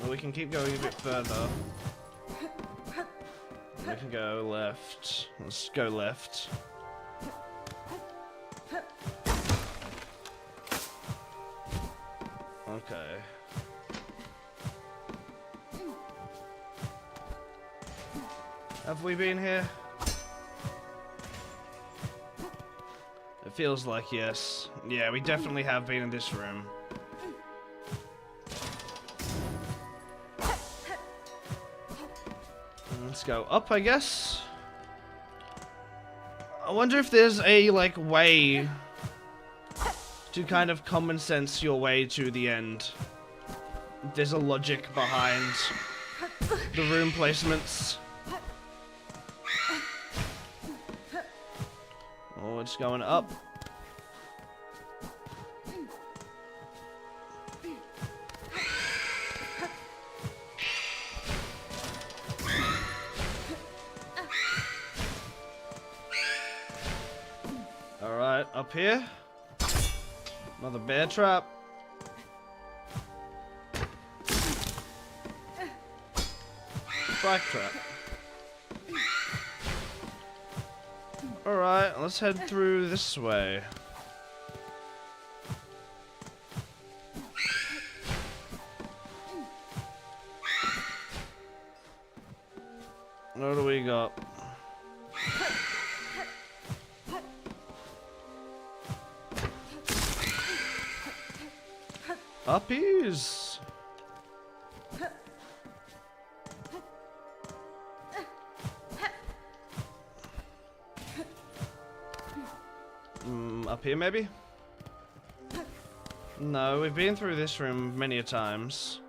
Or we can keep going a bit further. We can go left. Let's go left. Okay. Have we been here? It feels like yes. Yeah, we definitely have been in this room. Let's go up, I guess. I wonder if there's a, like, way to kind of common sense your way to the end. There's a logic behind the room placements. Oh, it's going up. Alright, up here. Another bear trap. Spike trap. Alright, let's head through this way. What do we got? Uppies! Up here, maybe? No, we've been through this room many a times.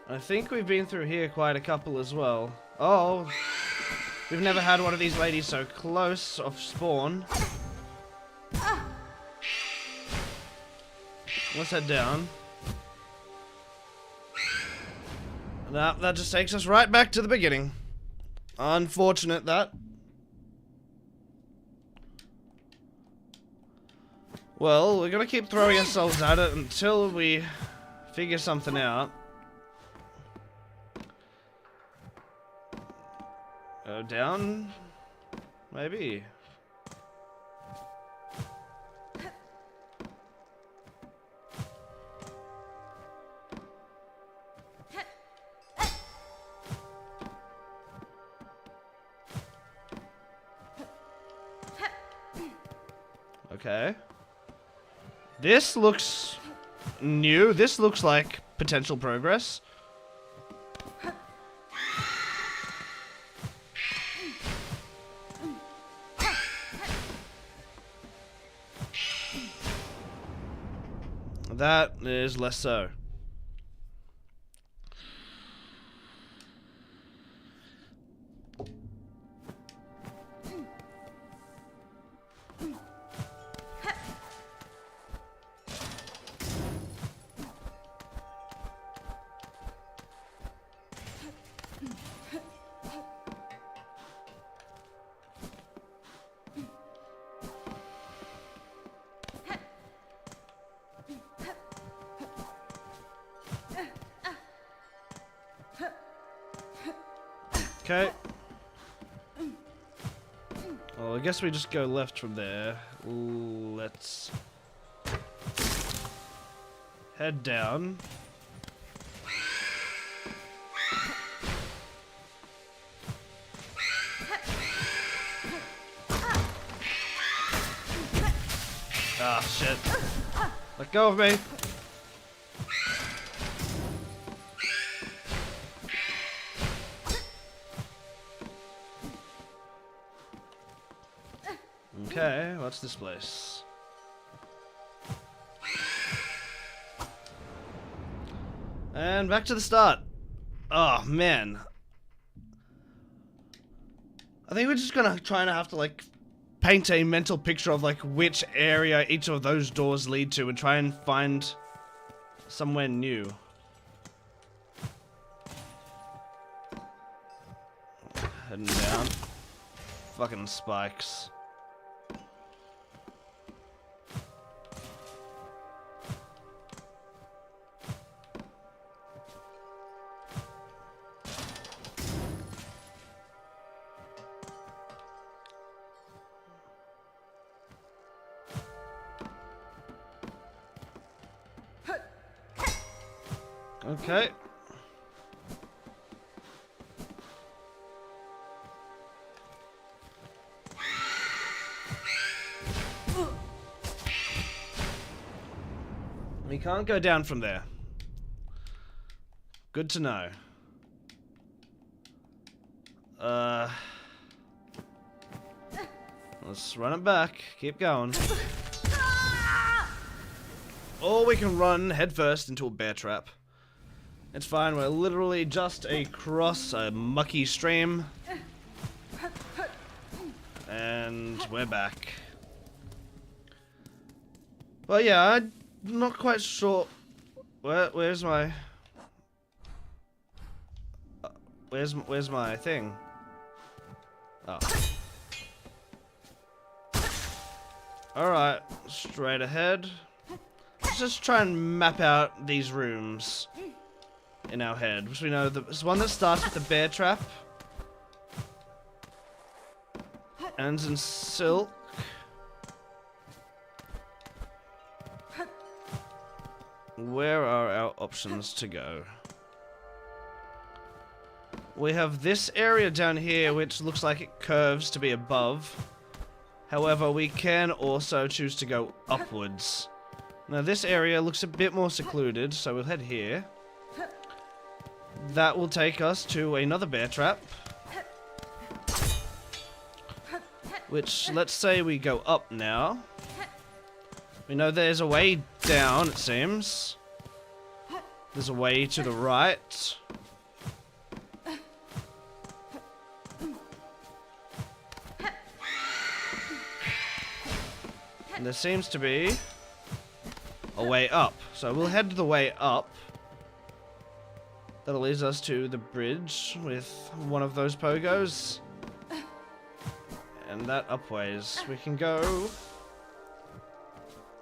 I think we've been through here quite a couple as well. Oh, we've never had one of these ladies so close off spawn. Let's head down. Nah, that just takes us right back to the beginning. Unfortunate that. Well, we're gonna keep throwing ourselves at it until we figure something out. Go down? Maybe. Okay. This looks new. This looks like potential progress. That is less so. Okay. Well, I guess we just go left from there. Let's head down. Ah, shit. Let go of me. Okay, what's this place? And back to the start. Oh, man. I think we're just gonna try and have to, like, paint a mental picture of, like, which area each of those doors lead to and try and find somewhere new. Heading down. Fucking spikes. Okay. We can't go down from there. Good to know. Let's run it back. Keep going. Or we can run headfirst into a bear trap. It's fine, we're literally just across a mucky stream. And we're back. Well, yeah, I'm not quite sure. Where's my... Where's my thing? Oh. Alright, straight ahead. Let's just try and map out these rooms in our head, which we know there's one that starts with the bear trap, ends in silk, where are our options to go? We have this area down here which looks like it curves to be above, however we can also choose to go upwards. Now this area looks a bit more secluded, so we'll head here. That will take us to another bear trap. Which, let's say we go up now. We know there's a way down, it seems. There's a way to the right. And there seems to be a way up. So we'll head the way up. That leads us to the bridge with one of those pogos. And that upways. We can go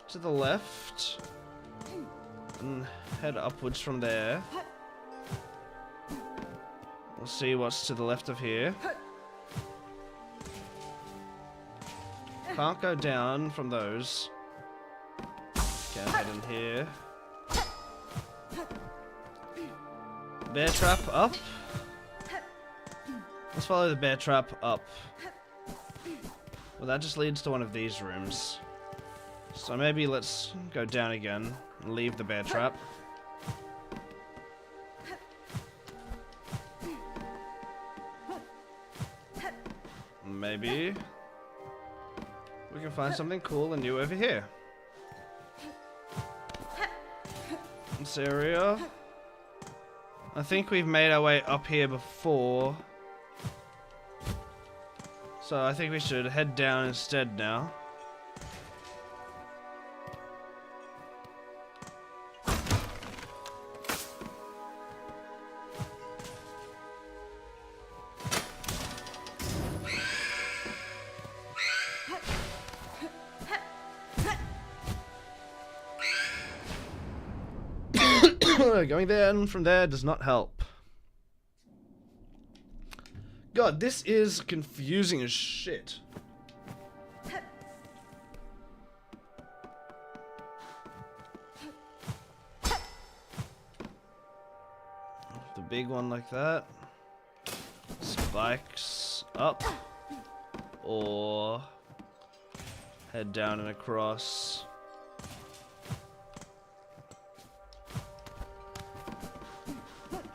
to the left and head upwards from there. We'll see what's to the left of here. Can't go down from those. Can't head in here. Bear trap up. Let's follow the bear trap up. Well, that just leads to one of these rooms. So maybe let's go down again and leave the bear trap. Maybe we can find something cool and new over here. This area. I think we've made our way up here before. So I think we should head down instead now. Going there and from there does not help. God, this is confusing as shit. The big one like that. Spikes up. Or head down and across.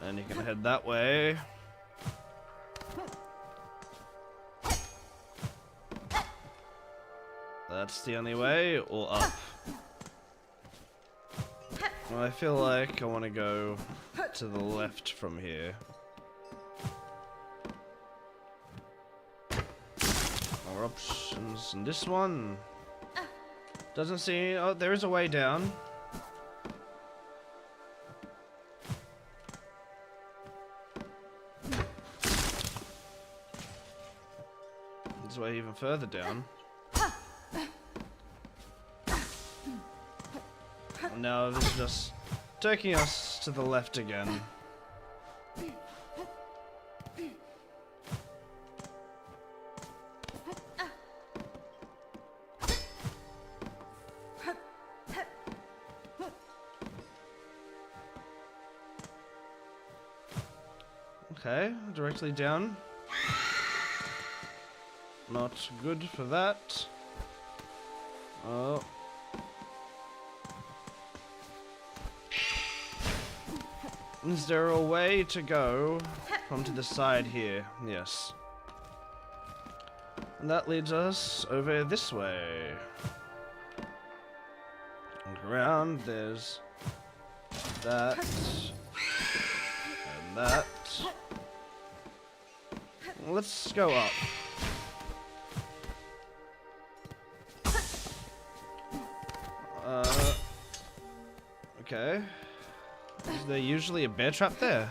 And you can head that way. That's the only way, or up. Well, I feel like I want to go to the left from here. More options. And this one doesn't seem. Oh, there is a way down. There's a way even further down. No, this is just taking us to the left again. Okay, directly down. Not good for that. Oh. Is there a way to go from to the side here? Yes. And that leads us over this way. And around, there's that. And that. Let's go up. Okay. Is there usually a bear trap there?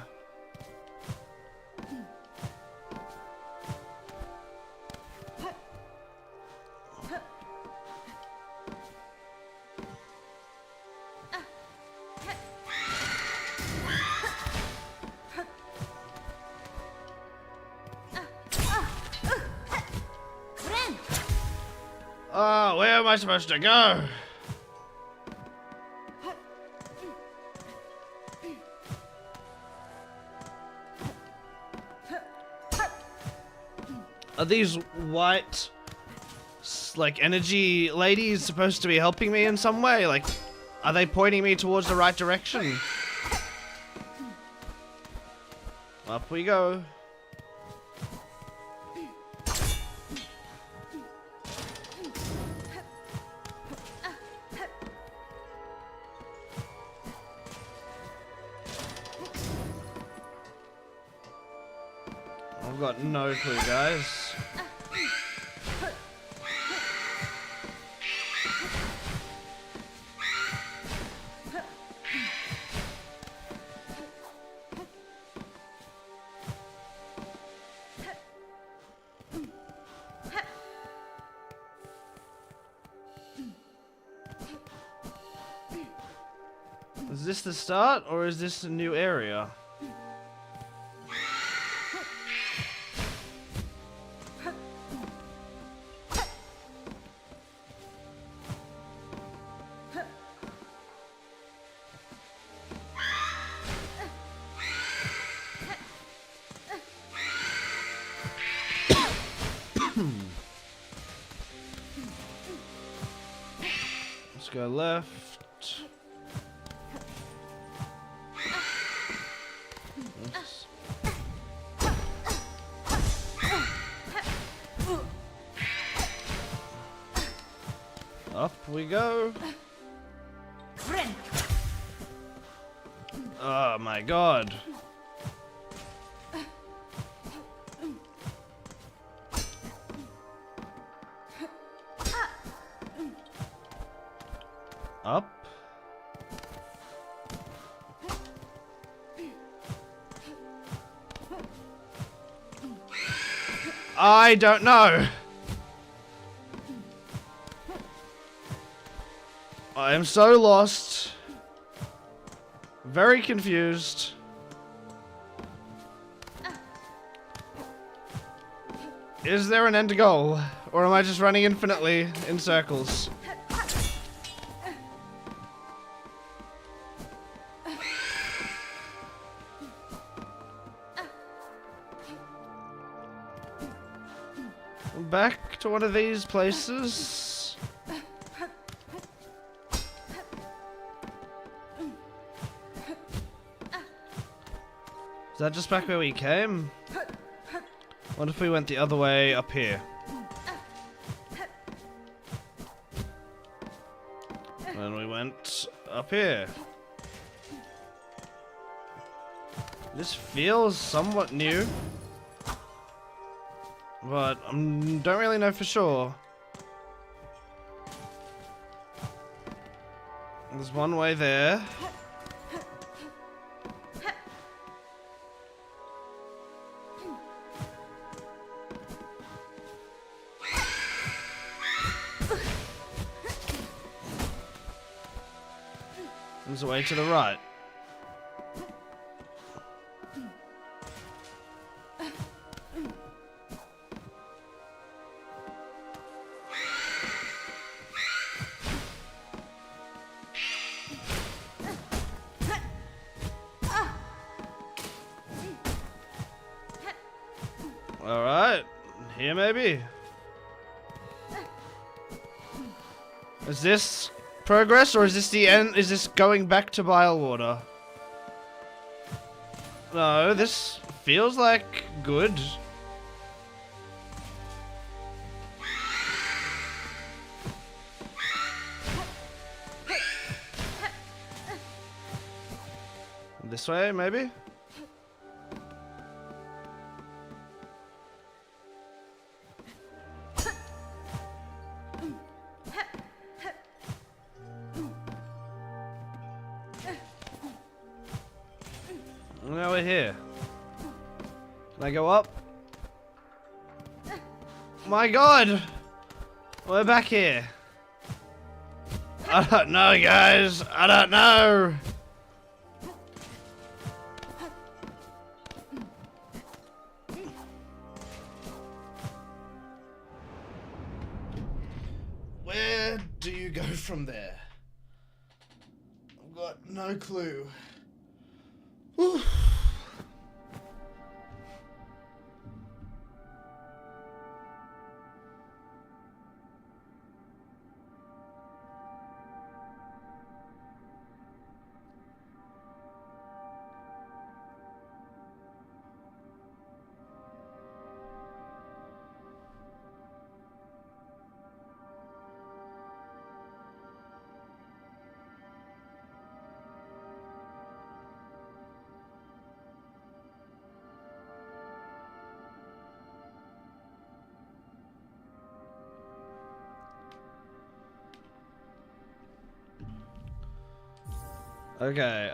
Oh, where am I supposed to go? Are these white, like, energy ladies supposed to be helping me in some way? Like, are they pointing me towards the right direction? Up we go. I've got no clue, guys. Is this the start, or is this a new area? Let's go left. Oops. Up we go. Oh my god. Up. I don't know. I am so lost. Very confused. Is there an end goal? Or am I just running infinitely in circles? Back to one of these places. Is that just back where we came? What if we went the other way up here? And we went up here. This feels somewhat new. But I don't really know for sure. There's one way there. There's a way to the right. Alright, here maybe. Is this progress or is this the end? Is this going back to Bilewater? No, this feels like good. This way, maybe? Now we're here. Can I go up? My god! We're back here. I don't know, guys. I don't know. Where do you go from there? I've got no clue. Whew. Okay,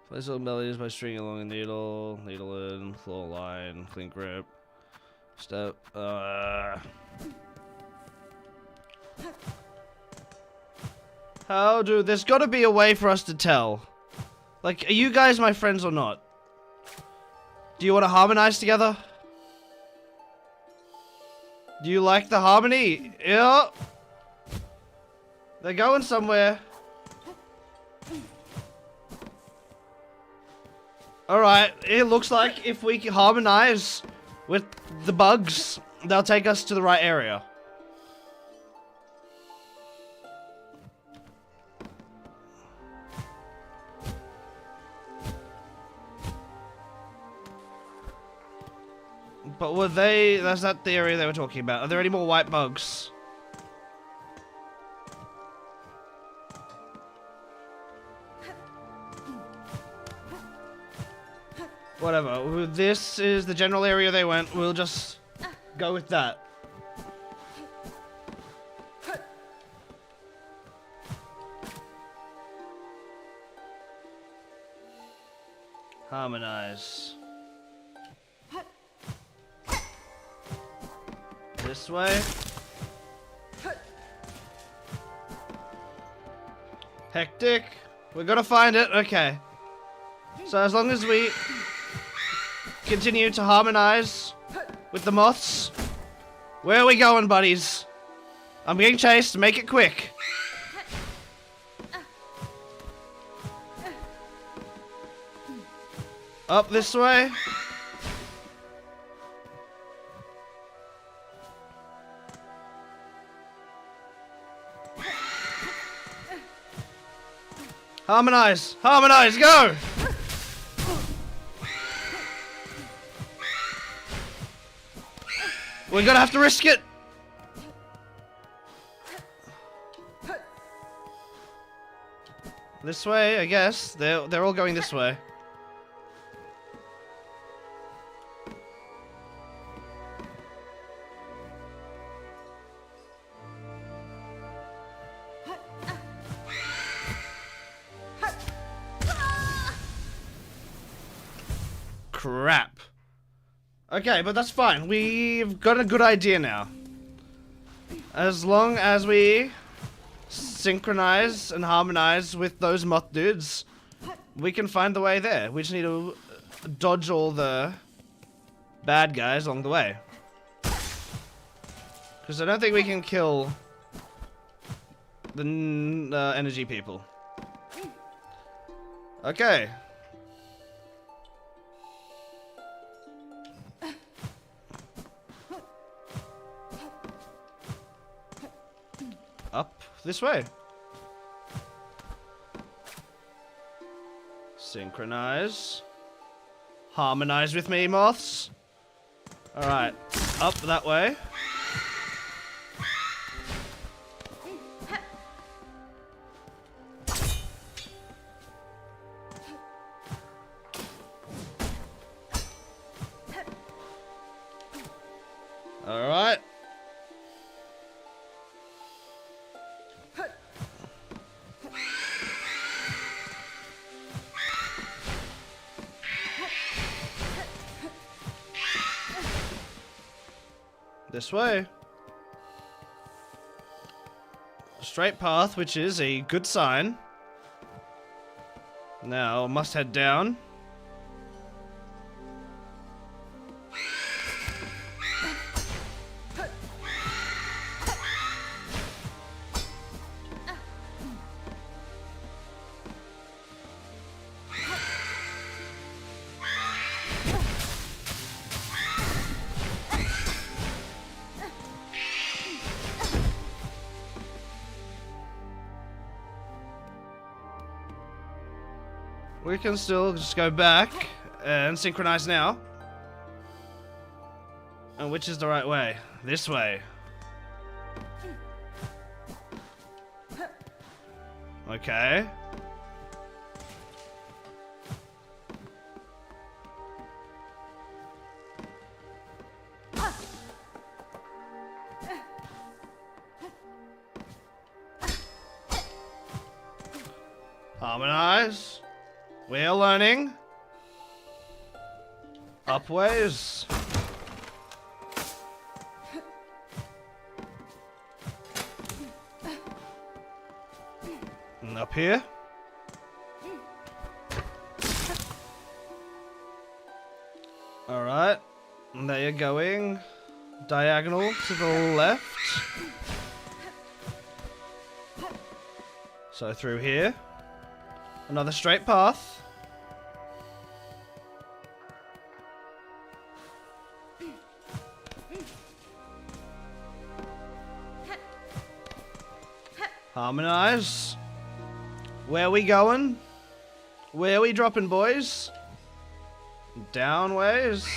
place all melodies by stringing along a needle, needle in, floor line, clean grip, step, how do, there's gotta be a way for us to tell. Like, are you guys my friends or not? Do you want to harmonize together? Do you like the harmony? Yeah. They're going somewhere. Alright, it looks like if we can harmonize with the bugs, they'll take us to the right area. But were they... That's not the area they were talking about. Are there any more white bugs? Whatever. This is the general area they went. We'll just go with that. Harmonize. This way. Hectic. We're gonna find it. Okay. So as long as we continue to harmonize with the moths. Where are we going, buddies? I'm being chased. Make it quick. Up this way. Harmonize! Harmonize! Go! We're gonna have to risk it! This way, I guess. They're all going this way. Crap. Okay, but that's fine. We've got a good idea now. As long as we synchronize and harmonize with those moth dudes, we can find the way there. We just need to dodge all the bad guys along the way. Because I don't think we can kill the energy people. Okay. Up this way. Synchronize. Harmonize with me, moths. Alright. Up that way. Alright. This way. Straight path, which is a good sign. Now, must head down. We can still just go back and synchronize now. And which is the right way? This way. Okay. Harmonize. We're learning. Upways. And up here. Alright. And there you're going. Diagonal to the left. So through here. Another straight path. Harmonize. Where we going? Where we dropping, boys? Down ways.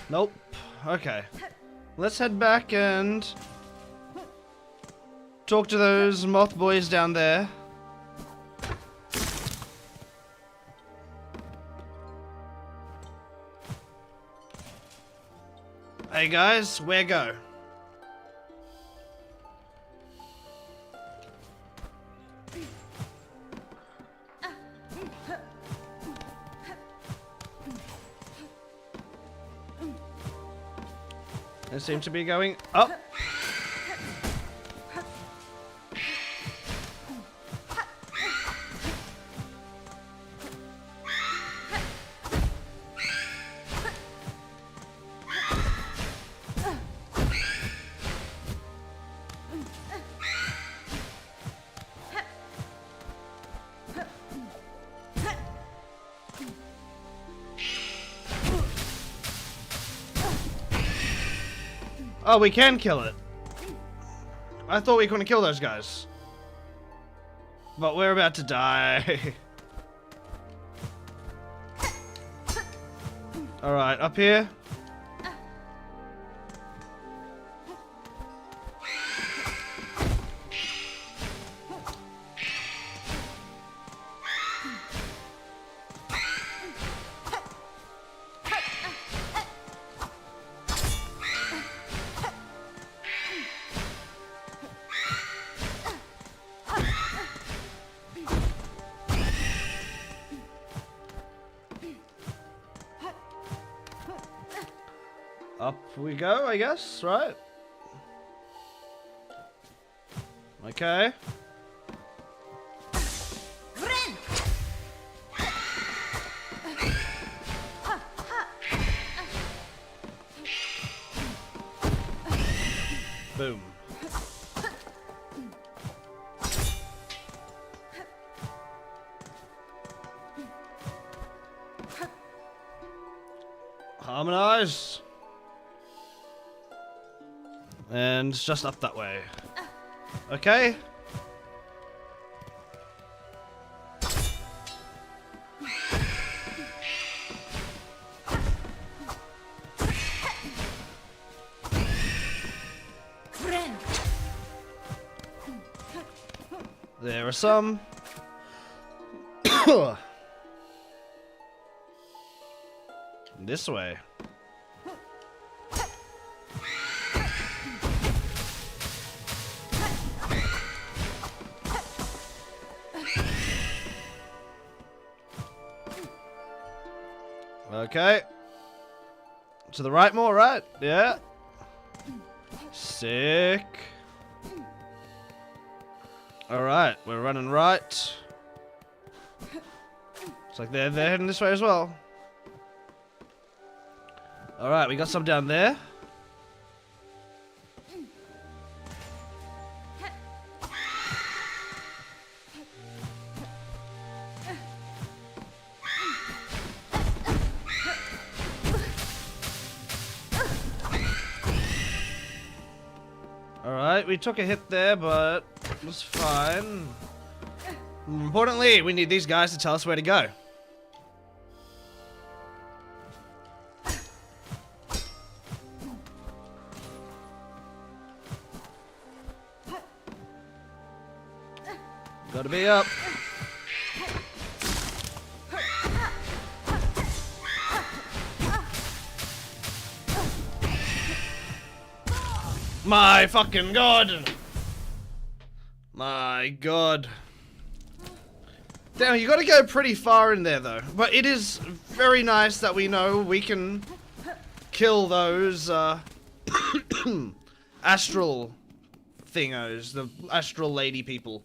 Nope. Okay. Let's head back and talk to those moth boys down there. Hey guys, where go? They seem to be going up. Oh, we can kill it. I thought we couldn't kill those guys. But we're about to die. Alright, up here. Up we go, I guess, right? Okay. Boom. Harmonize. And it's just up that way. Okay. There are some. This way. Okay. To the right more, right? Yeah. Sick. Alright, we're running right. Looks like they're heading this way as well. Alright, we got some down there. Alright, we took a hit there, but it was fine. Importantly, we need these guys to tell us where to go. Gotta be up. My fucking god! My god. Damn, you gotta go pretty far in there though. But it is very nice that we know we can kill those astral thingos, the astral lady people.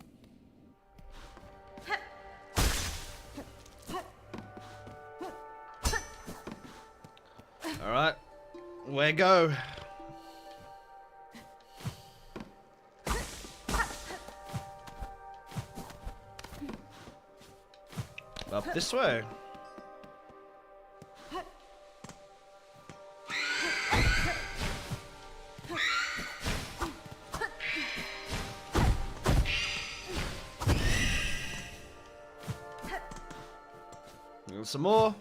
Alright, where go? Up this way. And some more.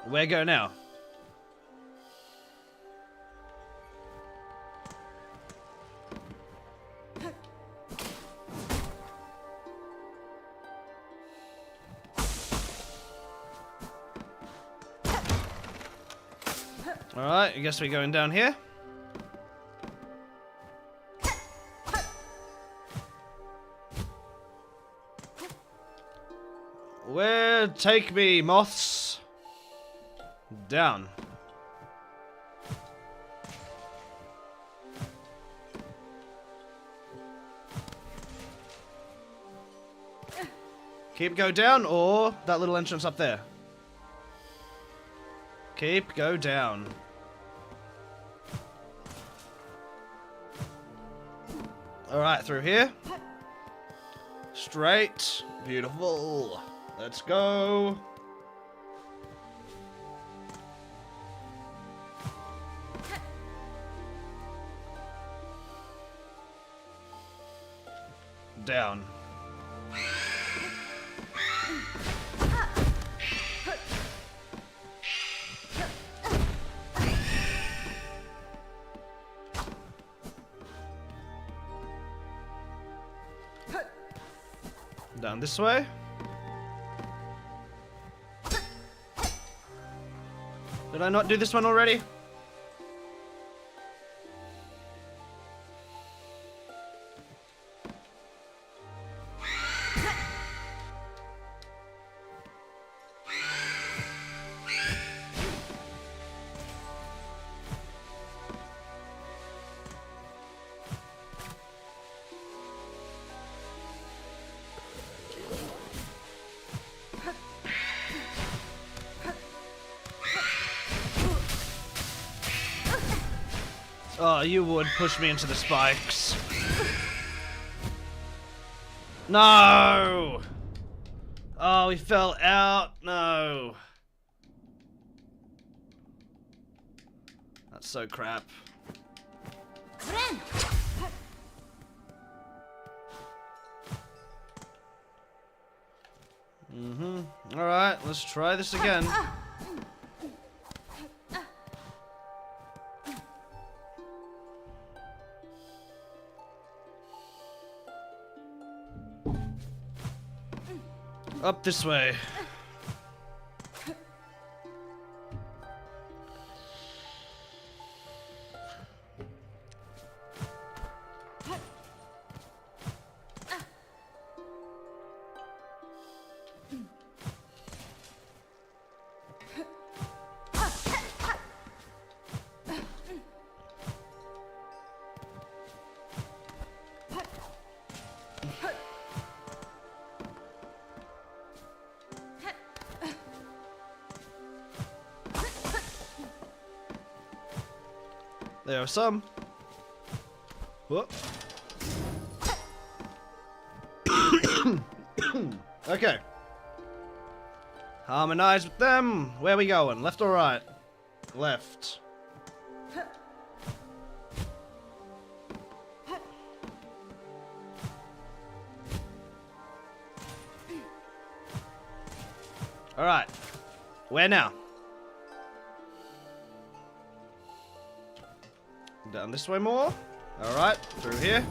Where go now? Alright, I guess we're going down here. Where take me, moths? Down. Keep go down, or that little entrance up there. Keep go down. Alright, through here. Straight. Beautiful. Let's go. Down. Down this way. Did I not do this one already? Oh, you would push me into the spikes. No! Oh, we fell out. No. That's so crap. Alright, let's try this again. Up this way. There are some. Whoop. Okay. Harmonize with them. Where are we going? Left or right? Left. Alright. Where now? Down this way more. Alright, through here.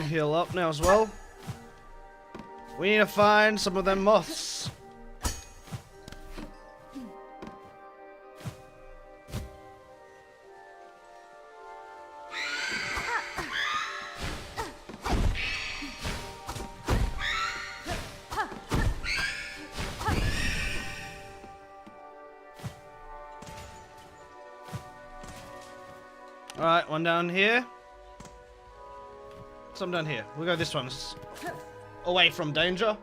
heal up now as well. We need to find some of them moths. Alright, one down here. Some down here. We'll go this one. Away from danger.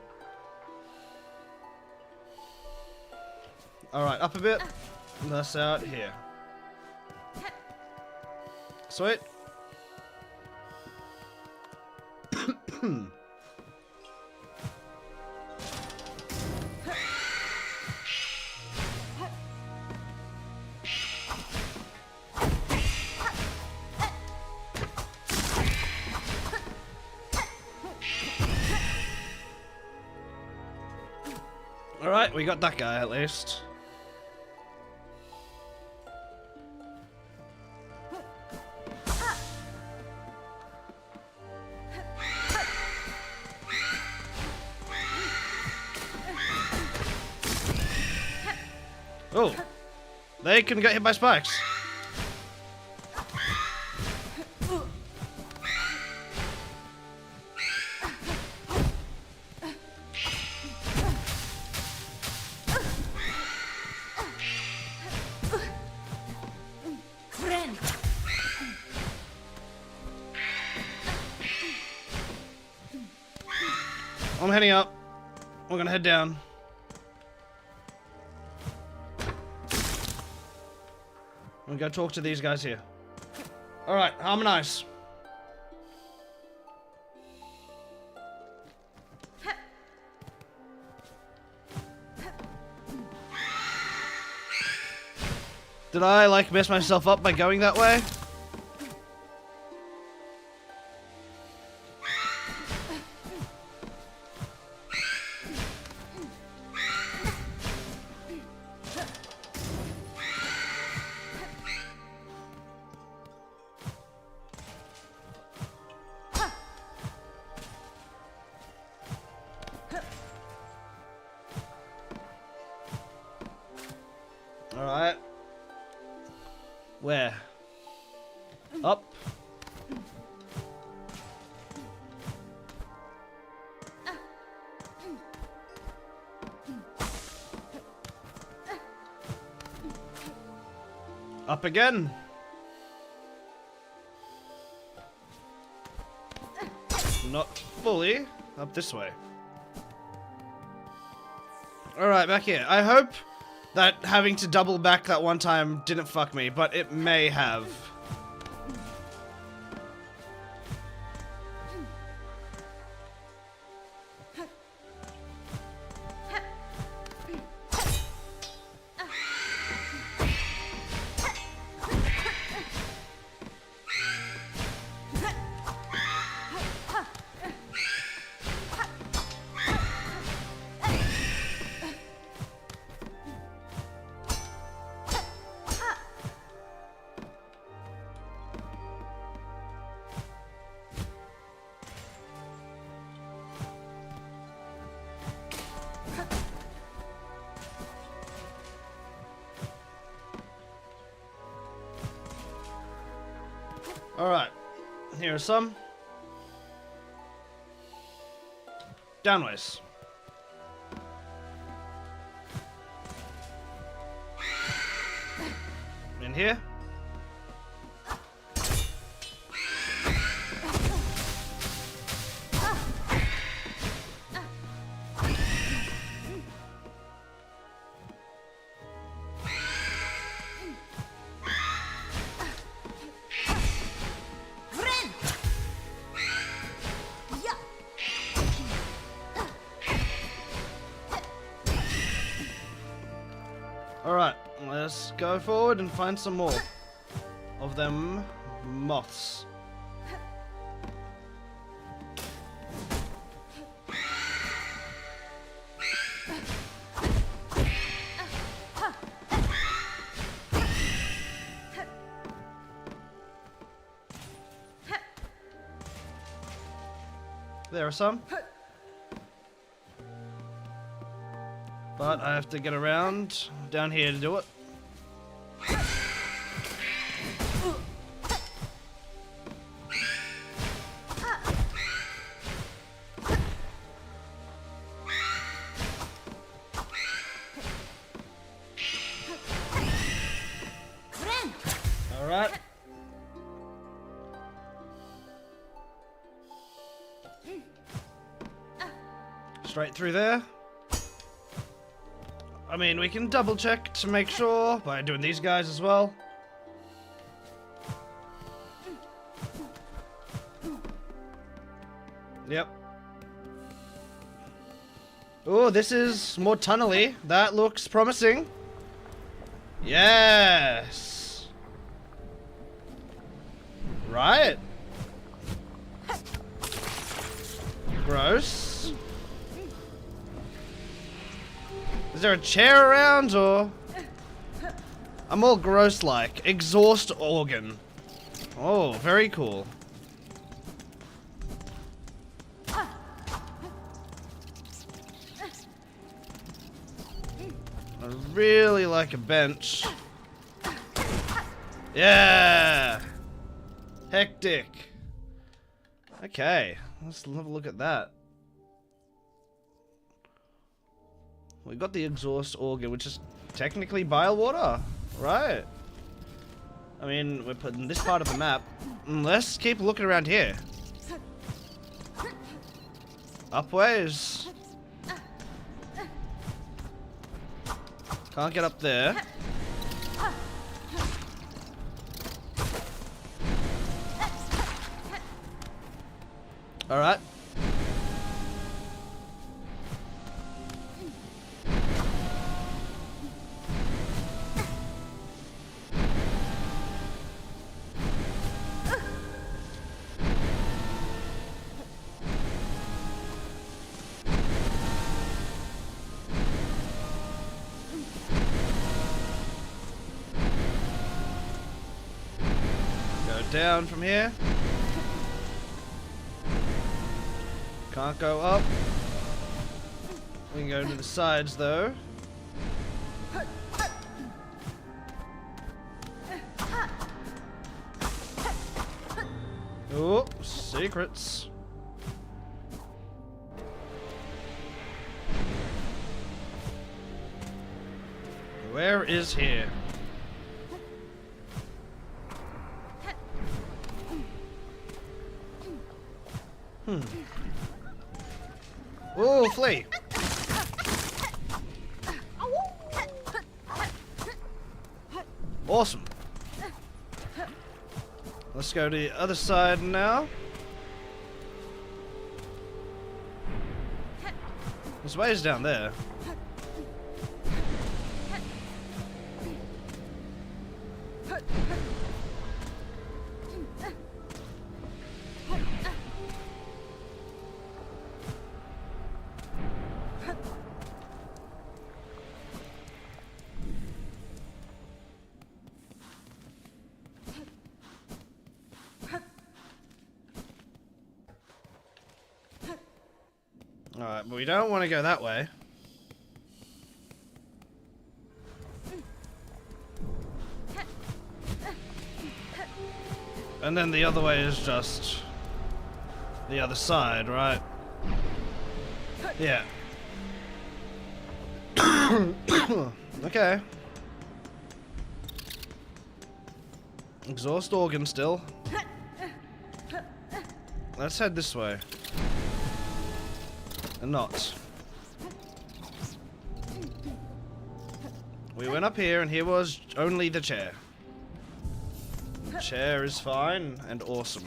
Alright, up a bit. That's out here. Sweet. Alright, we got that guy at least. Oh, they can get hit by spikes. I'm heading up. We're gonna head down. I'm gonna go talk to these guys here. Alright, harmonize. Did I, like, mess myself up by going that way? Alright. Where? Up. Up again. Not fully. Up this way. Alright, back here. I hope that having to double back that one time didn't fuck me, but it may have. Alright, here are some. Downways. In here. Alright, let's go forward and find some more of them moths. There are some. But I have to get around down here to do it. Alright. Straight through there. I mean, we can double check to make sure by doing these guys as well. Yep. Oh, this is more tunnely. That looks promising. Yes. Right. Gross. Is there a chair around, or? I'm all gross-like. Exhaust organ. Oh, very cool. I really like a bench. Yeah! Hectic. Okay, let's have a look at that. We got the exhaust organ, which is technically bile water, right? I mean, we're putting this part of the map. Let's keep looking around here. Upways. Can't get up there. Alright. Down from here. Can't go up. We can go to the sides though. Oh, secrets. Where is here? Oh, flea! Awesome. Let's go to the other side now. There's ways down there. Alright, but we don't want to go that way. And then the other way is just the other side, right? Yeah. Okay. Exhaust organ still. Let's head this way. And not. We went up here and here was only the chair. The chair is fine and awesome.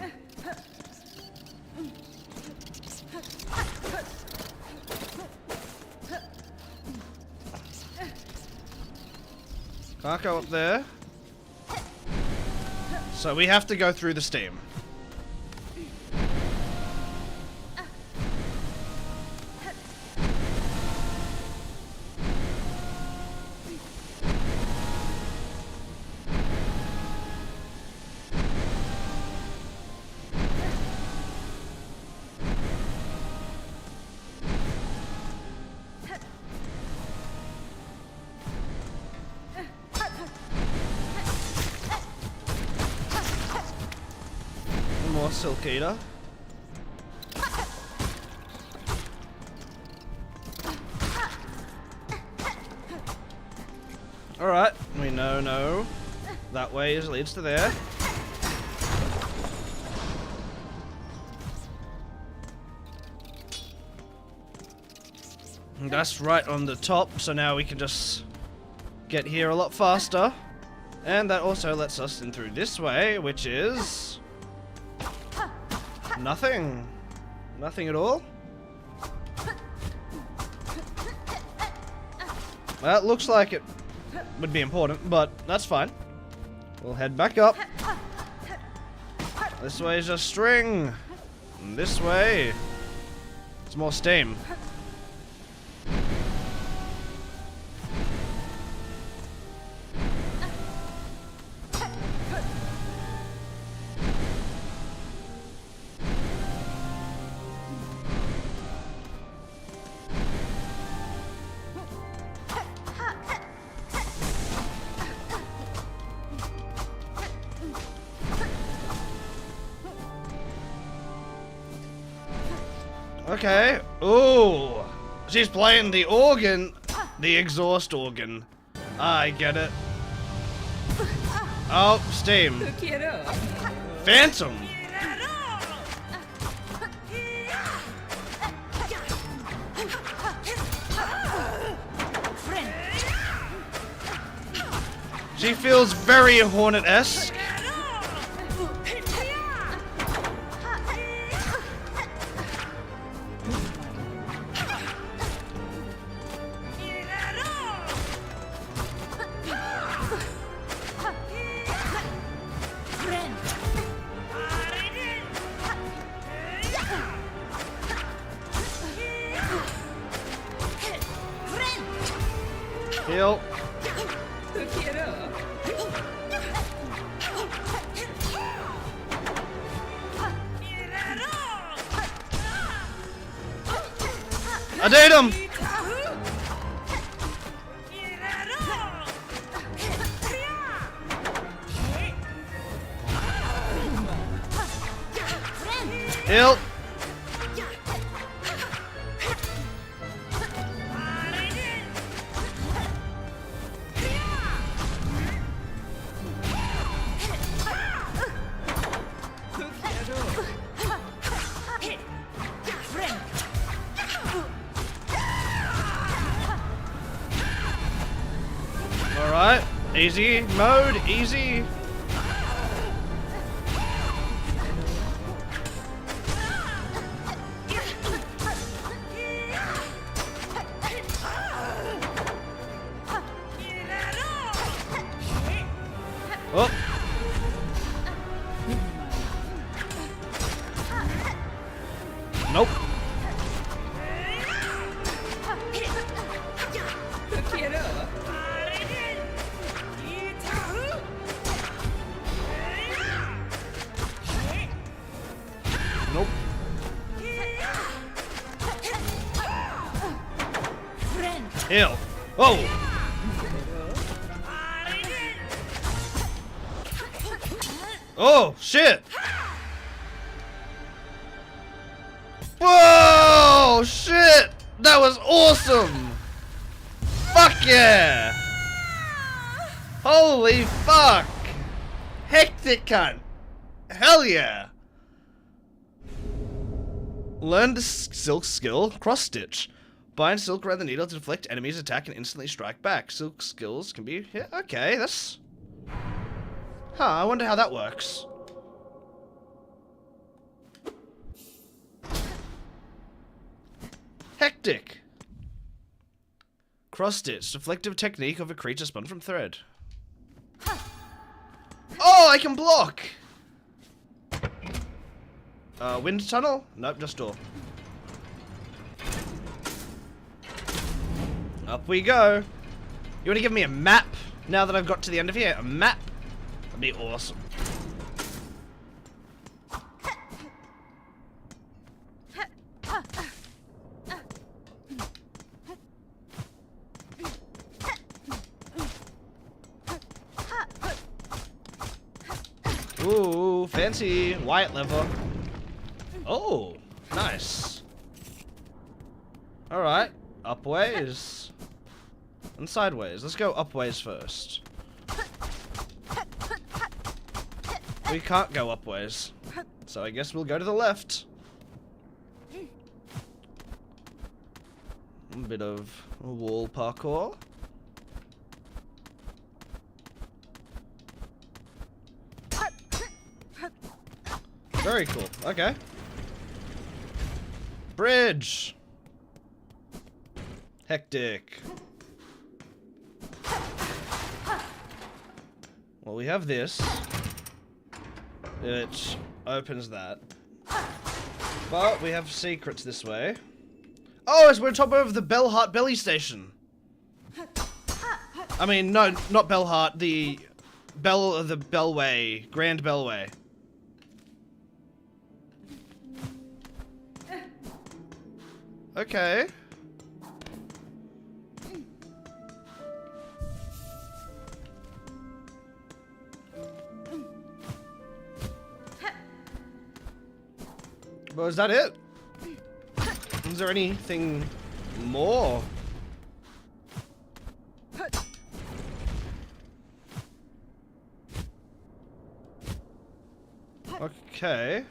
Can't go up there. So we have to go through the steam. more Silk Eater. Alright, we know, no. That way leads to there. And that's right on the top, so now we can just get here a lot faster. And that also lets us in through this way, which is... nothing. Nothing at all. Well, it looks like it would be important, but that's fine. We'll head back up. This way is just string. And this way, it's more steam. Okay. Ooh. She's playing the organ. The exhaust organ. I get it. Oh, steam. Phantom. She feels very Hornet-esque. Heal. I did him! Heal. Alright, easy mode, easy. Oh. Nope. Nope. Heal. Oh. Oh, shit! Whoa! Shit! That was awesome! Fuck yeah! Holy fuck! Hectic cunt! Hell yeah! Learn the silk skill, cross stitch. Bind silk around the needle to deflect enemies' attack and instantly strike back. Silk skills can be... yeah, okay, that's... huh, I wonder how that works. Hectic. Cross stitch, deflective technique of a creature spun from thread. Oh, I can block! Wind tunnel? Nope, just door. Up we go. You wanna give me a map now that I've got to the end of here? A map? That'd be awesome. Ooh, fancy white lever. Oh, nice. Alright, upways. And sideways. Let's go upways first. We can't go upways. So I guess we'll go to the left. A bit of wall parkour. Very cool. Okay. Bridge. Hectic. Well, we have this. It opens that. But we have secrets this way. Oh, we're on top of the Bellheart Belly Station. I mean, no, not Bellheart. The Bellway. Grand Bellway. Okay. Well, is that it? Is there anything more? Okay.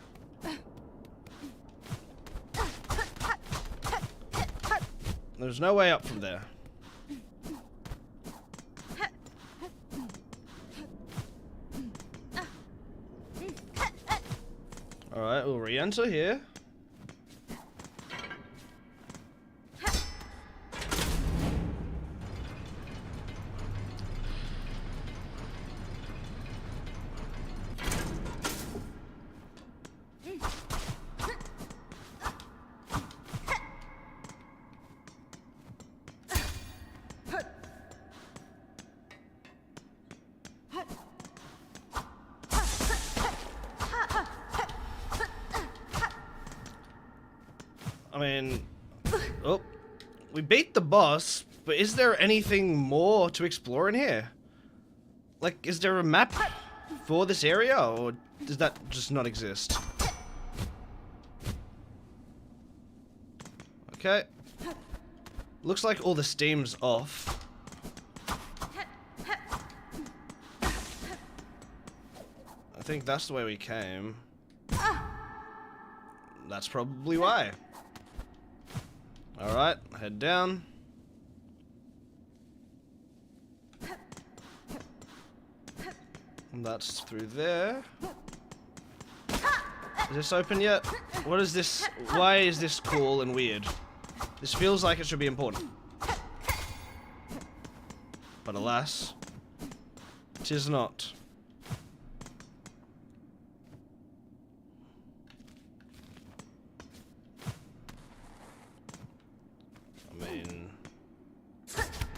There's no way up from there. Alright, we'll re-enter here. I mean, oh, we beat the boss, but is there anything more to explore in here? Like, is there a map for this area, or does that just not exist? Okay. Looks like all the steam's off. I think that's the way we came. That's probably why. Alright, head down. And that's through there. Is this open yet? What is this? Why is this cool and weird? This feels like it should be important. But alas, 'tis not.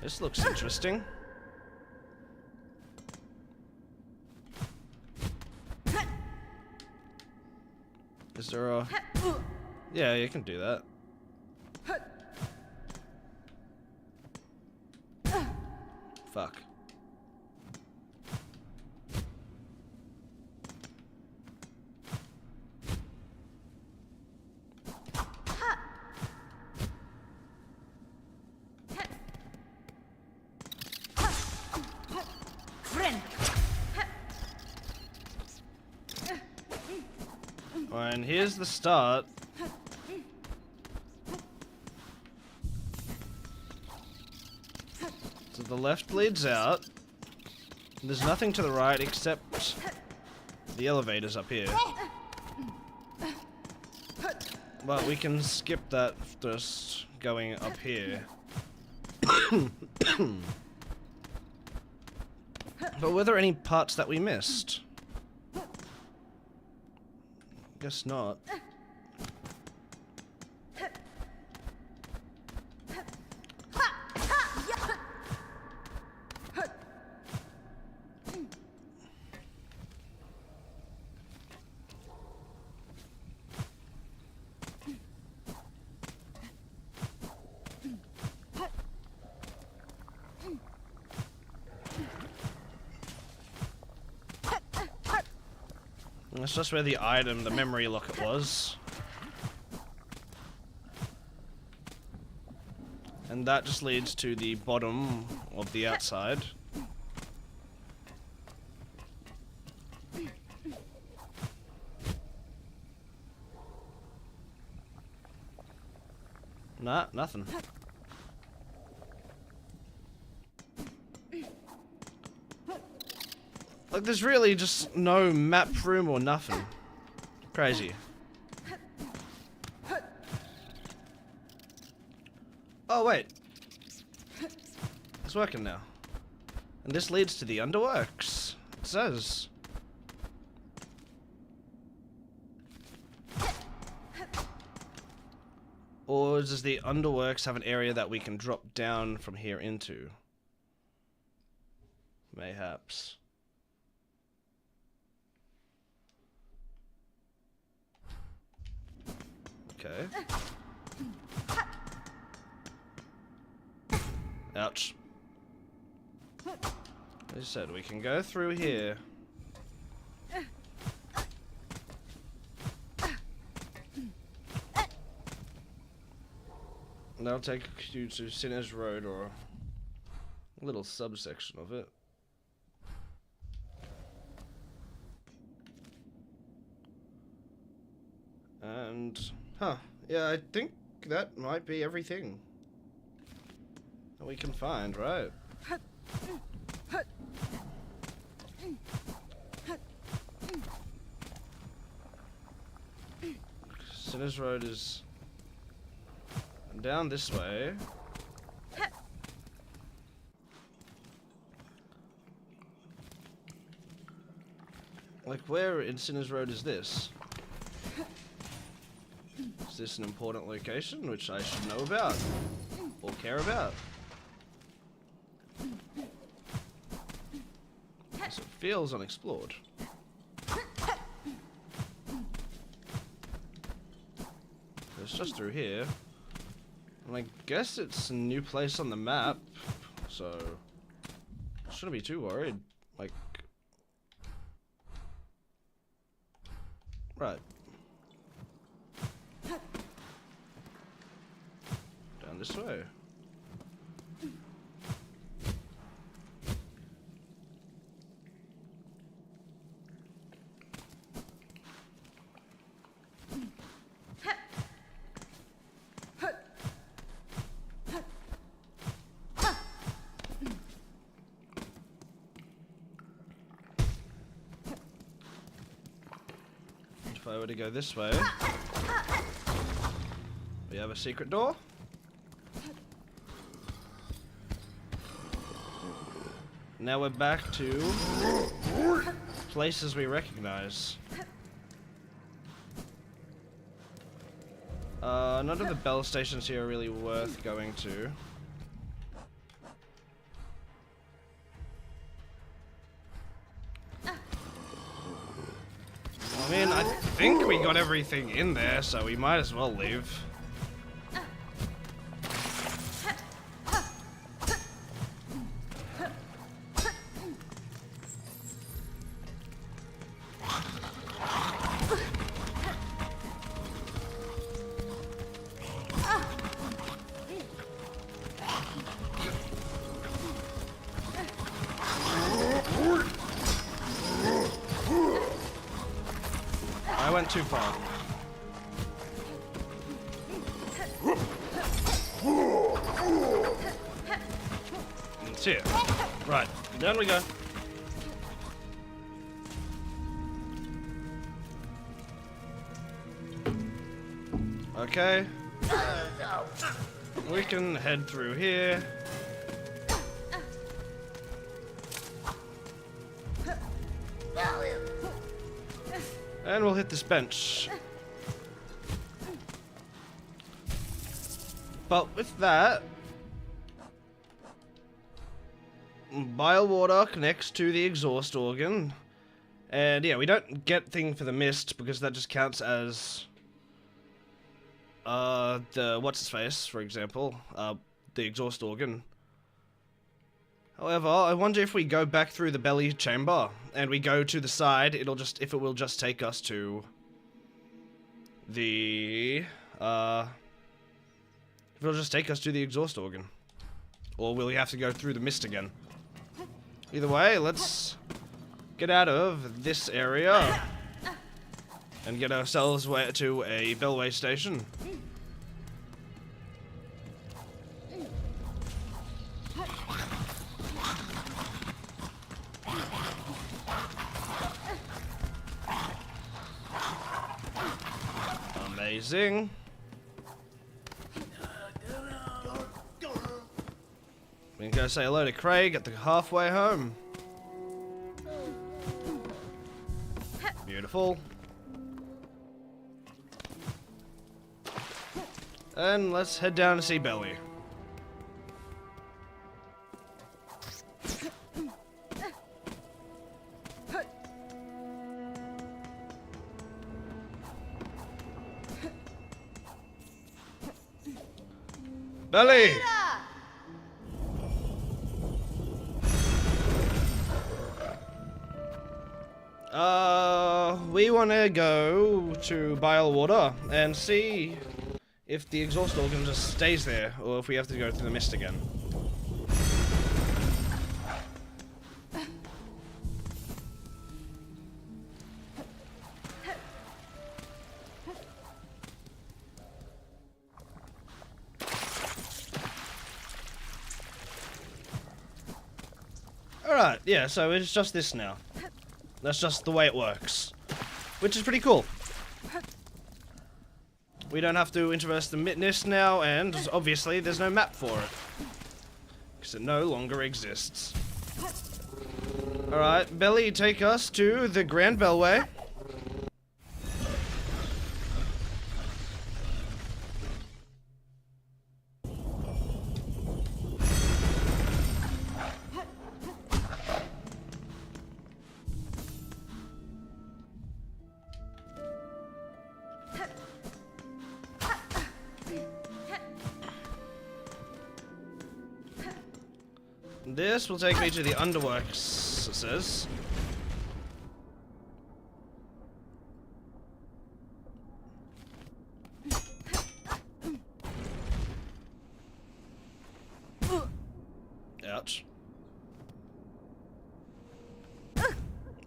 This looks interesting. Is there a... Yeah, you can do that. Fuck. And here's the start. So the left leads out. There's nothing to the right except the elevators up here. But we can skip that just going up here. But were there any parts that we missed? Guess not. That's just where the item, the memory locket was. And that just leads to the bottom of the outside. Nah, nothing. Like, there's really just no map room or nothing. Crazy. Oh, wait. It's working now. And this leads to the underworks. It says. Or does the underworks have an area that we can drop down from here into? Mayhaps. Okay. Ouch. As I said, we can go through here. And that'll take you to Sinners Road, or a little subsection of it. And, huh, yeah, I think that might be everything that we can find, right? Sinners Road is down this way. Like, where in Sinners Road is this? Is this an important location which I should know about? Or care about? Yes, it feels unexplored. It's just through here. And I guess it's a new place on the map, so I shouldn't be too worried. Like, right. Down this way. If I were to go this way, we have a secret door. Now we're back to places we recognize. None of the bell stations here are really worth going to. I mean, I think we got everything in there, so we might as well leave. I went too far. It's here. Right, down we go. Okay. We can head through here. And we'll hit this bench. But with that, bile water connects to the exhaust organ. And yeah, we don't get thing for the mist because that just counts as the what's his face, for example, the exhaust organ. However, I wonder if we go back through the belly chamber and we go to the side, if it will just take us to the if it'll just take us to the exhaust organ. Or will we have to go through the mist again? Either way, let's get out of this area and get ourselves to a bellway station. Amazing. We can go say hello to Craig at the halfway home. Beautiful. And let's head down to see Belly. Belly! We want to go to Bile Water and see if the exhaust organ just stays there, or if we have to go through the mist again. Alright, yeah, so it's just this now. That's just the way it works. Which is pretty cool. We don't have to traverse the mist now, and obviously there's no map for it. Because it no longer exists. Alright, Belly, take us to the Grand Bellway. This will take me to the underworks, it says. Ouch.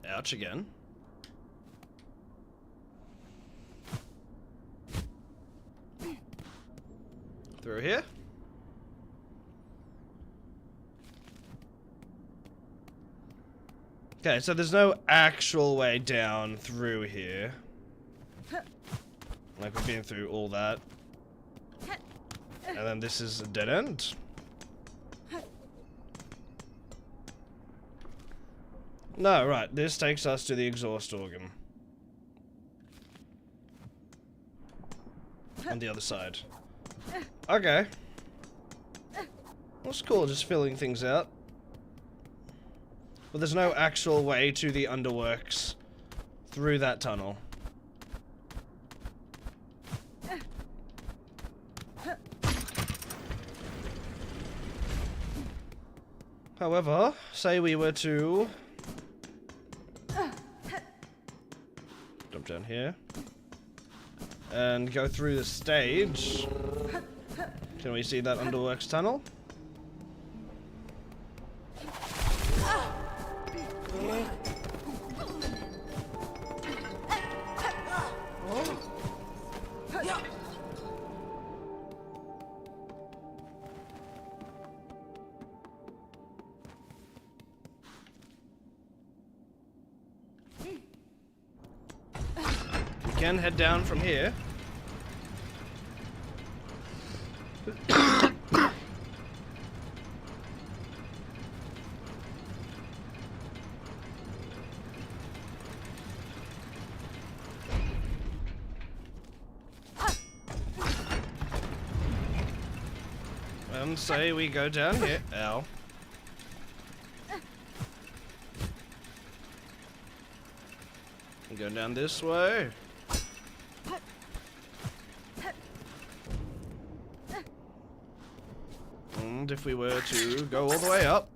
Ouch again. Through here. Okay, so there's no actual way down through here. Like we've been through all that. And then this is a dead end. No, right, this takes us to the exhaust organ. On the other side. Okay. That's cool, just filling things out. But there's no actual way to the underworks through that tunnel. However, say we were to jump down here and go through the stage. Can we see that underworks tunnel? We can head down from here. And say we go down here. Ow. And go down this way. And if we were to go all the way up.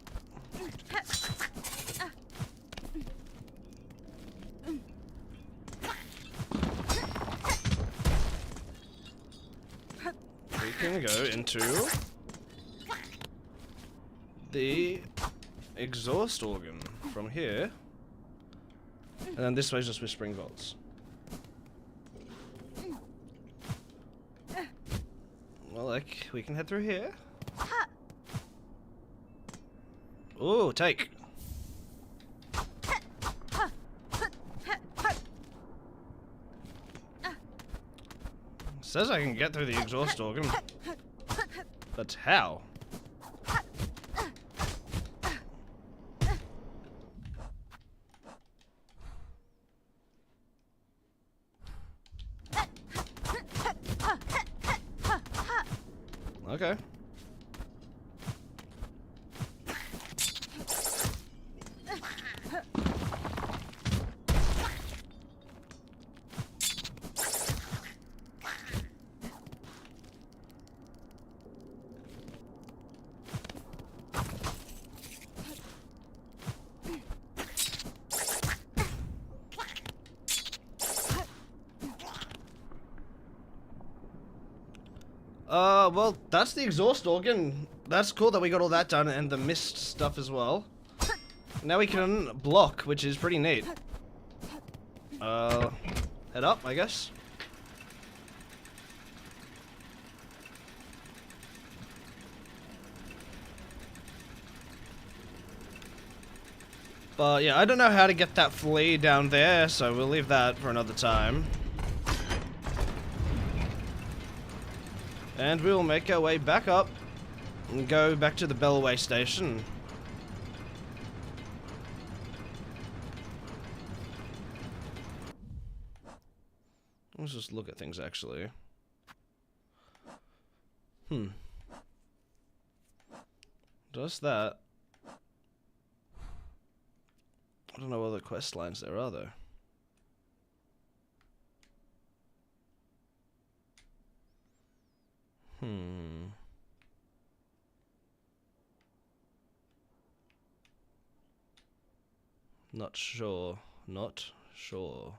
go into the exhaust organ from here. And then this way is just whispering vaults. Well, like, we can head through here. Ooh, take. Says I can get through the exhaust organ. But how? Okay. Well, that's the exhaust organ. That's cool that we got all that done and the mist stuff as well. Now we can block, which is pretty neat. Head up, I guess. But yeah, I don't know how to get that flea down there, so we'll leave that for another time. And we'll make our way back up and go back to the Bellway station. Let's just look at things actually. Does that? I don't know what other quest lines there are though. Not sure. Not sure.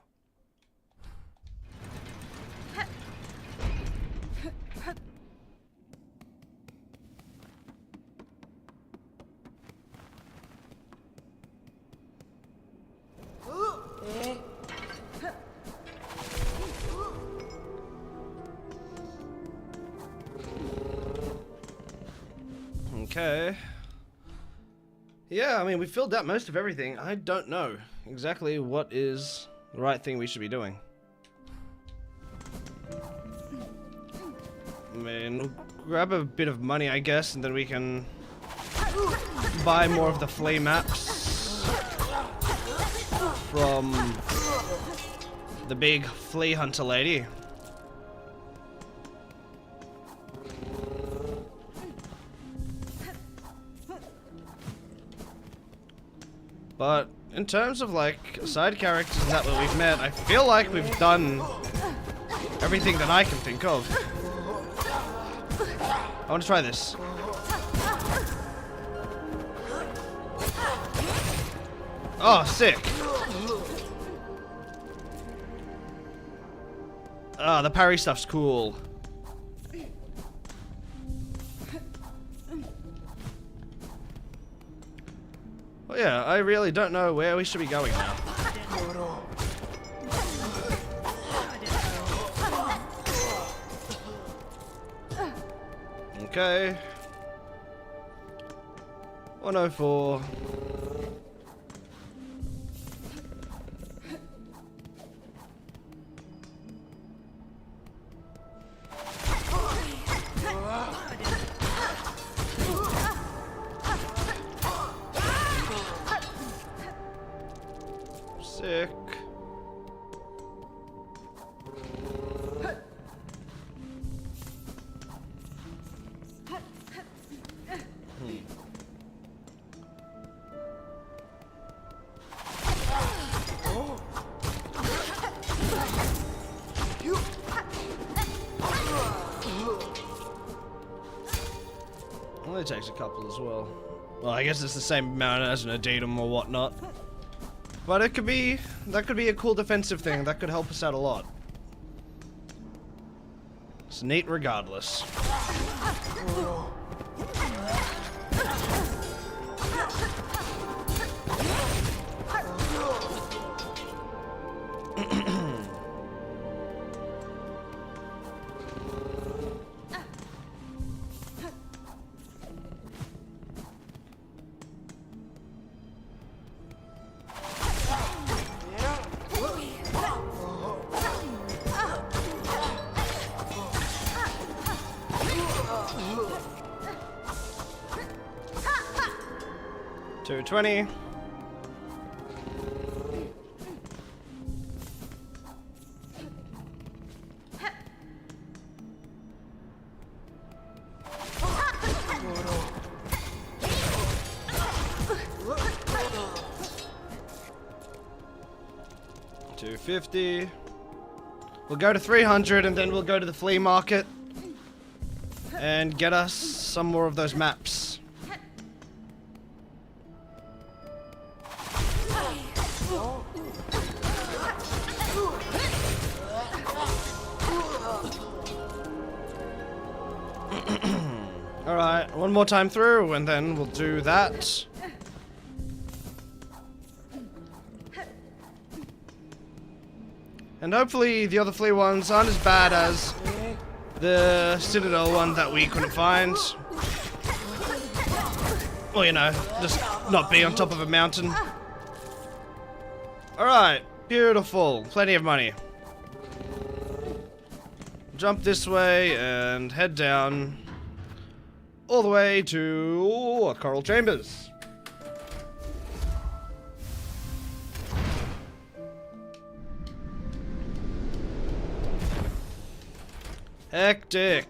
Okay. Yeah, I mean, we filled out most of everything. I don't know exactly what is the right thing we should be doing. I mean, we'll grab a bit of money, I guess, and then we can buy more of the flea maps from the big flea hunter lady. But in terms of like side characters and that we've met, I feel like we've done everything that I can think of. I want to try this. Oh, sick. Ah, the parry stuff's cool. Well, yeah, I really don't know where we should be going now. Okay. 104. Sick. Only takes a couple as well. Well, I guess it's the same amount as an Addendum or whatnot. But it could be, that could be a cool defensive thing. That could help us out a lot. It's neat regardless. 220. $250. We'll go to 300 and then we'll go to the flea market and get us some more of those maps. Alright, one more time through and then we'll do that. And hopefully the other flea ones aren't as bad as the Citadel one that we couldn't find. Or, you know, just not be on top of a mountain. Alright, beautiful. Plenty of money. Jump this way and head down all the way to Coral Chambers. Hectic.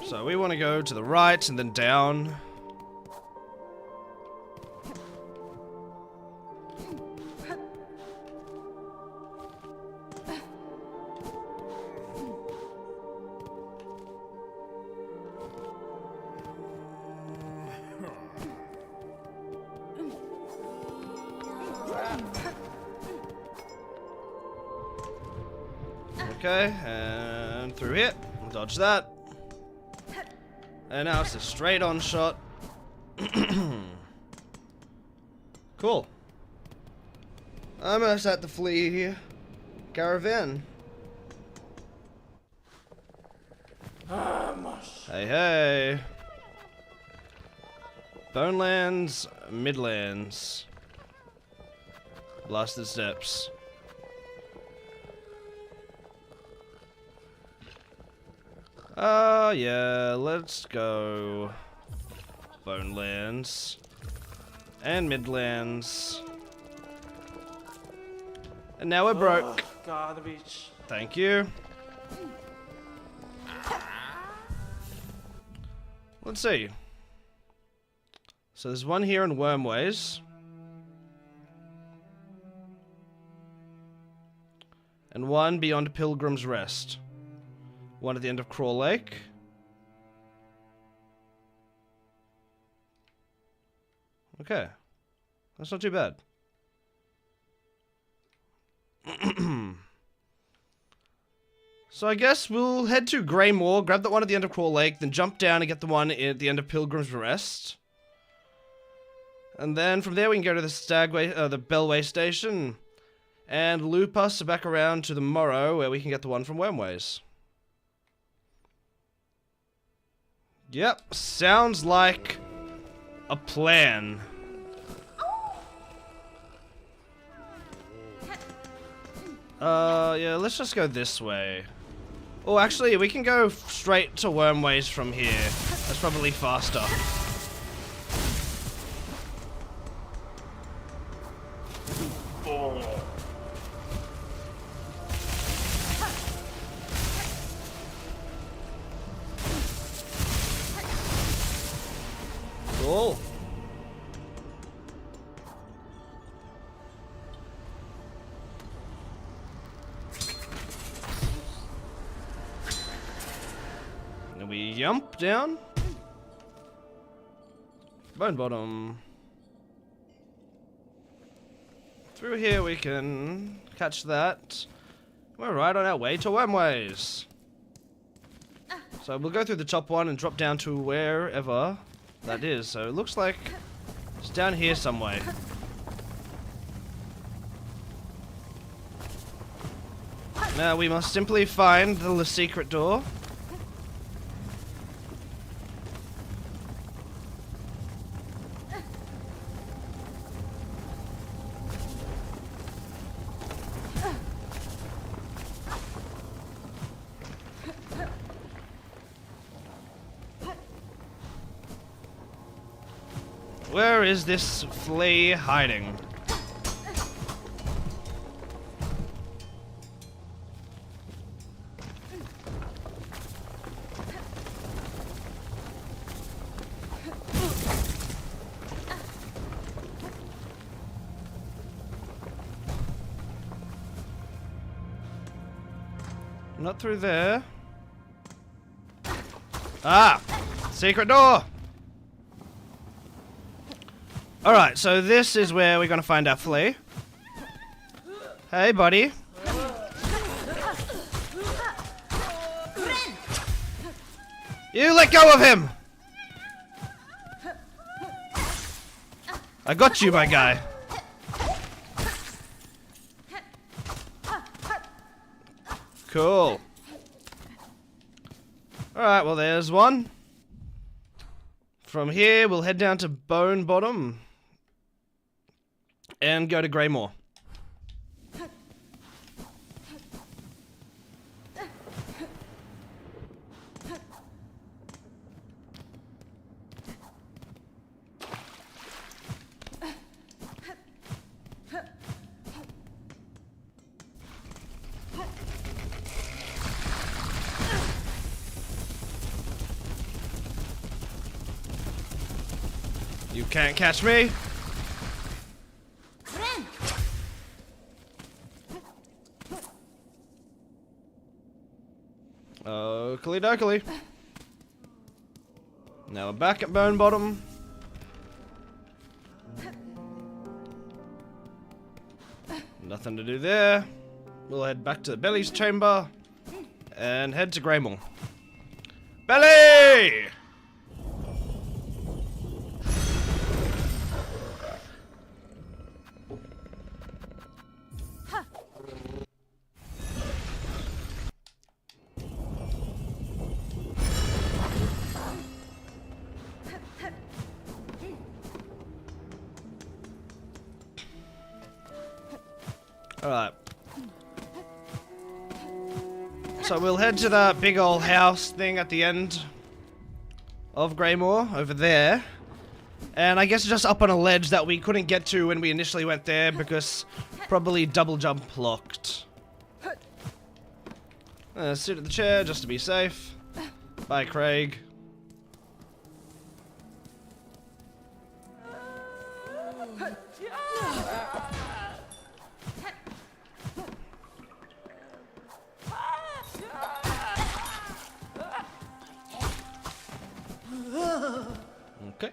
So we want to go to the right and then down. Okay, and through here. Dodge that. And now it's a straight on shot. Cool. I'm almost at the flea caravan. Hey, hey. Bonelands, Midlands. Blasted Steps. Yeah, let's go Bonelands and Midlands. And now we're broke. God, the beach. Thank you. Let's see. So there's one here in Wormways. And one beyond Pilgrim's Rest. One at the end of Crawl Lake. Okay. That's not too bad. So I guess we'll head to Greymoor, grab that one at the end of Crawl Lake, then jump down and get the one at the end of Pilgrim's Rest. And then from there we can go to the the Bellway Station and loop us back around to the Morrow where we can get the one from Wormways. Yep, sounds like a plan. Yeah, let's just go this way. Oh, actually, we can go straight to Wormways from here. That's probably faster. Cool. And we jump down. Bone bottom. Through here we can catch that. We're right on our way to Wormways. So we'll go through the top one and drop down to wherever that is. So it looks like it's down here somewhere. Now we must simply find the secret door. Where is this flea hiding? Not through there. Ah! Secret door! Alright, so this is where we're gonna find our flea. Hey, buddy. You let go of him! I got you, my guy. Cool. Alright, well there's one. From here, we'll head down to Bone Bottom. And go to Greymoor. You can't catch me. Oakley dokley. Now we're back at Bone Bottom. Nothing to do there. We'll head back to the Belly's chamber and head to Greymoor. Belly! Alright. So we'll head to the big old house thing at the end of Greymoor, over there. And I guess just up on a ledge that we couldn't get to when we initially went there because probably double jump locked. Sit at the chair just to be safe. Bye, Craig. Okay.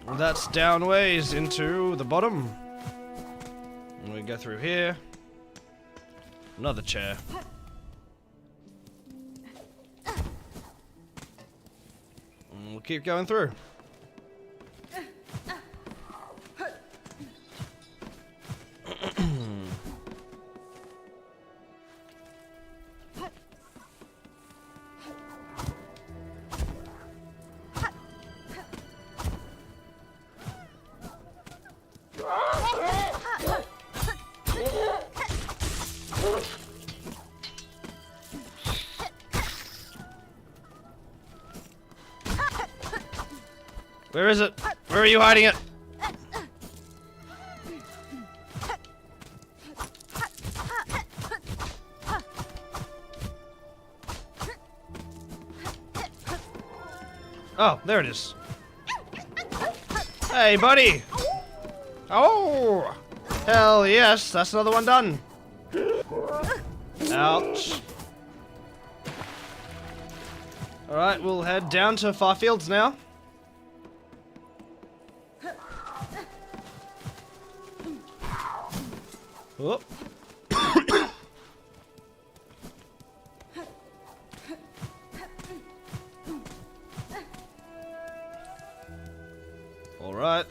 Well, that's down ways into the bottom. And we go through here. Another chair. And we'll keep going through. Where is it? Where are you hiding it? Oh, there it is. Hey, buddy! Oh! Hell yes, that's another one done. Ouch. Alright, we'll head down to Farfields now. Whoop. Alright.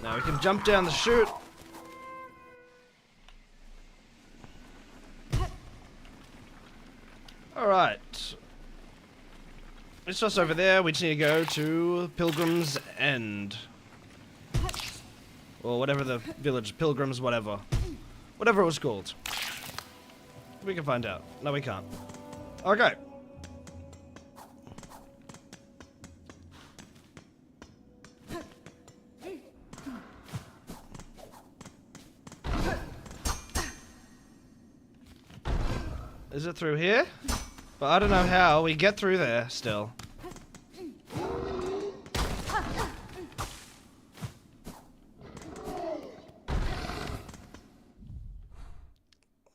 Now we can jump down the chute. Alright. It's just over there. We just need to go to Pilgrim's End. Or whatever the village, Pilgrims, whatever. Whatever it was called. We can find out. No, we can't. Okay. Is it through here? But I don't know how we get through there still.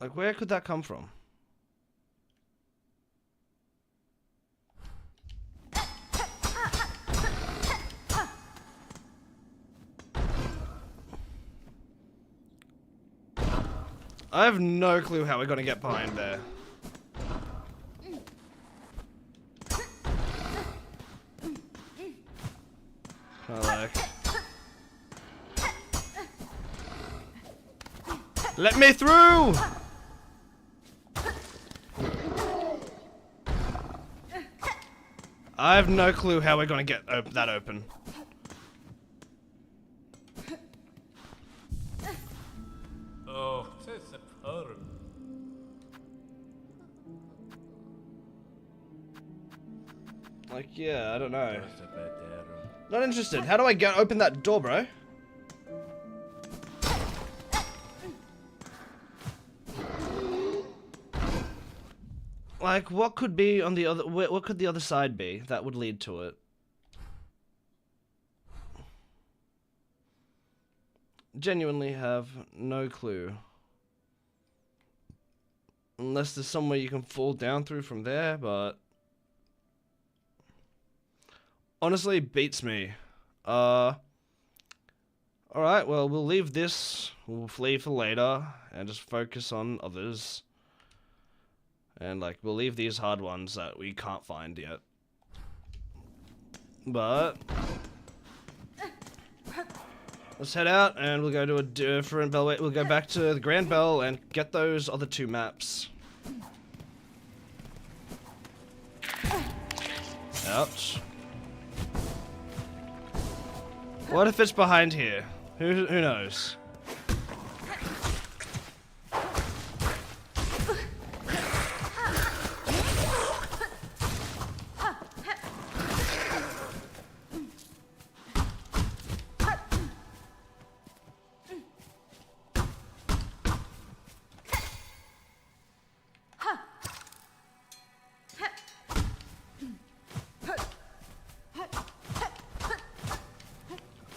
Like, where could that come from? I have no clue how we're gonna get behind there. Like... Let me through! I have no clue how we're gonna get that open. Oh, it's a problem. Like, yeah, I don't know. Not interested. How do I open that door, bro? Like, what could be on the other... What could the other side be that would lead to it? Genuinely have no clue. Unless there's somewhere you can fall down through from there, but... Honestly, beats me. Alright, well, we'll leave this. We'll flee for later. And just focus on others. And, like, we'll leave these hard ones that we can't find yet. But... let's head out, and we'll go to a different bellway. We'll go back to the Grand Bell and get those other 2 maps. Ouch. What if it's behind here? Who knows?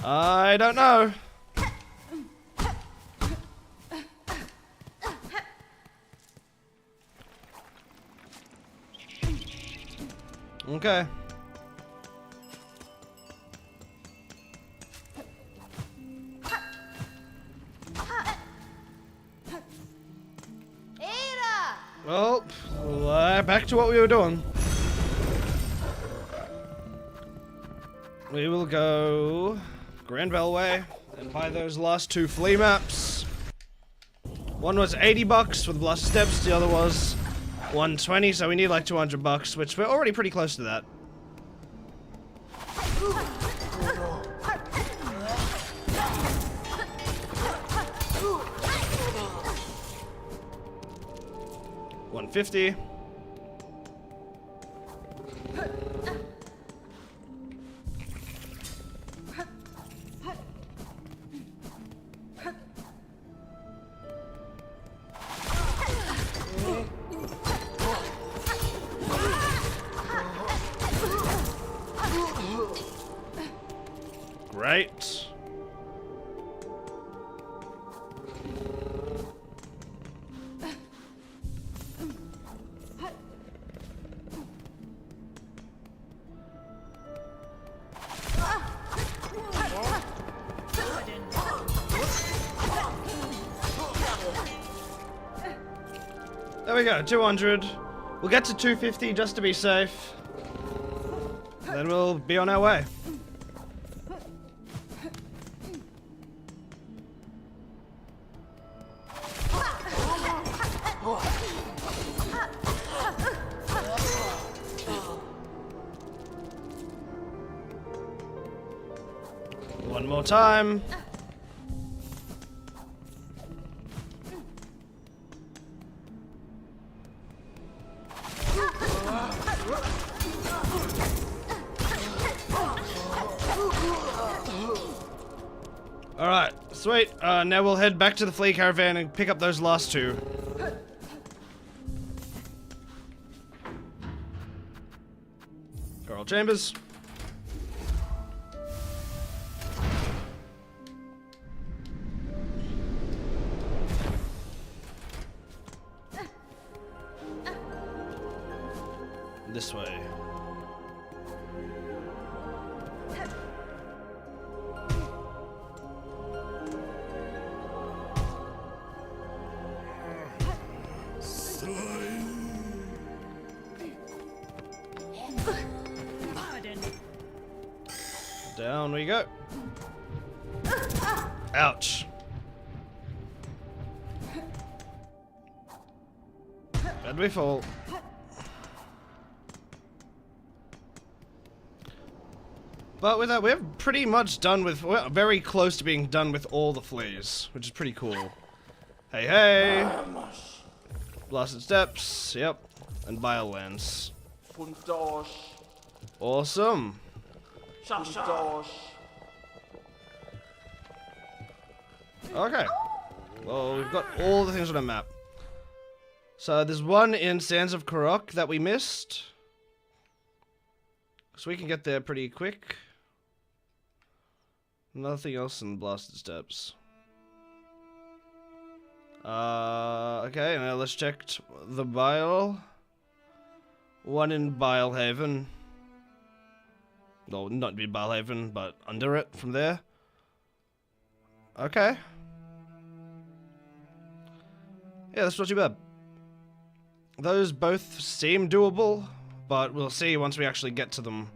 I don't know. Okay. Well, back to what we were doing. We will go Grand Bellway and buy those last 2 flea maps. One was $80 for the Blast Steps, the other was 120, so we need like $200, which we're already pretty close to that. $150. Great. There we go, 200. We'll get to 250 just to be safe. Then we'll be on our way. One more time. Alright, sweet. Now we'll head back to the flea caravan and pick up those last 2. Control chambers. This way. Down we go. Ouch. And we fall. But with that, we're pretty much done with, we're very close to being done with all the fleas, which is pretty cool. Hey, hey! Blasted steps, yep. And biolands. Awesome. Okay. Well, we've got all the things on the map. So there's one in Sands of Karok that we missed. So we can get there pretty quick. Nothing else in Blasted Steps. Okay, now let's check the Bile. One in Bilehaven. No, not in Bilehaven, but under it from there. Okay. Yeah, that's not too bad. Those both seem doable, but we'll see once we actually get to them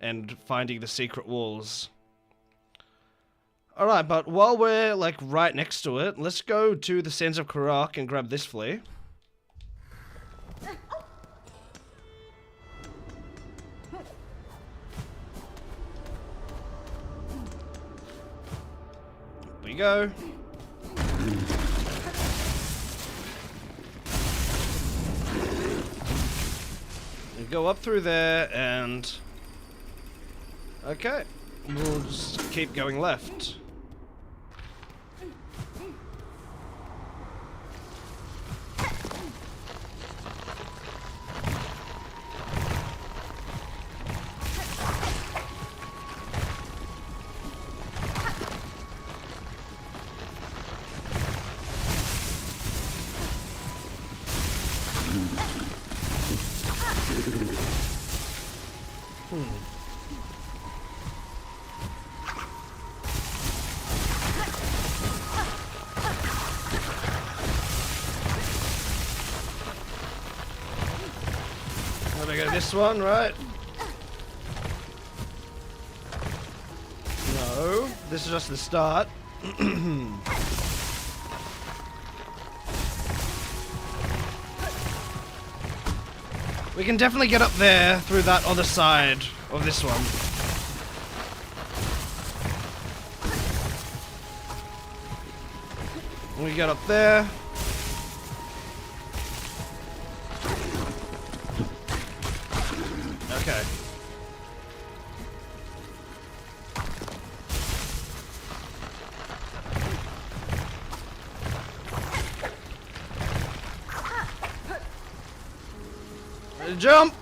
and finding the secret walls. Alright, but while we're, like, right next to it, let's go to the Sands of Karak and grab this flea. Here we go. We go up through there and... okay. We'll just keep going left. Gotta go this one, right? No, this is just the start. We can definitely get up there through that other side of this one. We get up there. Okay. Jump!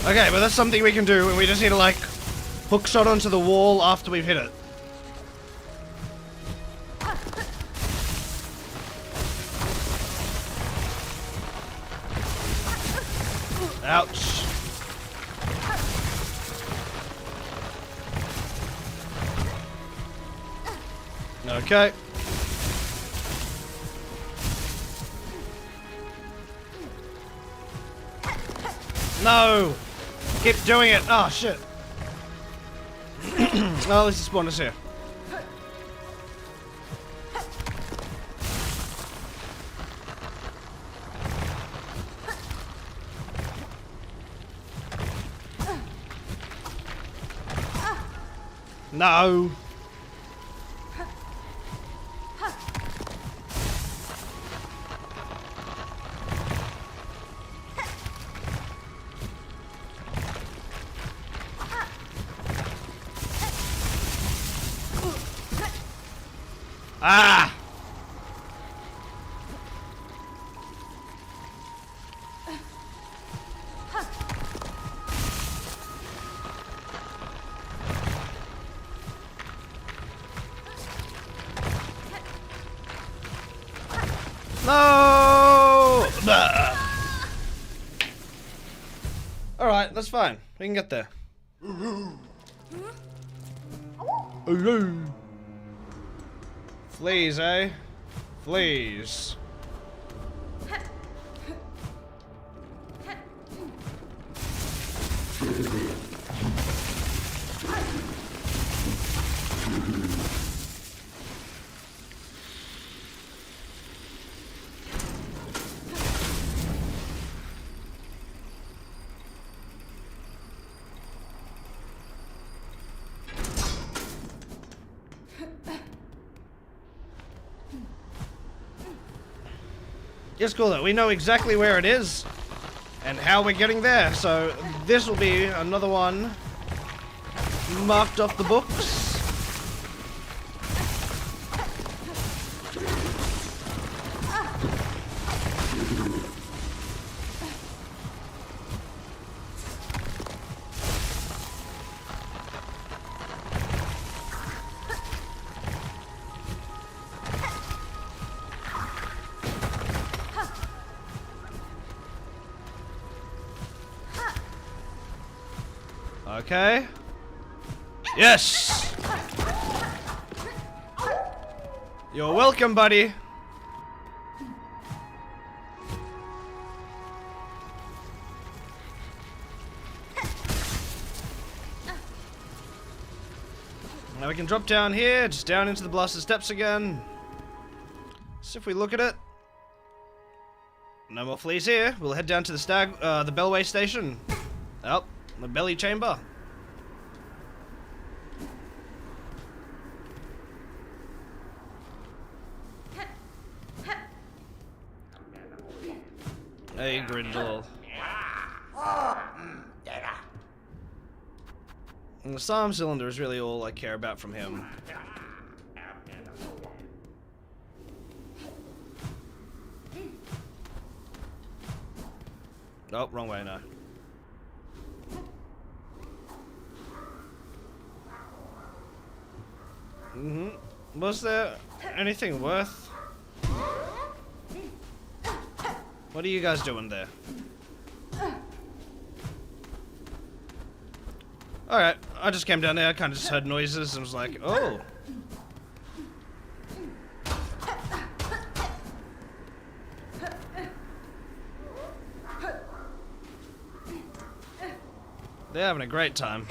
Okay, but that's something we can do, and we just need to, like, hook shot onto the wall after we've hit it. Ouch. Okay. No! Keep doing it! Oh, shit. Oh, let's just spawn us here. No! Ah! No! Alright, that's fine. We can get there. Fleas, eh? Fleas. It's cool though, we know exactly where it is and how we're getting there, so this will be another one marked off the books. Okay. Yes! You're welcome, buddy. Now we can drop down here, just down into the blasted steps again. So if we look at it, no more fleas here. We'll head down to the the Bellway station. Oh, the belly chamber. Hey, Grindle. And the Psalm cylinder is really all I care about from him. Oh, wrong way, no. Was there anything worth? What are you guys doing there? Alright, I just came down there, I kind of just heard noises and was like, oh. They're having a great time.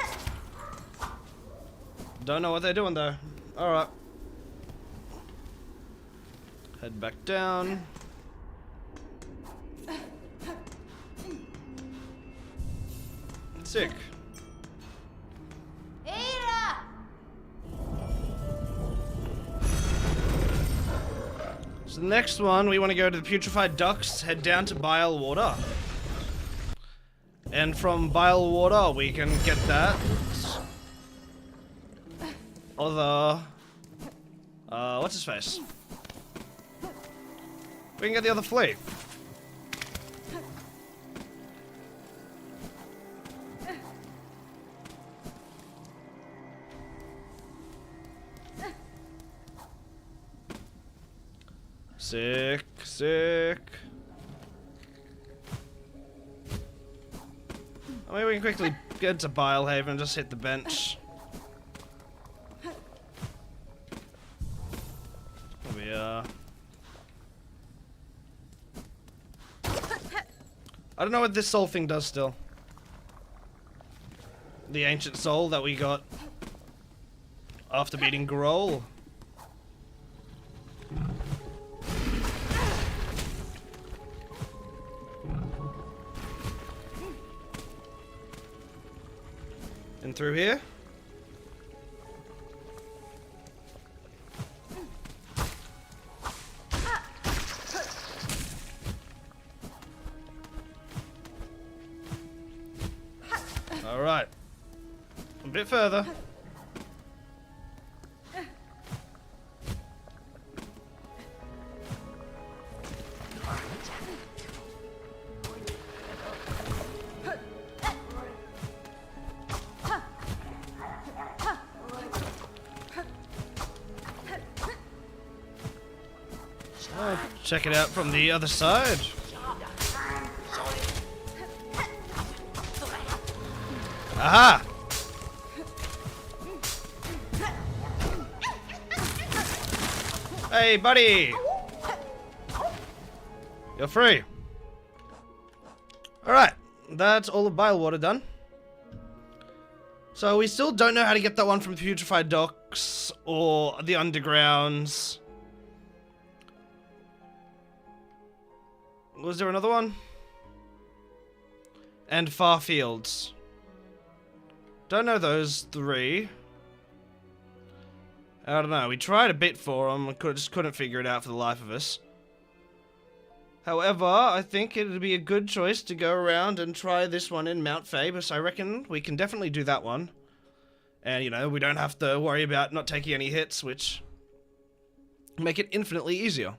Don't know what they're doing though. Alright. Head back down. Sick. So the next one, we want to go to the putrefied ducts, head down to bile water. And from bile water, we can get that other, what's his face? We can get the other flea. Sick, sick. I mean, we can quickly get to Bilehaven and just hit the bench. Here we are. I don't know what this soul thing does still. The ancient soul that we got after beating Grohl. And through here. All right. A bit further. check it out from the other side. Aha! Hey, buddy! You're free. Alright, that's all of bile water done. So we still don't know how to get that one from the putrefied docks or the undergrounds. Was there another one? And far fields. Don't know those three. I don't know. We tried a bit for them. Just couldn't figure it out for the life of us. However, I think it would be a good choice to go around and try this one in Mount Phoebus. I reckon we can definitely do that one. And, you know, we don't have to worry about not taking any hits, which make it infinitely easier.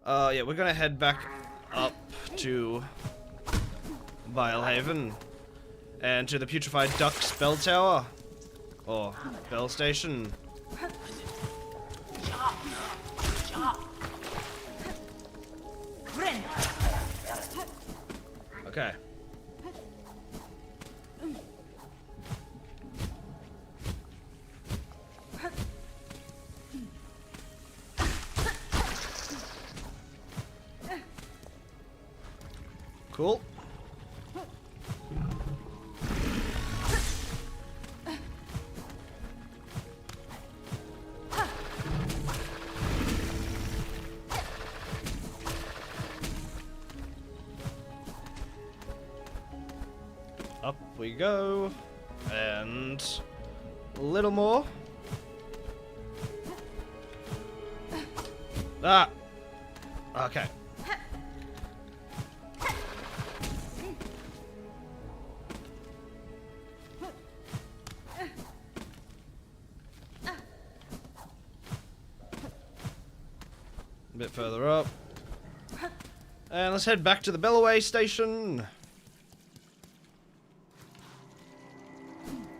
Yeah, we're gonna head back up to Vilehaven and to the Putrefied Ducks Bell Tower. Or Bell Station. Okay. Cool. Up we go, and a little more. Ah! Okay. A bit further up. And let's head back to the Bellaway station.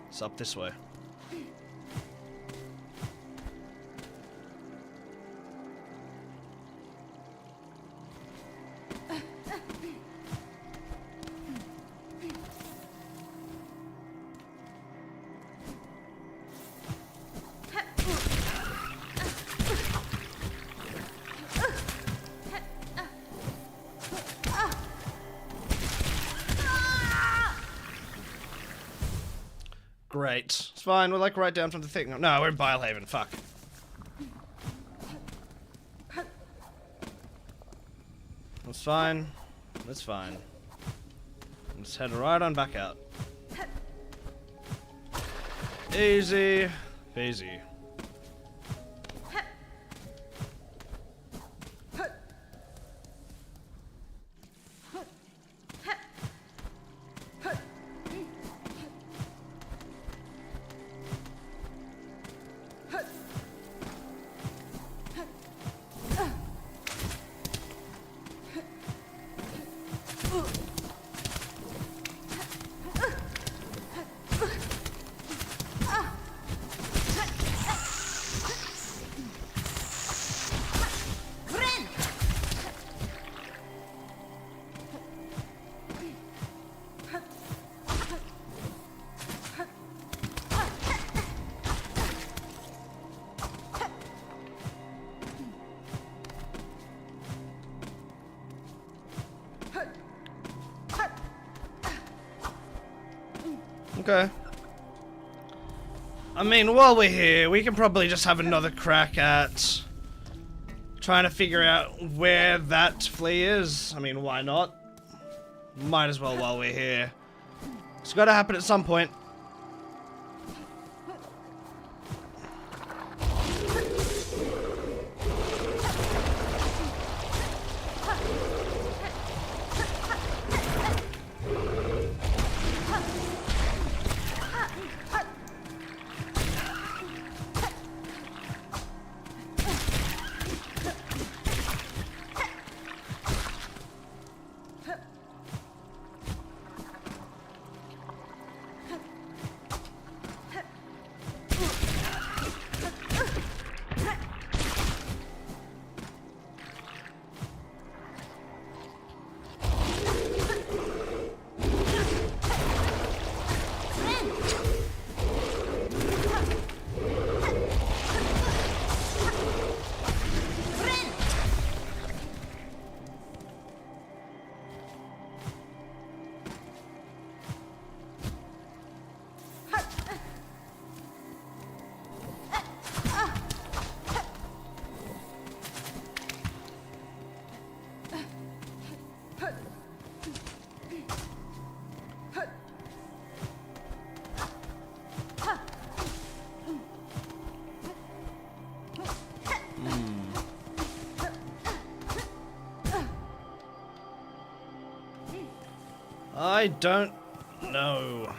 It's up this way. Great. It's fine, we're like right down from the thing. No, we're in Vilehaven, fuck. That's fine. That's fine. Let's head right on back out. Easy peasy. Okay. I mean, while we're here, we can probably just have another crack at trying to figure out where that flea is. I mean, why not? Might as well while we're here. It's gotta happen at some point. I don't know.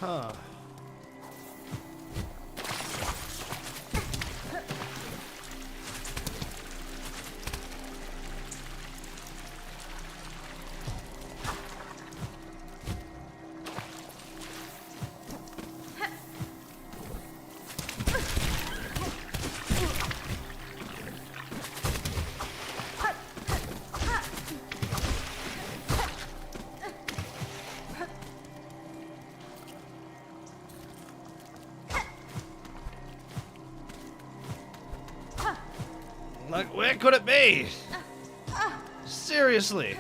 Huh. Like, where could it be? Seriously.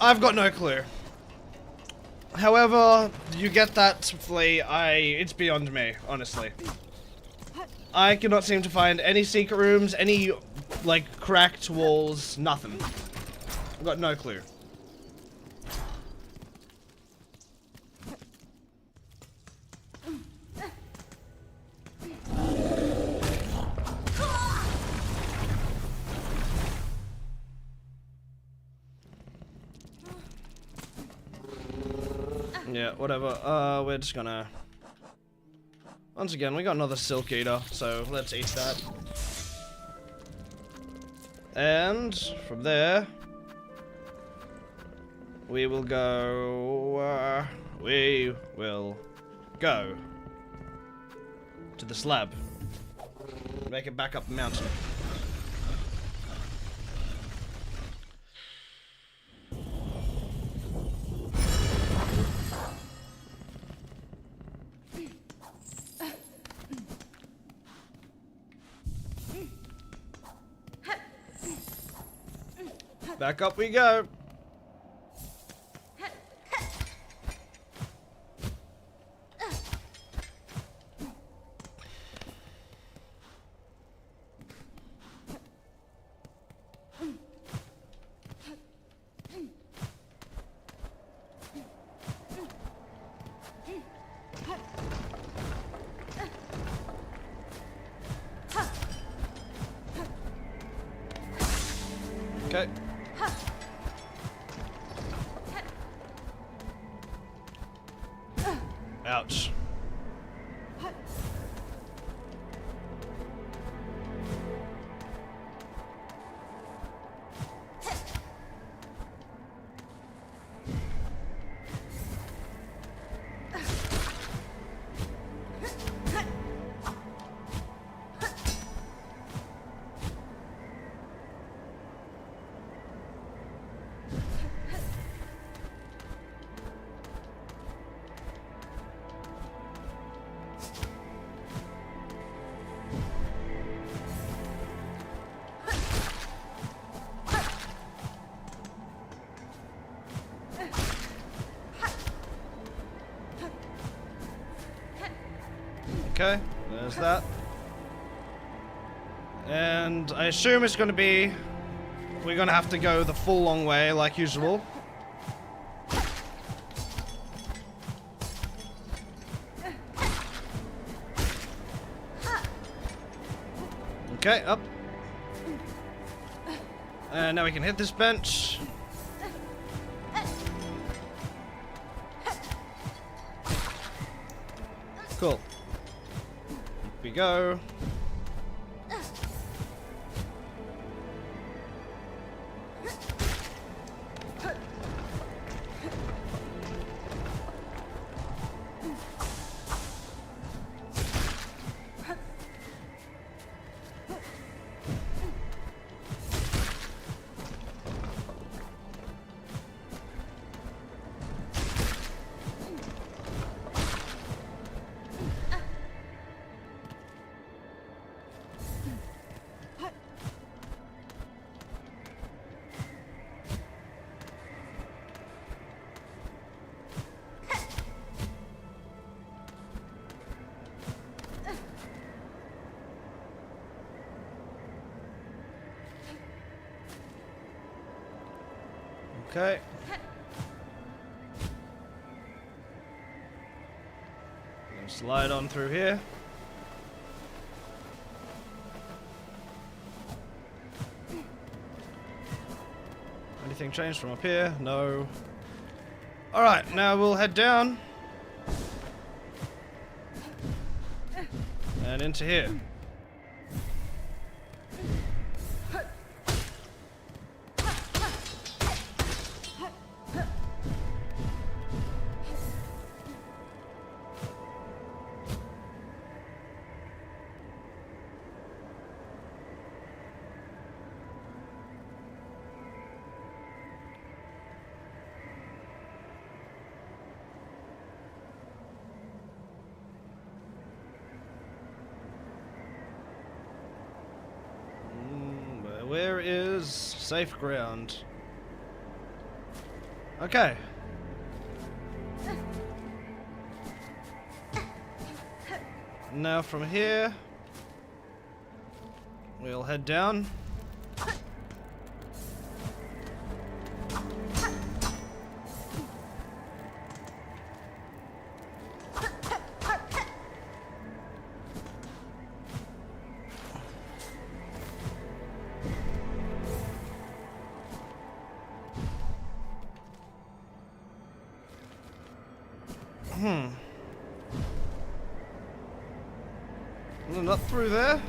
I've got no clue. However, you get that flea, it's beyond me, honestly. I cannot seem to find any secret rooms, any, like, cracked walls, nothing. I've got no clue. Yeah, whatever. We're just gonna... Once again, we got another Silk Eater, so let's eat that. And from there, we will go... to the slab. Make it back up the mountain. Back up we go. Okay. Ouch. Okay, there's that. And I assume it's gonna be... We're gonna have to go the full long way, like usual. Okay, up. And now we can hit this bench. Cool. We go. Okay. Gonna slide on through here. Anything changed from up here? No. Alright, now we'll head down. And into here. Where is safe ground? Okay. Now from here, we'll head down. No, not through there.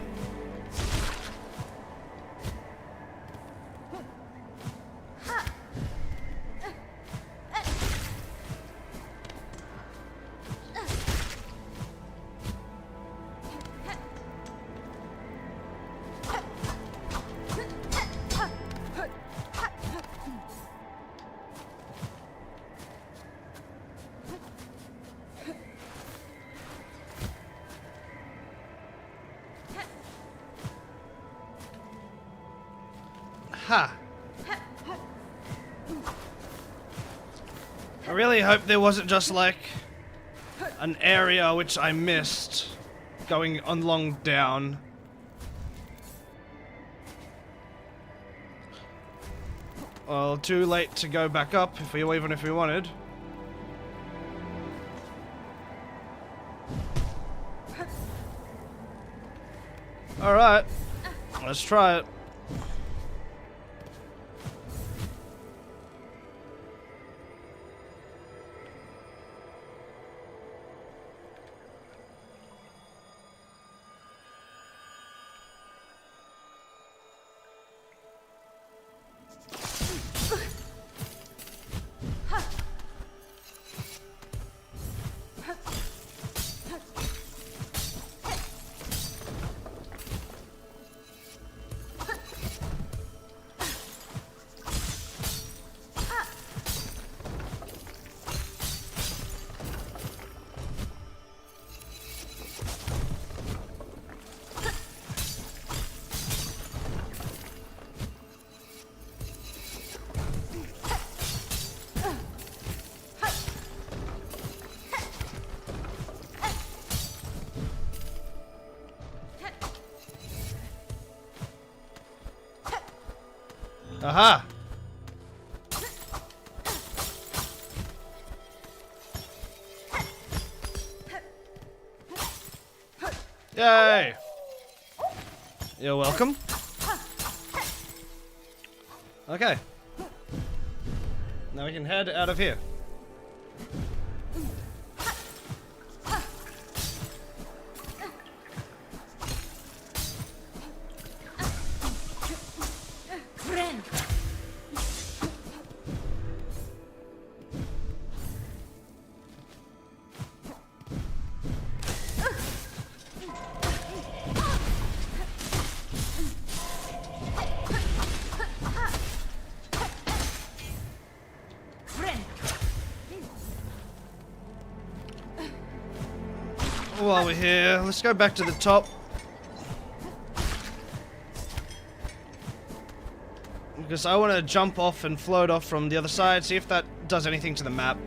Ha! I really hope there wasn't just like an area which I missed going on long down. Well, too late to go back up even if we wanted. Alright, let's try it. Aha! Yay! You're welcome. Okay. Now we can head out of here. While we're here, let's go back to the top. Because I want to jump off and float off from the other side, see if that does anything to the map.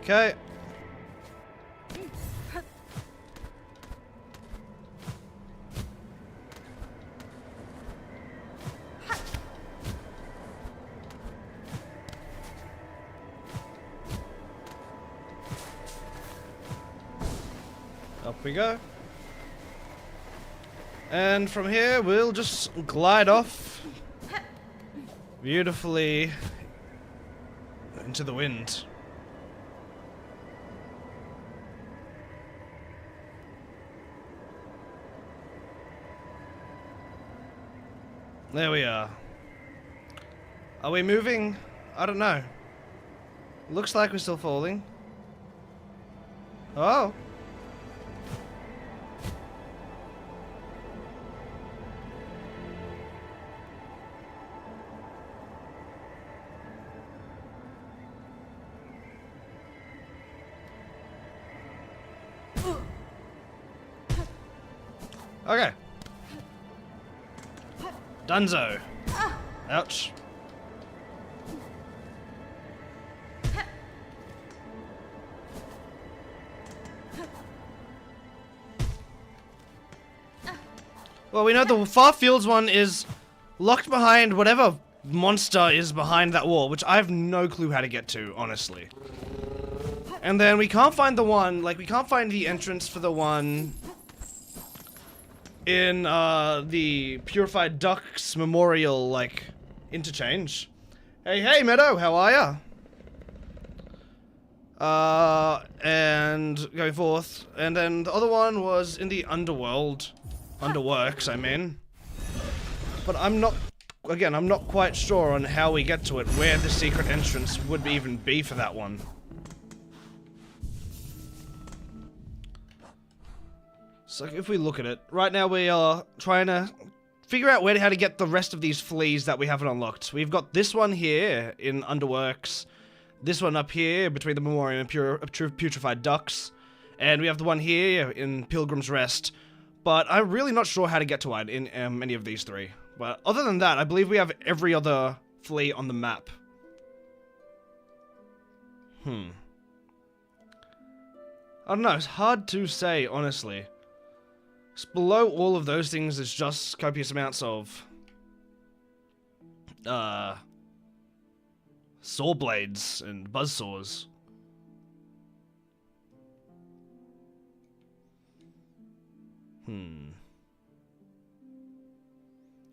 Okay. Up we go. And from here, we'll just glide off beautifully into the wind. There we are. Are we moving? I don't know. Looks like we're still falling. Oh. Okay. Dunzo. Ouch. Well, we know the Far Fields one is locked behind whatever monster is behind that wall, which I have no clue how to get to, honestly. And then we can't find the one, like, we can't find the entrance for the one in, the Purified Ducks Memorial, like, interchange. Hey, Meadow, how are ya? And going forth. And then the other one was in the Underworld. Underworks, I mean. But I'm not quite sure on how we get to it, where the secret entrance would even be for that one. So if we look at it, right now we are trying to figure out how to get the rest of these fleas that we haven't unlocked. We've got this one here in Underworks, this one up here between the Memorial and Putrefied Ducks, and we have the one here in Pilgrim's Rest. But I'm really not sure how to get to it in any of these three. But other than that, I believe we have every other flea on the map. I don't know, it's hard to say, honestly. Just below all of those things is just copious amounts of saw blades and buzzsaws.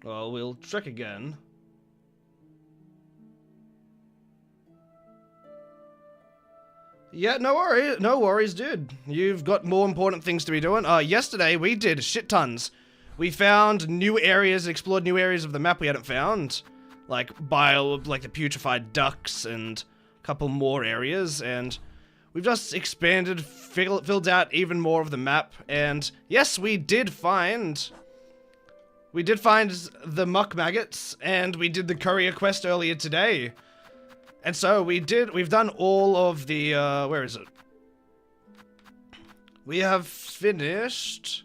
Well, we'll check again. Yeah, no worries, dude. You've got more important things to be doing. Yesterday we did shit tons. We found new areas, explored new areas of the map we hadn't found. Like the Putrefied Ducks and a couple more areas, and we've just expanded, filled out even more of the map, and yes, we did find the muck maggots, and we did the courier quest earlier today. And so we've done all of the, where is it? We have finished,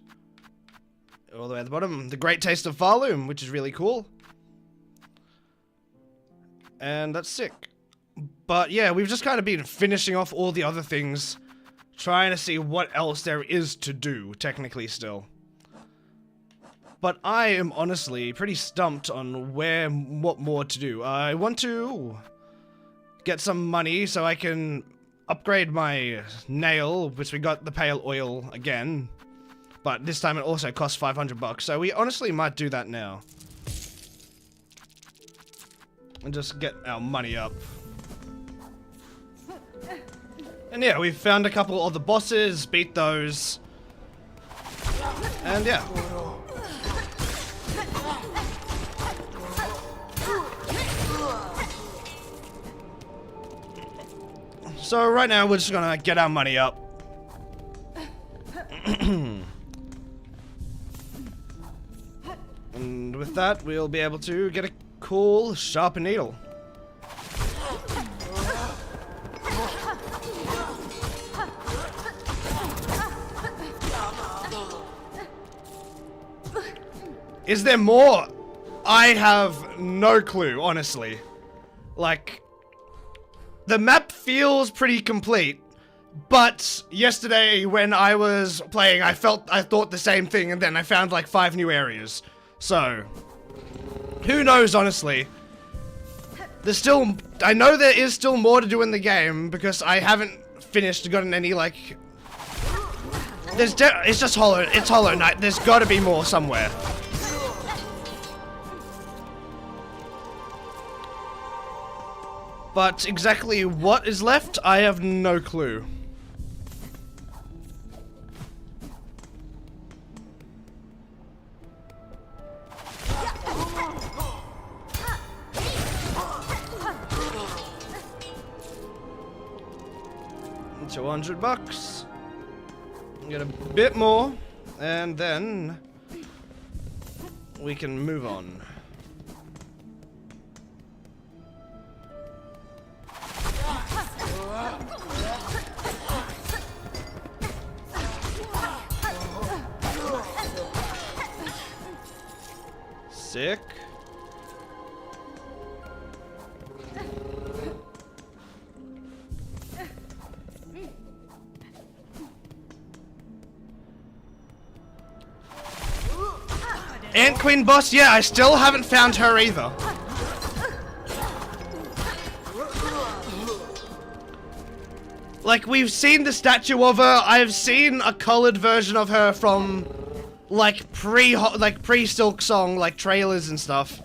all the way at the bottom, the Great Taste of Pharloom, which is really cool. And that's sick. But yeah, we've just kind of been finishing off all the other things, trying to see what else there is to do, technically still. But I am honestly pretty stumped on what more to do. I want to get some money so I can upgrade my nail, which we got the pale oil again. But this time it also costs 500 bucks, so we honestly might do that now. And just get our money up. And yeah, we found a couple of the bosses, beat those. And yeah. So right now we're just gonna get our money up. And with that, we'll be able to get a cool, sharp needle. Is there more? I have no clue, honestly. Like, the map feels pretty complete, But yesterday when I was playing, I thought the same thing, and then I found like 5 new areas. So, who knows, honestly. I know there is still more to do in the game, because I haven't gotten any, like... it's just it's Hollow Knight, there's gotta be more somewhere. But exactly what is left, I have no clue. $200. Get a bit more, and then we can move on. Sick. Ant Queen boss, yeah, I still haven't found her either. Like, we've seen the statue of her, I've seen a colored version of her from, like, pre-Silksong, like, trailers and stuff.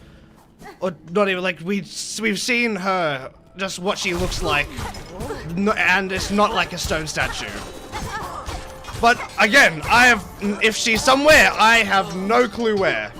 Or not even, like, we've seen her, just what she looks like, and it's not like a stone statue. But, again, if she's somewhere, I have no clue where.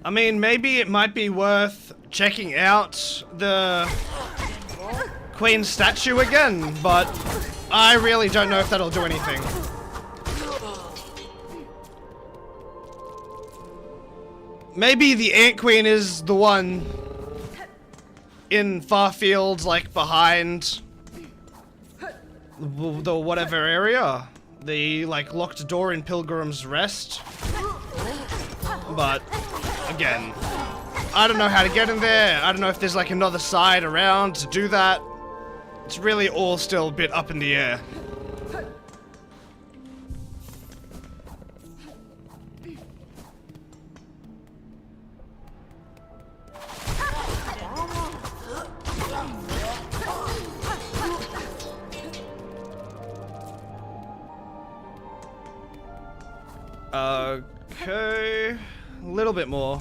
I mean, maybe it might be worth checking out the Queen's statue again, but I really don't know if that'll do anything. Maybe the Ant Queen is the one in far fields, like behind the whatever area. The, like, locked door in Pilgrim's Rest. But, again, I don't know how to get in there. I don't know if there's, like, another side around to do that. It's really all still a bit up in the air. Okay, a little bit more.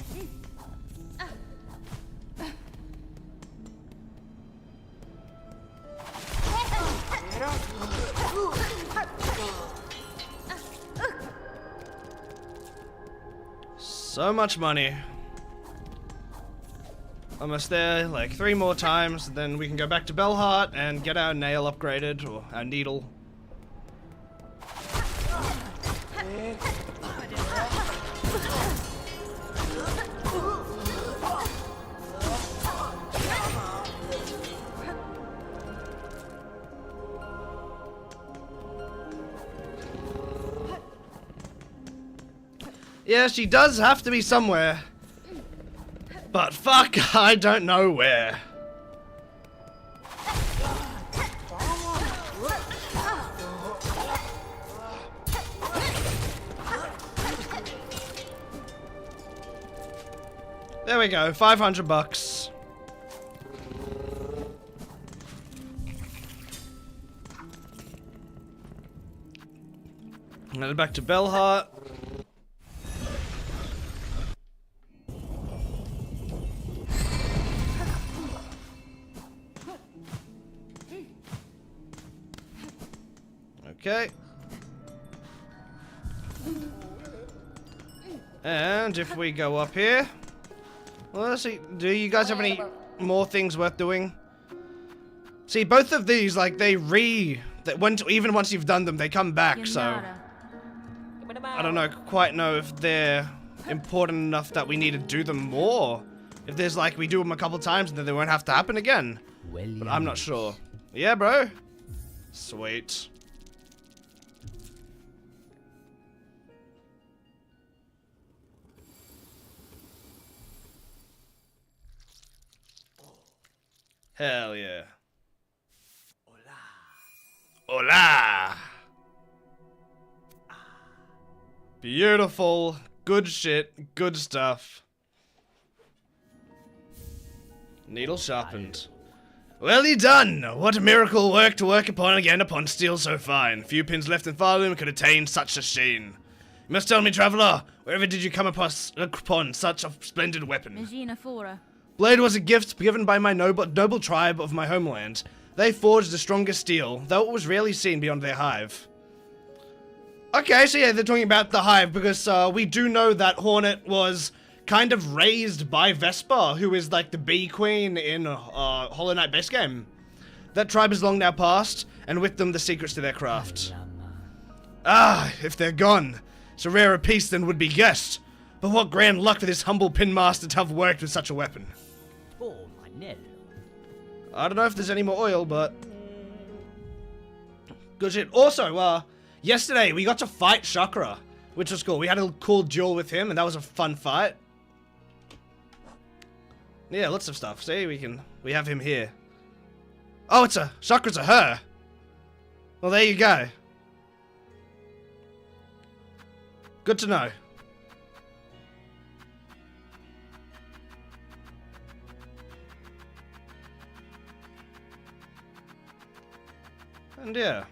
So much money. Almost there, like 3 more times, then we can go back to Bellheart and get our nail upgraded, or our needle. Yeah, she does have to be somewhere. But fuck, I don't know where. There we go, $500. Headed back to Bellheart. Okay. And if we go up here, well, let's see. Do you guys have any more things worth doing? See, both of these, like, even once you've done them, they come back, so... I don't quite know if they're important enough that we need to do them more. If there's, like, we do them a couple times and then they won't have to happen again. But I'm not sure. Yeah, bro. Sweet. Hell yeah. Hola. Beautiful. Good shit. Good stuff. Needle sharpened. Well done! What a miracle work to work upon steel so fine. Few pins left in Pharloom could attain such a sheen. You must tell me, traveller, wherever did you come upon such a splendid weapon? Blade was a gift given by my noble tribe of my homeland. They forged the strongest steel, though it was rarely seen beyond their hive. Okay, so yeah, they're talking about the hive, because we do know that Hornet was kind of raised by Vespa, who is like the bee queen in Hollow Knight base game. That tribe is long now past, and with them the secrets to their craft. Ah, if they're gone, so rare a piece than would be guessed. But what grand luck for this humble pin master to have worked with such a weapon. I don't know if there's any more oil, but... good shit. Also, yesterday we got to fight Chakra, which was cool. We had a cool duel with him, and that was a fun fight. Yeah, lots of stuff. See, we have him here. Oh, Chakra's a her. Well, there you go. Good to know. And yeah.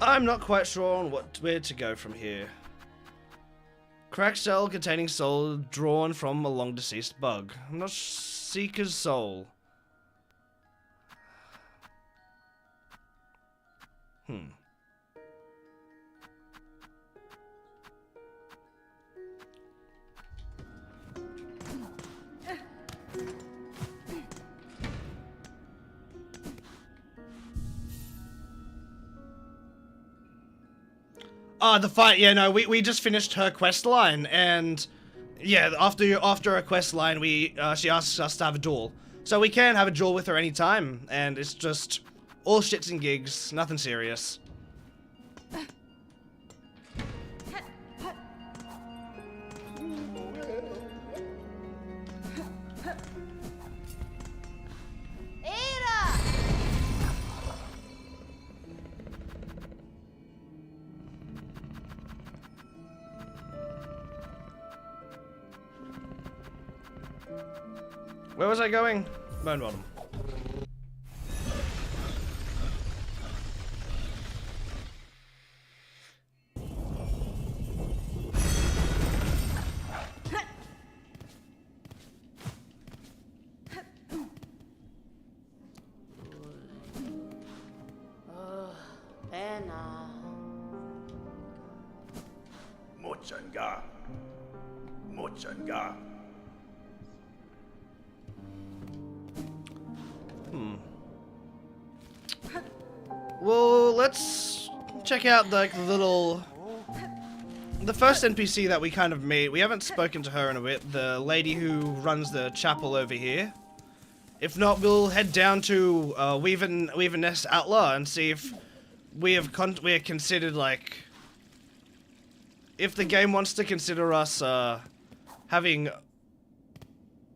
I'm not quite sure on where to go from here. Cracked cell containing soul drawn from a long deceased bug. I'm not Seeker's soul. The fight, yeah, no, we just finished her quest line, and yeah, after her quest line, she asks us to have a duel. So we can have a duel with her anytime, and it's just all shits and gigs, nothing serious. Where was I going? Bone bottom. Mochanga. Well, let's check out the first NPC that we kind of meet. We haven't spoken to her in a bit, the lady who runs the chapel over here. If not, we'll head down to Weaver Nest Outlaw and see if we are considered, like, if the game wants to consider us having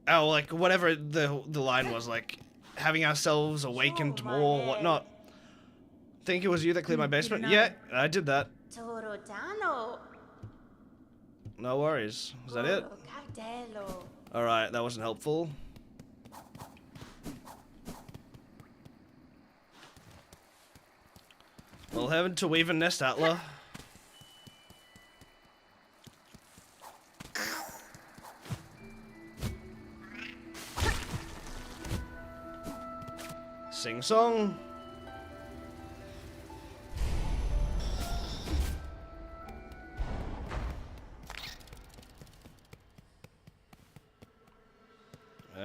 our, like, whatever the line was, like, having ourselves awakened more or whatnot. Think it was you that cleared my basement? Yeah, I did that. No worries. Is that it? Alright, that wasn't helpful. We'll head to Weaver Nest Outlaw. Silksong.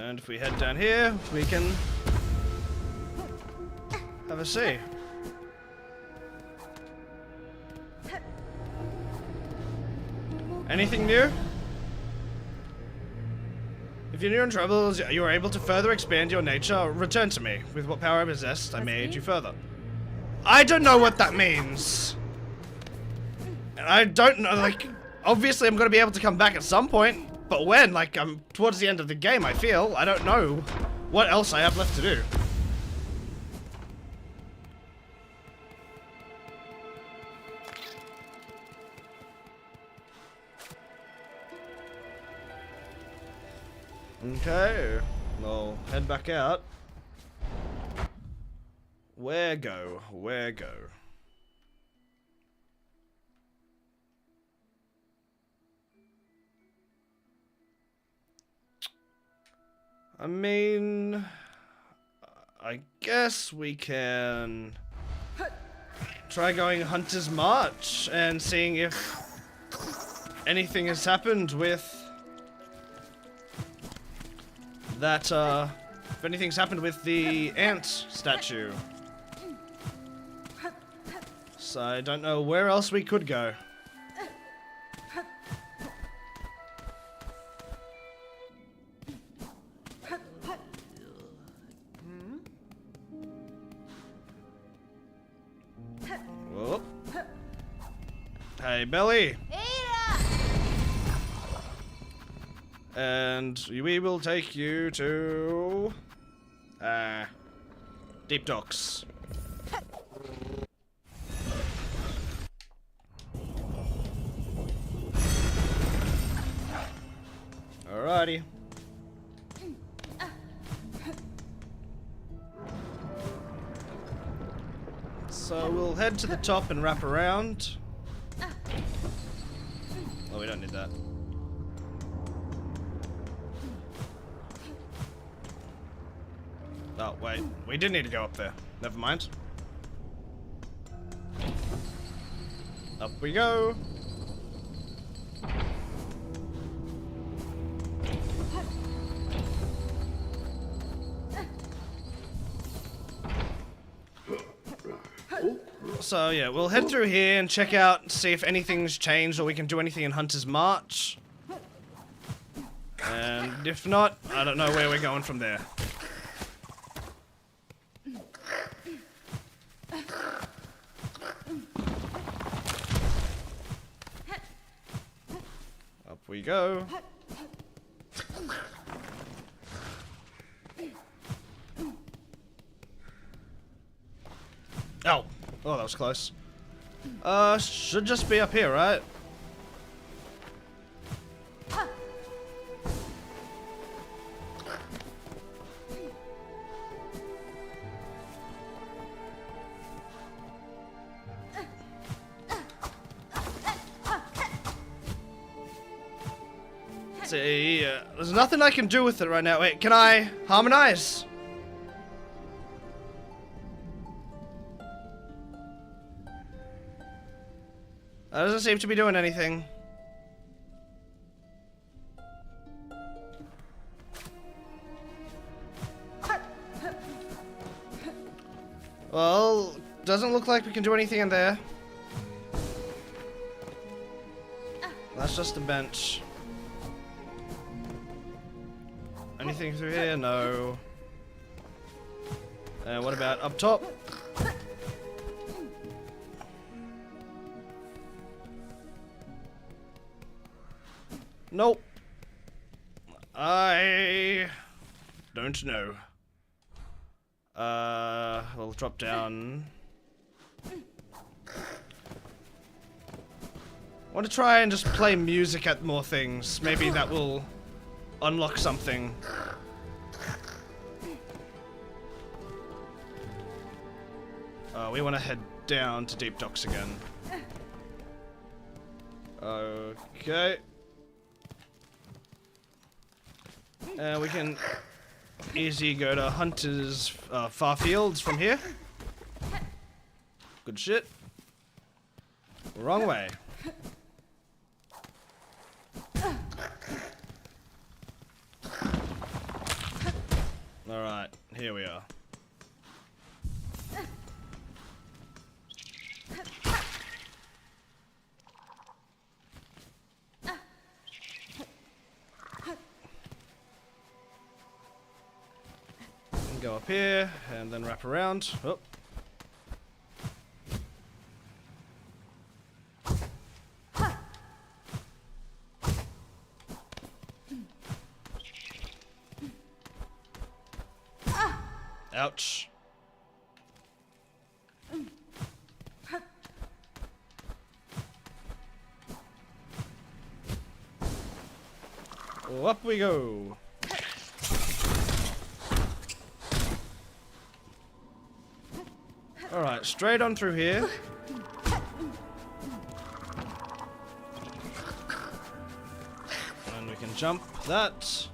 And if we head down here, we can have a see. Anything new? If you're in troubles, you are able to further expand your nature. Return to me. With what power I possessed, I may aid you further. I don't know what that means. And I don't know, like, obviously I'm gonna be able to come back at some point. But when? Like, I'm towards the end of the game, I feel. I don't know what else I have left to do. Okay, we'll head back out. Where go? Where go? I mean, I guess we can try going Hunter's March and seeing if anything has happened with that, if anything's happened with the ant statue. So I don't know where else we could go. Whoop. Hey, Belly. And we will take you to Deep Docks. Alrighty. So we'll head to the top and wrap around. Oh, we don't need that. Oh, wait. We did need to go up there. Never mind. Up we go. So yeah, we'll head through here and check out, see if anything's changed or we can do anything in Hunter's March. And if not, I don't know where we're going from there. Up we go. Oh. Oh, that was close. Should just be up here, right? See, there's nothing I can do with it right now. Wait, can I harmonize? That doesn't seem to be doing anything. Well, doesn't look like we can do anything in there. That's just a bench. Anything through here? No. What about up top? Nope. I don't know. We'll drop down. I want to try and just play music at more things. Maybe that will unlock something. We want to head down to Deep Docks again. Okay. We can easy go to Hunter's Far Fields from here. Good shit. Wrong way. here we are. Go up here and then wrap around. Oh. Ouch. Oh, up we go. Alright, straight on through here. And we can jump that.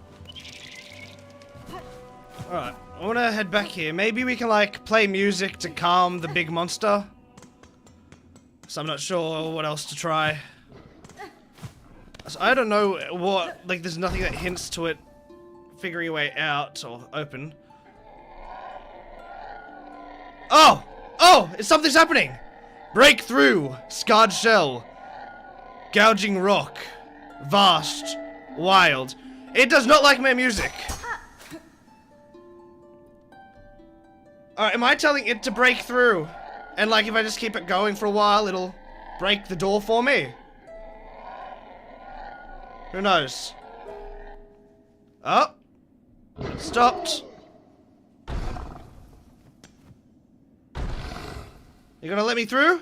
Alright, I want to head back here. Maybe we can, like, play music to calm the big monster. So I'm not sure what else to try. So I don't know what, like, there's nothing that hints to it figuring a way out or open. Oh! Oh! Something's happening! Breakthrough! Scarred shell. Gouging rock. Vast. Wild. It does not like my music. Alright, am I telling it to break through? And like if I just keep it going for a while, it'll break the door for me? Who knows? Oh! It stopped. You gonna let me through?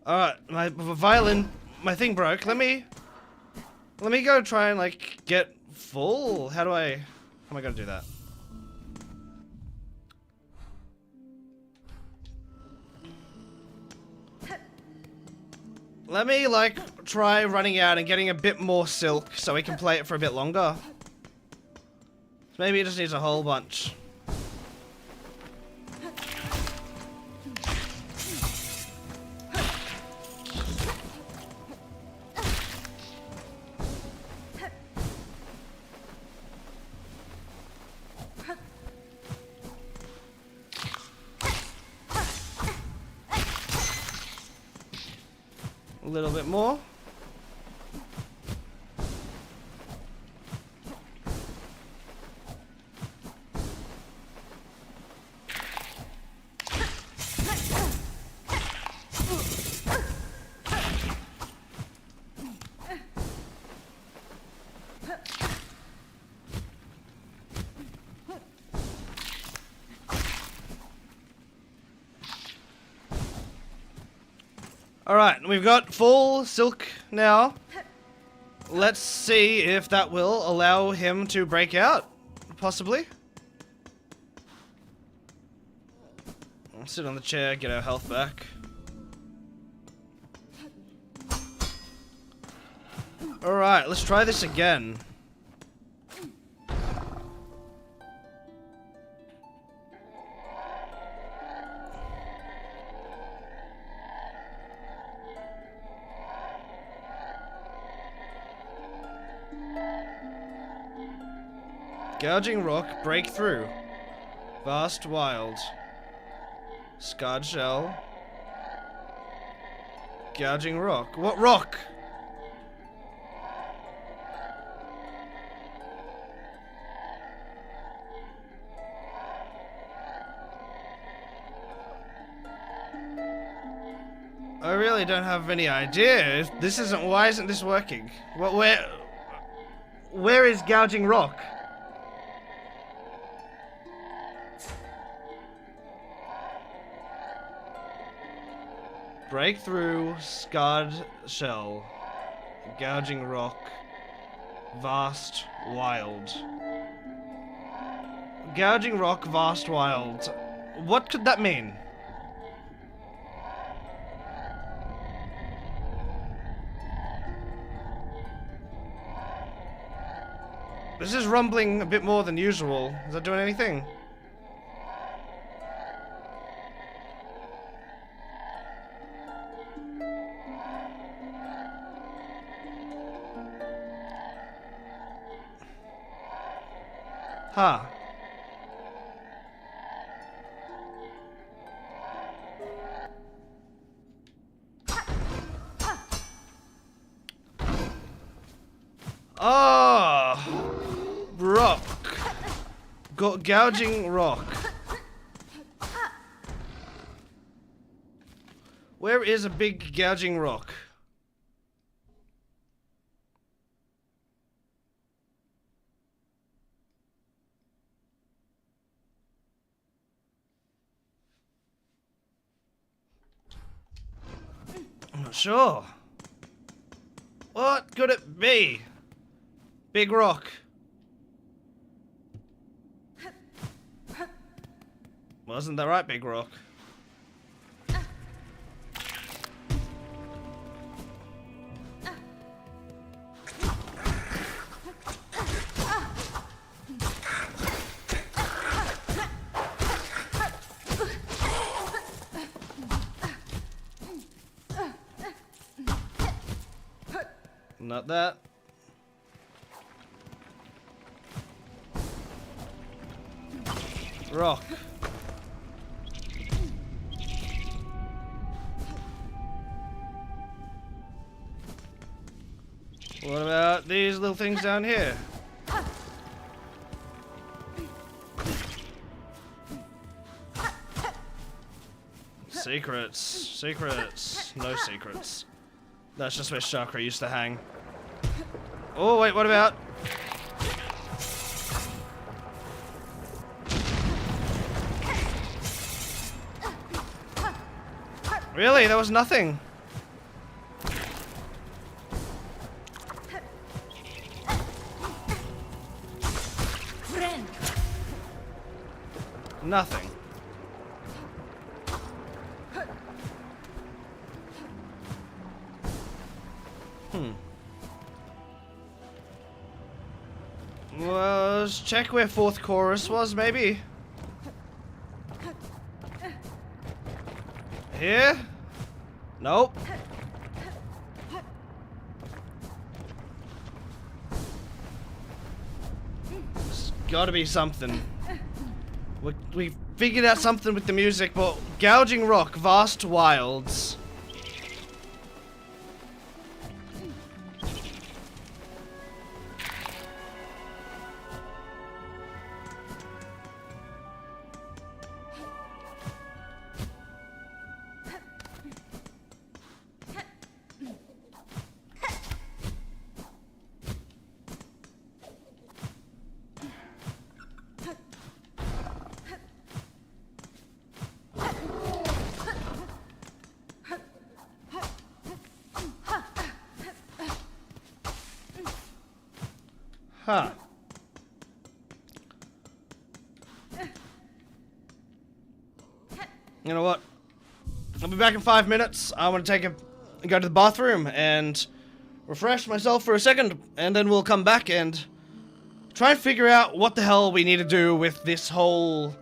Alright, my violin, my thing broke. Let me go try and like get full. How am I gonna do that? Let me like try running out and getting a bit more silk so we can play it for a bit longer. Maybe it just needs a whole bunch. A little bit more. Alright, we've got full silk now. Let's see if that will allow him to break out, possibly. I'll sit on the chair, get our health back. Alright, let's try this again. Gouging rock, breakthrough. Vast wild. Scarred shell. Gouging rock. What rock? I really don't have any idea. This isn't. Why isn't this working? What? Where is gouging rock? Breakthrough, scarred shell, gouging rock, vast, wild. Gouging rock, vast, wild. What could that mean? This is rumbling a bit more than usual. Is that doing anything? Huh. Oh, rock. Gouging rock. Where is a big gouging rock? I'm not sure. What could it be? Big rock. Wasn't that right, big rock? Not that. Rock. What about these little things down here? Secrets. Secrets. No secrets. That's just where Chakra used to hang. Oh, wait, what about? Really? There was nothing. Nothing. Well, let's check where fourth chorus was, maybe. Here? Nope. There's gotta be something. We figured out something with the music, but gouging rock, vast wilds. Huh. You know what? I'll be back in 5 minutes. I want to go to the bathroom and refresh myself for a second, and then we'll come back and try and figure out what the hell we need to do with this whole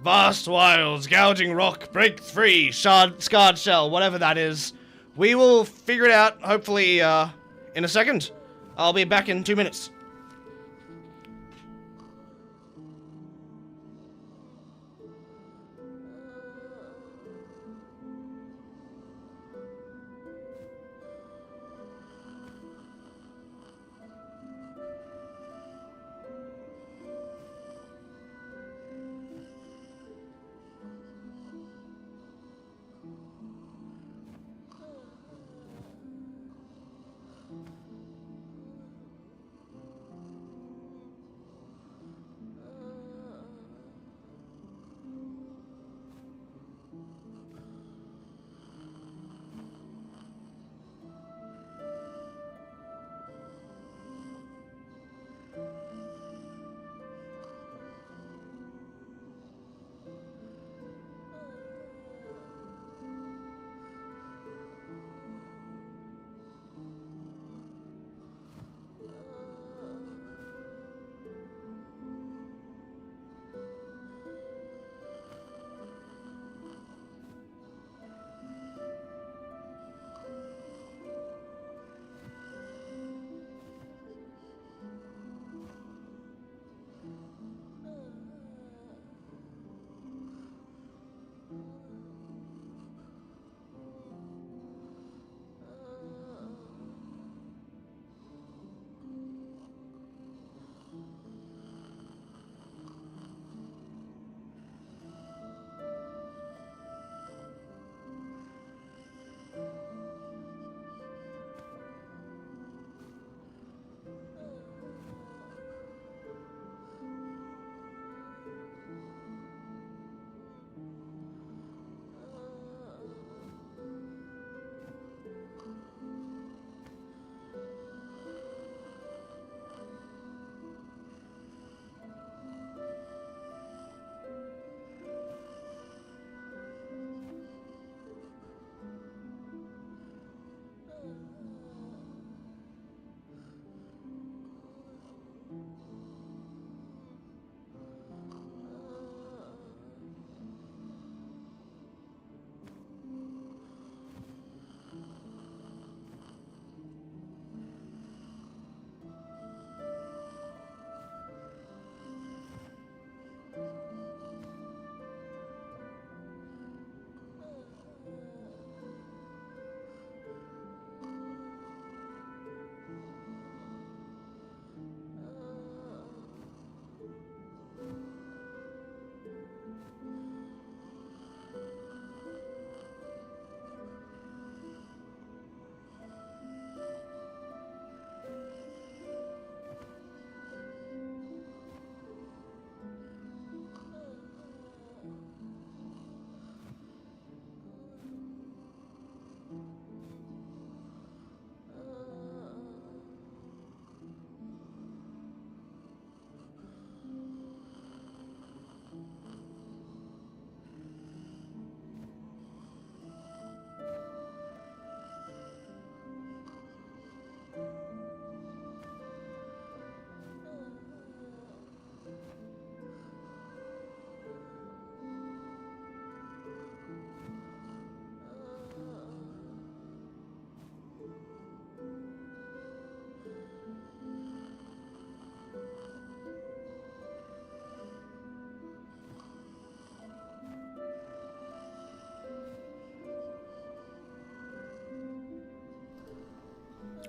vast wilds, gouging rock, break free, scarred shell, whatever that is. We will figure it out, hopefully, in a second. I'll be back in 2 minutes.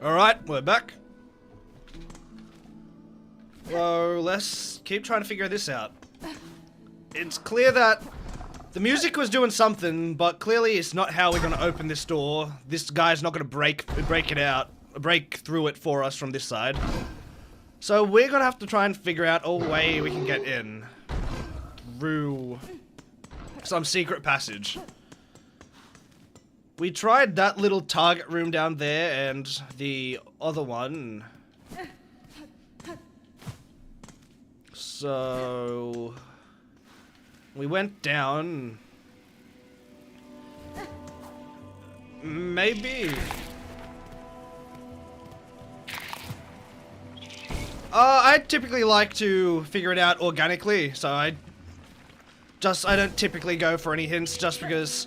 Alright, we're back. So let's keep trying to figure this out. It's clear that the music was doing something, but clearly it's not how we're gonna open this door. This guy's not gonna break through it for us from this side. So we're gonna have to try and figure out a way we can get in through some secret passage. We tried that little target room down there and the other one. So we went down. Maybe. I typically like to figure it out organically, so I don't typically go for any hints just because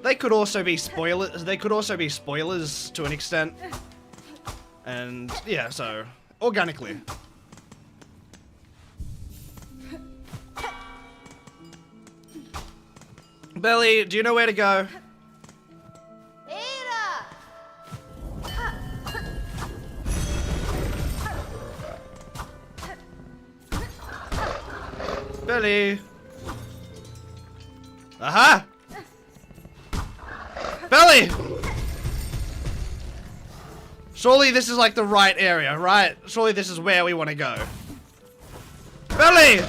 they could also be spoilers. They could also be spoilers to an extent. And yeah, so organically. Belly, do you know where to go? Belly! Aha! Belly! Surely this is like the right area, right? Surely this is where we want to go. Belly!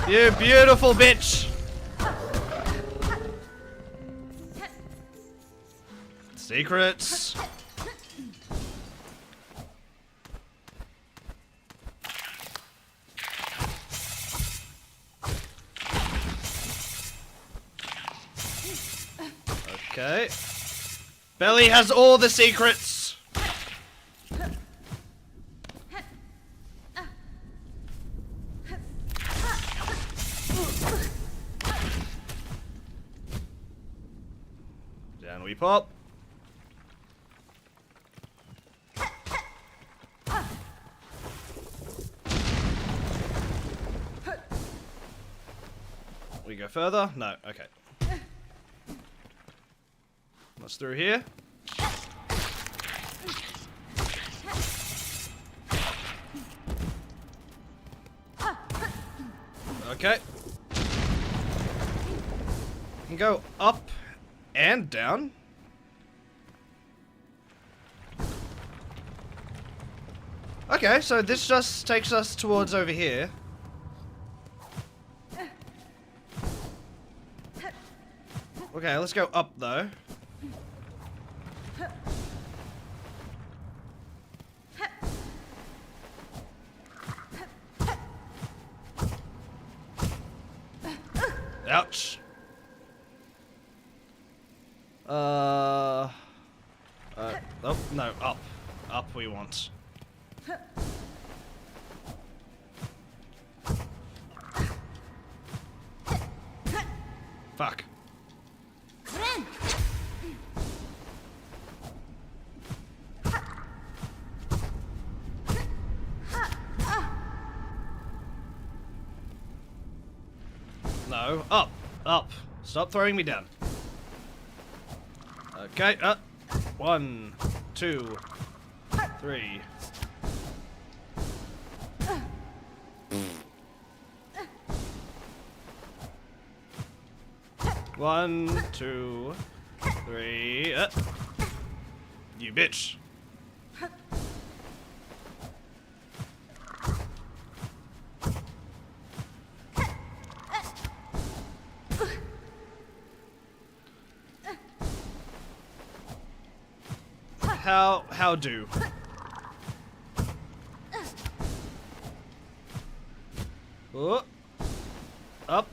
You beautiful bitch! Secrets. Okay. Belly has all the secrets. Down we pop. We go further? No, okay. What's through here? Okay. We can go up and down. Okay, so this just takes us towards over here. Okay, let's go up though. Ouch. Oh, no, up. Up we want. Fuck. No, up, up. Stop throwing me down. Okay, 1, 2, 3. One, 2, 3. You bitch. How do? Oh. Up.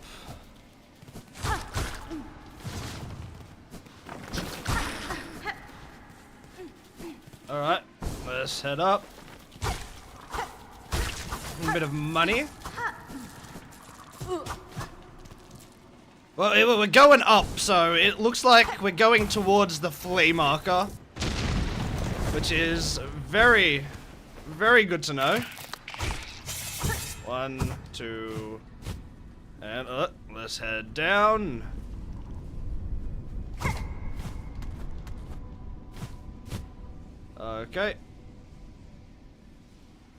Alright, let's head up. A bit of money. Well, we're going up, so it looks like we're going towards the flea marker. Which is very, very good to know. 1, 2, and let's head down. Okay.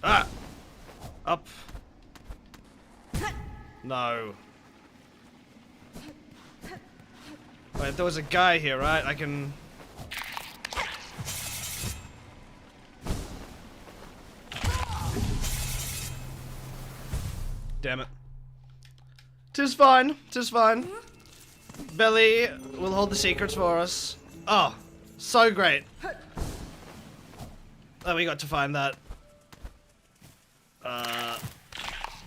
Ah! Up. No. Wait, there was a guy here, right? I can... Damn it. 'Tis fine. 'Tis fine. Belly will hold the secrets for us. Oh, so great. Oh, we got to find that.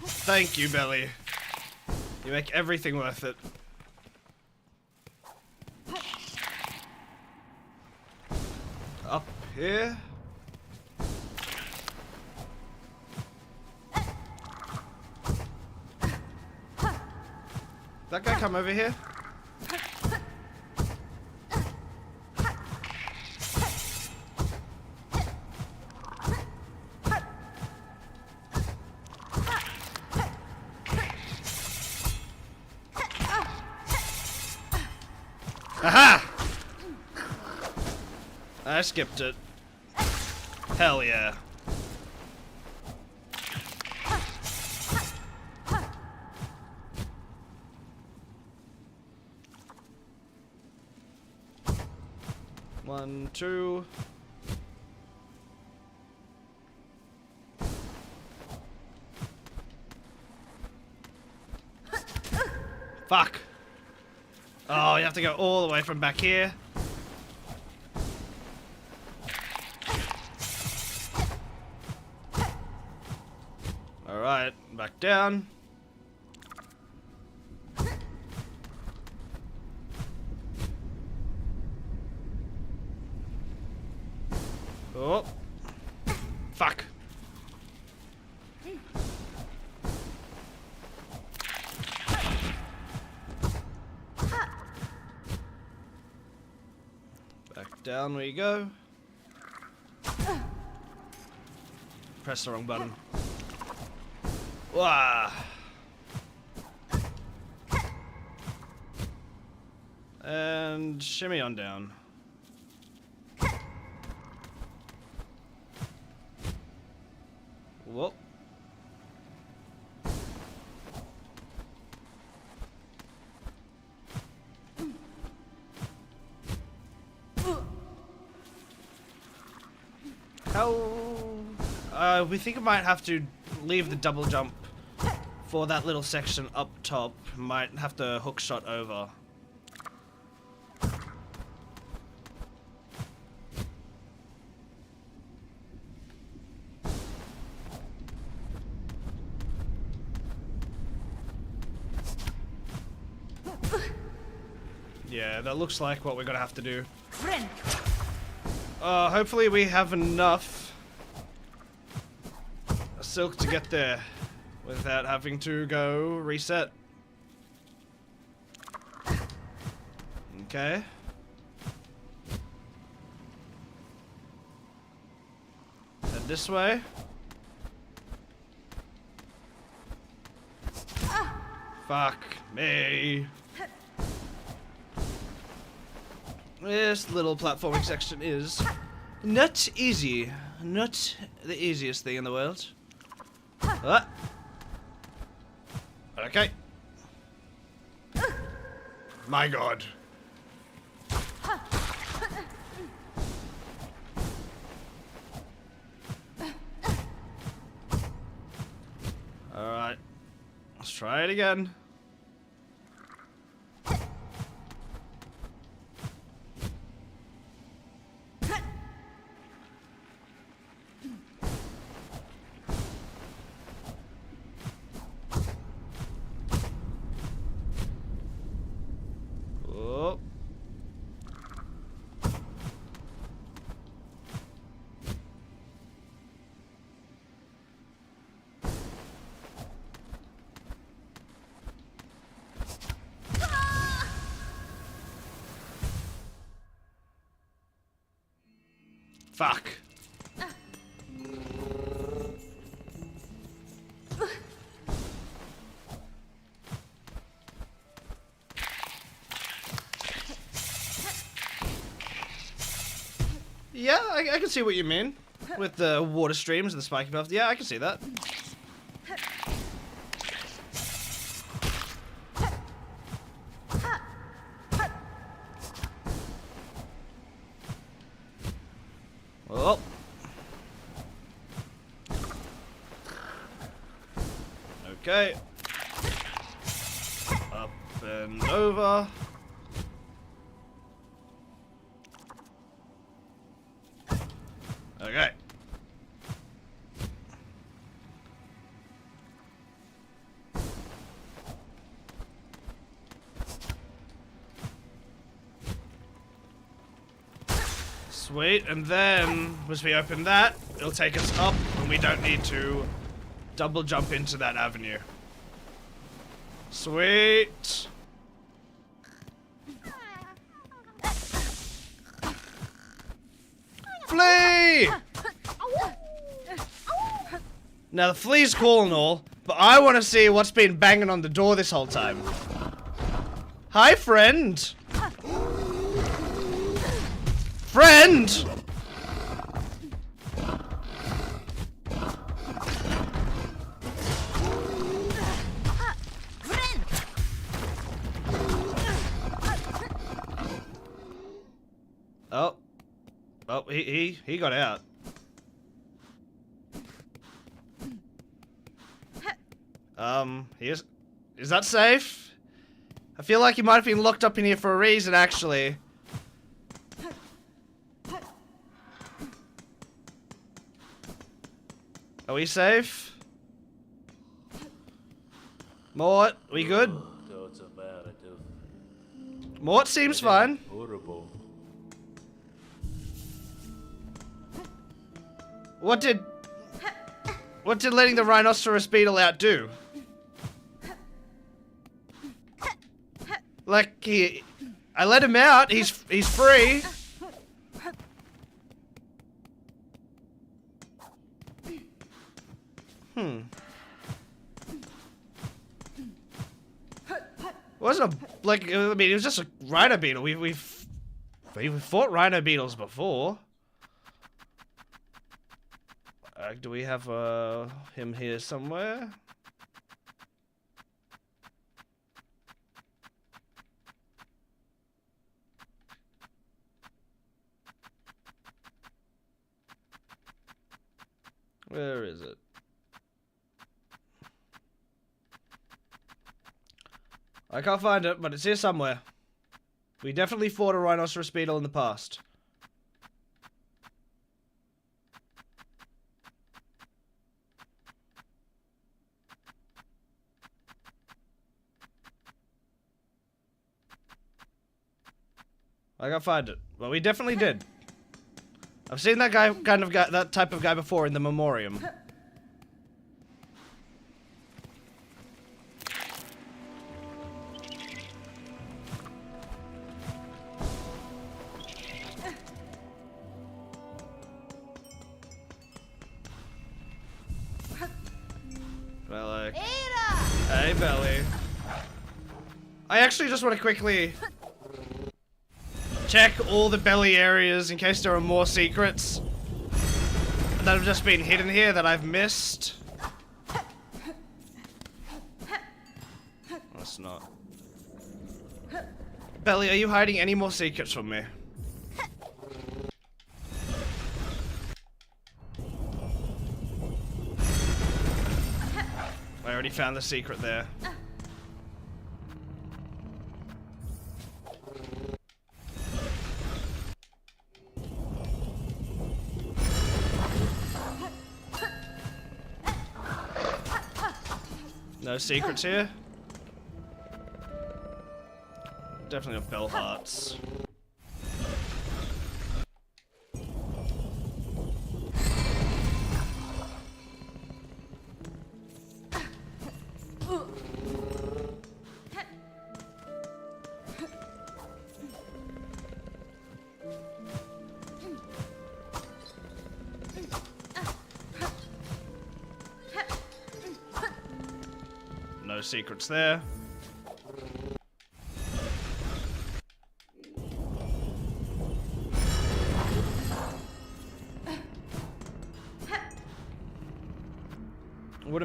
Thank you, Belly. You make everything worth it. Up here. That guy come over here? Aha! I skipped it. Hell yeah. One, two. Fuck. Oh, you have to go all the way from back here. Alright, back down. Oh. Fuck. Back down we go. Press the wrong button. Wah. And shimmy on down. Whoop. How? We think we might have to leave the double jump for that little section up top. Might have to hook shot over. Yeah, that looks like what we're gonna have to do. Hopefully we have enough silk to get there without having to go reset. Okay. Head this way. Fuck me. This little platforming section is not easy. Not the easiest thing in the world. Okay. My god. Alright. Let's try it again. Oh. Fuck. Yeah, I can see what you mean. With the water streams and the spiky path. Yeah, I can see that. Oh. Okay. Up and over. Okay. Sweet, and then, once we open that, it'll take us up, and we don't need to double jump into that avenue. Sweet. Flea! Now, the flea's cool and all, but I want to see what's been banging on the door this whole time. Hi, friend! Friend! Oh. Oh, he got out. Is that safe? I feel like he might have been locked up in here for a reason, actually. Are we safe? Mort, we good? Mort seems fine. What did letting the rhinoceros beetle out do? Like I let him out. He's free. Wasn't I mean, it was just a rhino beetle. We've fought rhino beetles before. Do we have him here somewhere? Where is it? I can't find it, but it's here somewhere. We definitely fought a rhinoceros beetle in the past. I can't find it. Well, we definitely did. I've seen that that type of guy before in the memoriam. Belly. Hey, Belly. I actually just want to quickly check all the belly areas in case there are more secrets that have just been hidden here that I've missed. That's not. Belly, are you hiding any more secrets from me? I already found the secret there. No secrets here? Definitely have bell hearts. No secrets there.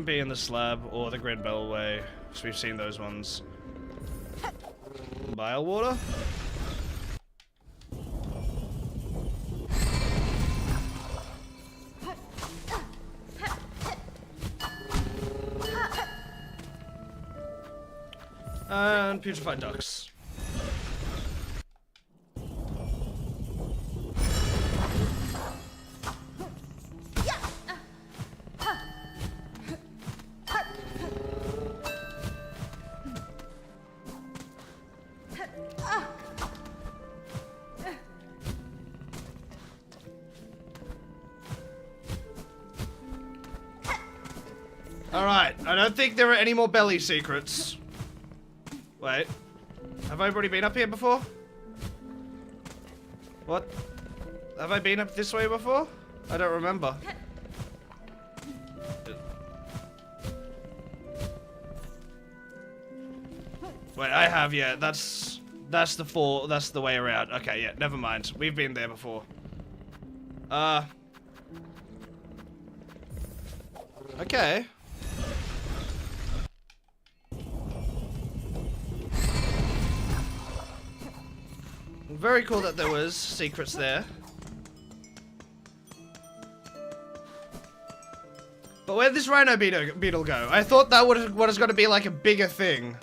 shouldn't be in the slab or the Grand Bellway, because we've seen those ones. Bile water? And putrefied ducks. Alright, I don't think there are any more belly secrets. Wait. Have I already been up here before? What? Have I been up this way before? I don't remember. Wait, I have, yeah. That's the way around. Okay, yeah, never mind. We've been there before. Okay. Very cool that there was secrets there. But where'd this rhino beetle go? I thought that was going to be like a bigger thing.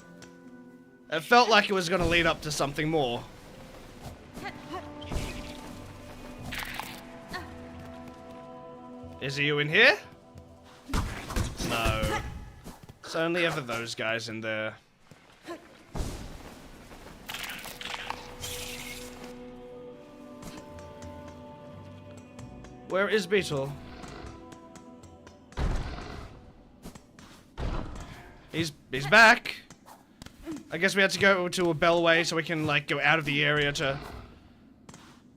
It felt like it was going to lead up to something more. Is you in here? No. It's only ever those guys in there. Where is Beetle? He's back. I guess we had to go to a bellway so we can like go out of the area to.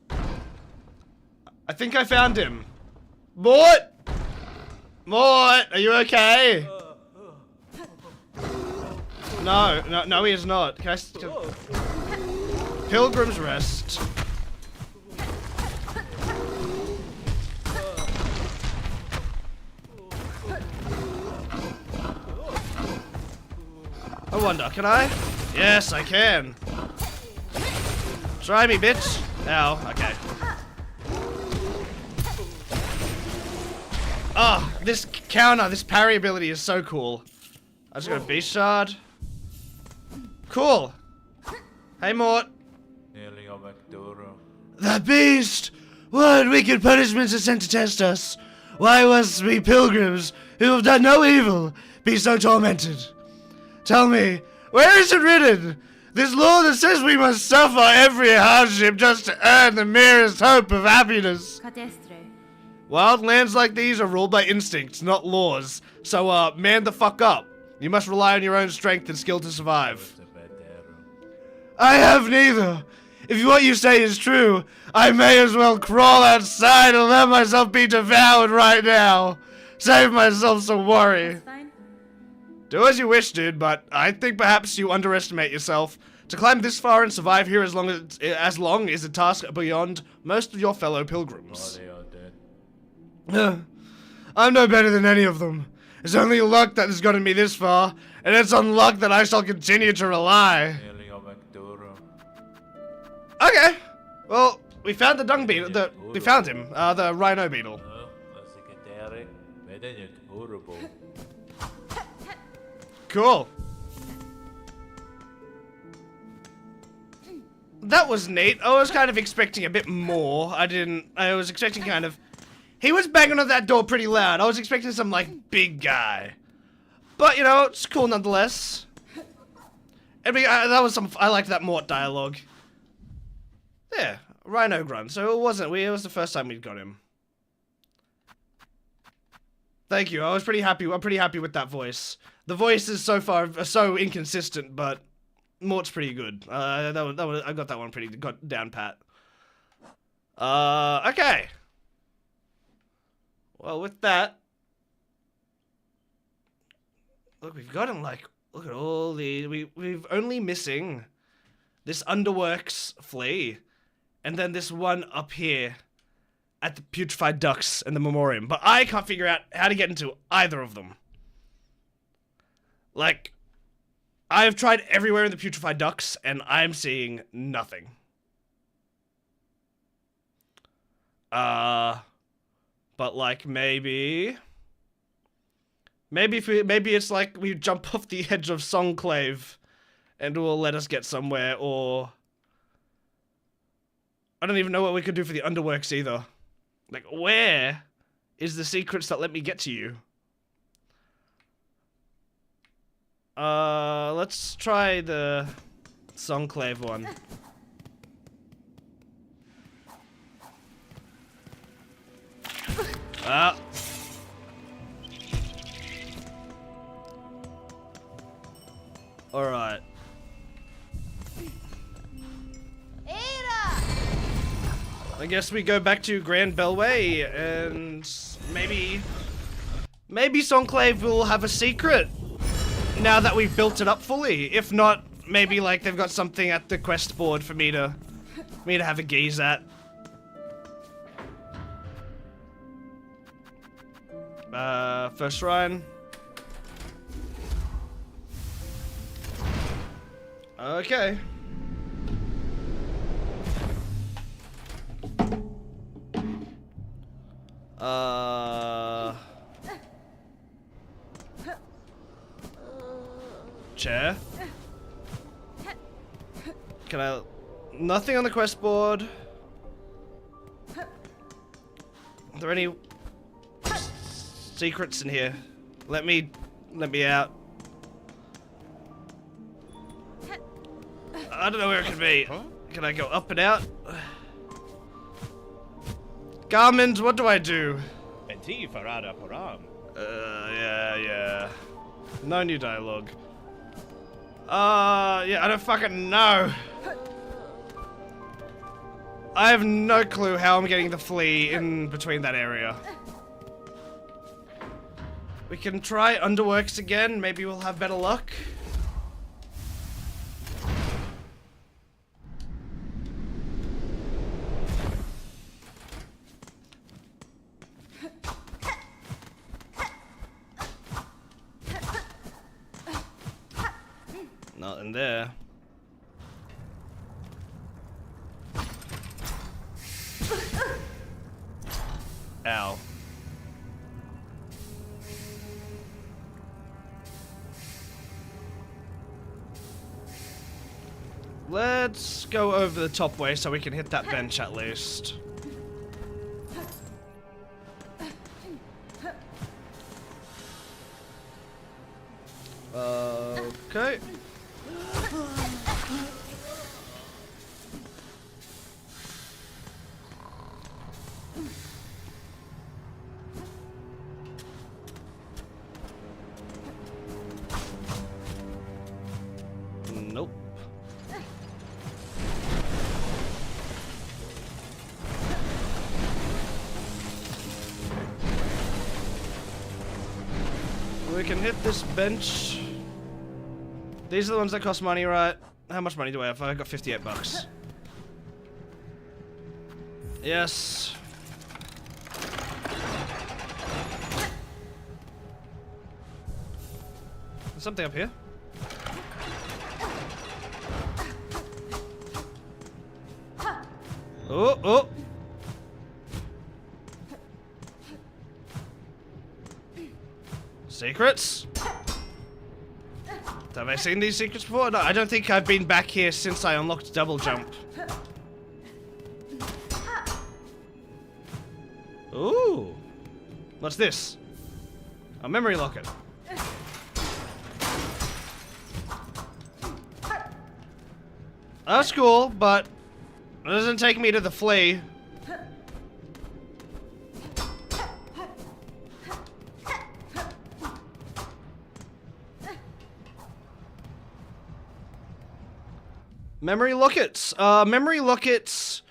I think I found him. Mort! Mort, are you okay? No, he is not. Can Pilgrim's Rest. I wonder, can I? Yes, I can. Try me, bitch. Ow, okay. Oh, this counter, this parry ability is so cool. I just got a beast shard. Cool. Hey, Mort. The beast! What wicked punishments are sent to test us? Why must we pilgrims, who have done no evil, be so tormented? Tell me, where is it written? This law that says we must suffer every hardship just to earn the merest hope of happiness. Wild lands like these are ruled by instincts, not laws. So, man the fuck up. You must rely on your own strength and skill to survive. I have neither. If what you say is true, I may as well crawl outside and let myself be devoured right now. Save myself some worry. Do as you wish, dude, but I think perhaps you underestimate yourself. To climb this far and survive here as long is a task beyond most of your fellow pilgrims. I'm no better than any of them. It's only luck that has gotten me this far, and it's on luck that I shall continue to rely. Okay. Well, we found the dung beetle. We found him. The rhino beetle. Cool. That was neat. I was kind of expecting a bit more. I was expecting kind of. He was banging on that door pretty loud. I was expecting some, like, big guy. But, you know, it's cool nonetheless. That was some. I liked that Mort dialogue. Yeah, Rhino Grunt. So it was the first time we'd got him. Thank you. I was pretty happy. I'm pretty happy with that voice. The voice is so far so inconsistent, but Mort's pretty good. I got that one got down pat. Okay. Well, with that, look, we've got him. Like, look at all the we've only missing this Underworks flea, and then this one up here at the Putrefied Ducks and the Memoriam. But I can't figure out how to get into either of them. Like, I've tried everywhere in the Putrefied Ducks, and I'm seeing nothing. But like maybe it's like we jump off the edge of Songclave, and it will let us get somewhere, or I don't even know what we could do for the Underworks either. Like, where is the secrets that let me get to you? Let's try the Songclave one. Ah. Alright. I guess we go back to Grand Bellway, and maybe Songclave will have a secret now that we've built it up fully. If not, maybe like they've got something at the quest board for me to have a gaze at. First shrine. Okay. Chair. Can I... Nothing on the quest board. Are there any secrets in here? Let me out. I don't know where it could be. Can I go up and out? Garmin, what do I do? Yeah. No new dialogue. Yeah, I don't fucking know. I have no clue how I'm getting the flea in between that area. We can try Underworks again, maybe we'll have better luck. Nothing there. Ow. Let's go over the top way so we can hit that bench at least. Okay. Nope. We can hit this bench. These are the ones that cost money, right? How much money do I have? I got 58 bucks. Yes. There's something up here. Oh. Secrets? Have I seen these secrets before? No, I don't think I've been back here since I unlocked double jump. Ooh. What's this? A memory locket. That's cool, but it doesn't take me to the flea. Memory lockets. Memory lockets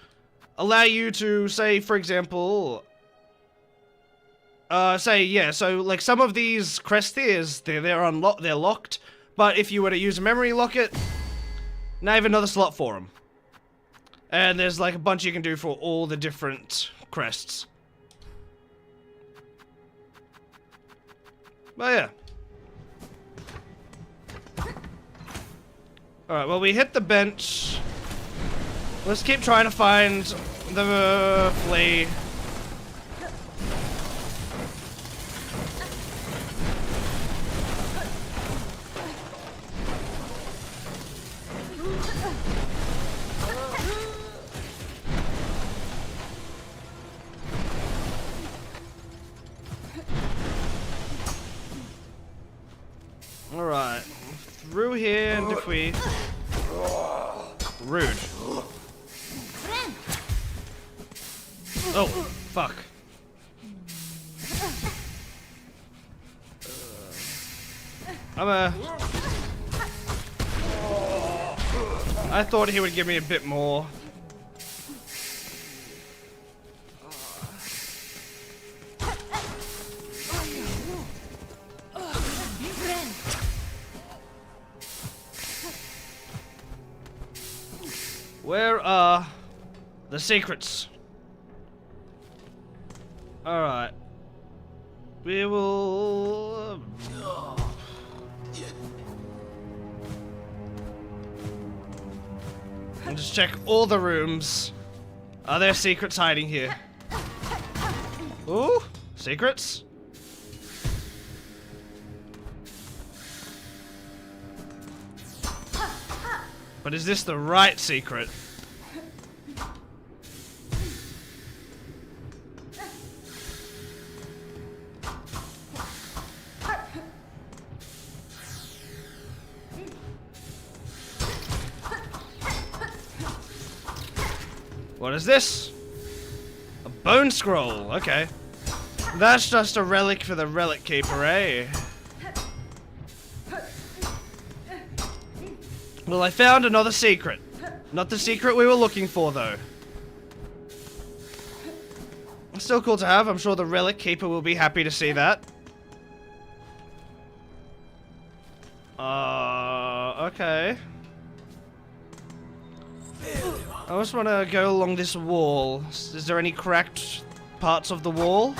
allow you to say, for example, so like some of these crest tiers, they're locked, but if you were to use a memory locket, now you have another slot for them. And there's like a bunch you can do for all the different crests. But yeah. Alright, well, we hit the bench. Let's keep trying to find the flea. Alright, through here, and if we... Rude. Oh, fuck. I thought he would give me a bit more. Where are the secrets? Alright. We will... and just check all the rooms. Are there secrets hiding here? Ooh, secrets? But is this the right secret? What is this? A bone scroll, okay. That's just a relic for the relic keeper, eh? Well, I found another secret. Not the secret we were looking for, though. Still cool to have. I'm sure the relic keeper will be happy to see that. Okay. I just want to go along this wall. Is there any cracked parts of the wall?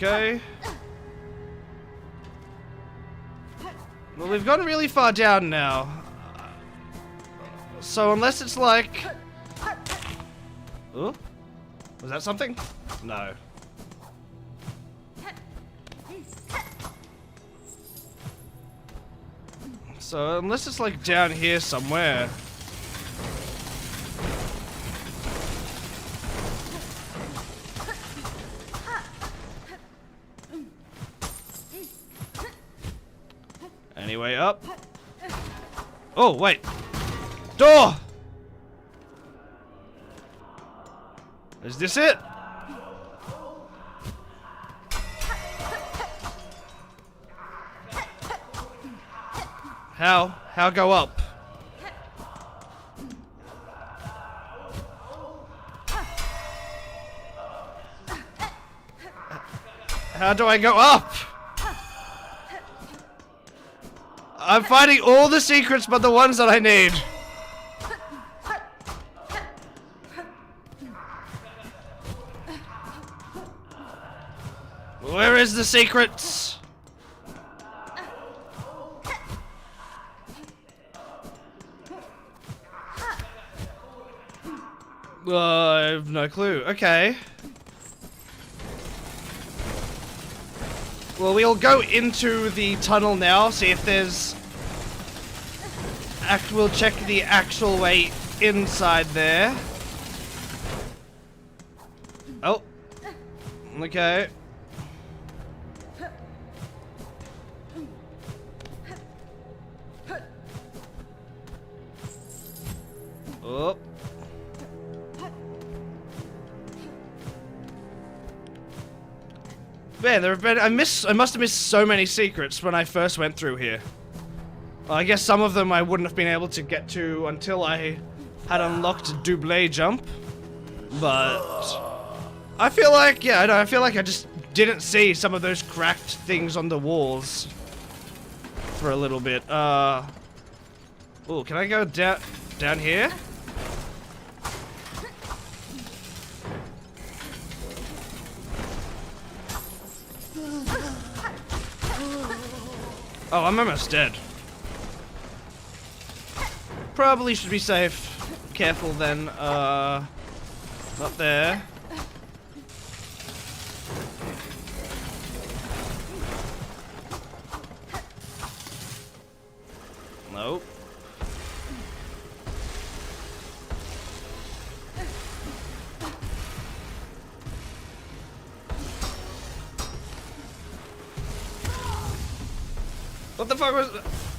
Okay. Well, we've gone really far down now. So unless it's like... Oh? Was that something? No. So unless it's like down here somewhere. Anyway, up. Oh, wait. Door! Is this it? How? How go up? How do I go up? I'm finding all the secrets but the ones that I need. Where is the secrets? I have no clue. Okay. Well, we'll go into the tunnel now, see if there's... We'll check the actual way inside there. Oh. Okay. Oh. Man, there have been. I must have missed so many secrets when I first went through here. Well, I guess some of them I wouldn't have been able to get to until I had unlocked double jump. But I feel like, yeah, I feel like I just didn't see some of those cracked things on the walls for a little bit. Oh, can I go down here? Oh, I'm almost dead. Probably should be safe. Careful then. Not there. Nope. What the fuck was...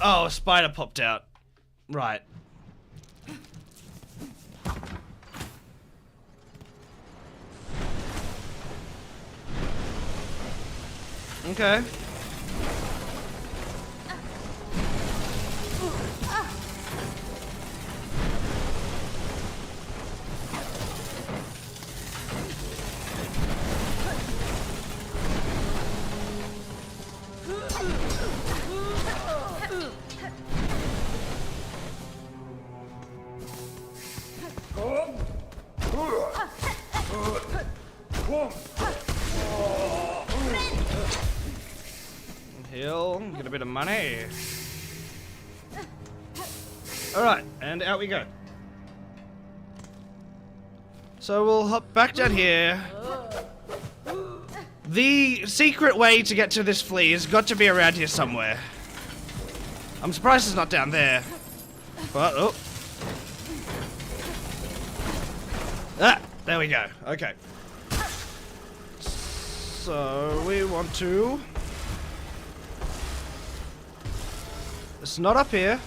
Oh, a spider popped out. Right. Okay. Heal, get a bit of money. Alright, and out we go. So we'll hop back down here. The secret way to get to this flea has got to be around here somewhere. I'm surprised it's not down there. But, oh. Ah, there we go. Okay. So we want to... It's not up here.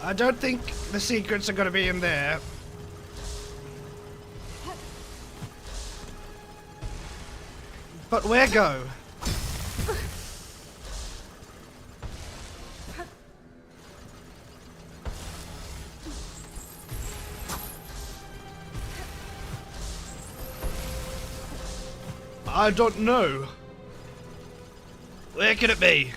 I don't think the secrets are gonna be in there. But where go? I don't know. Where could it be?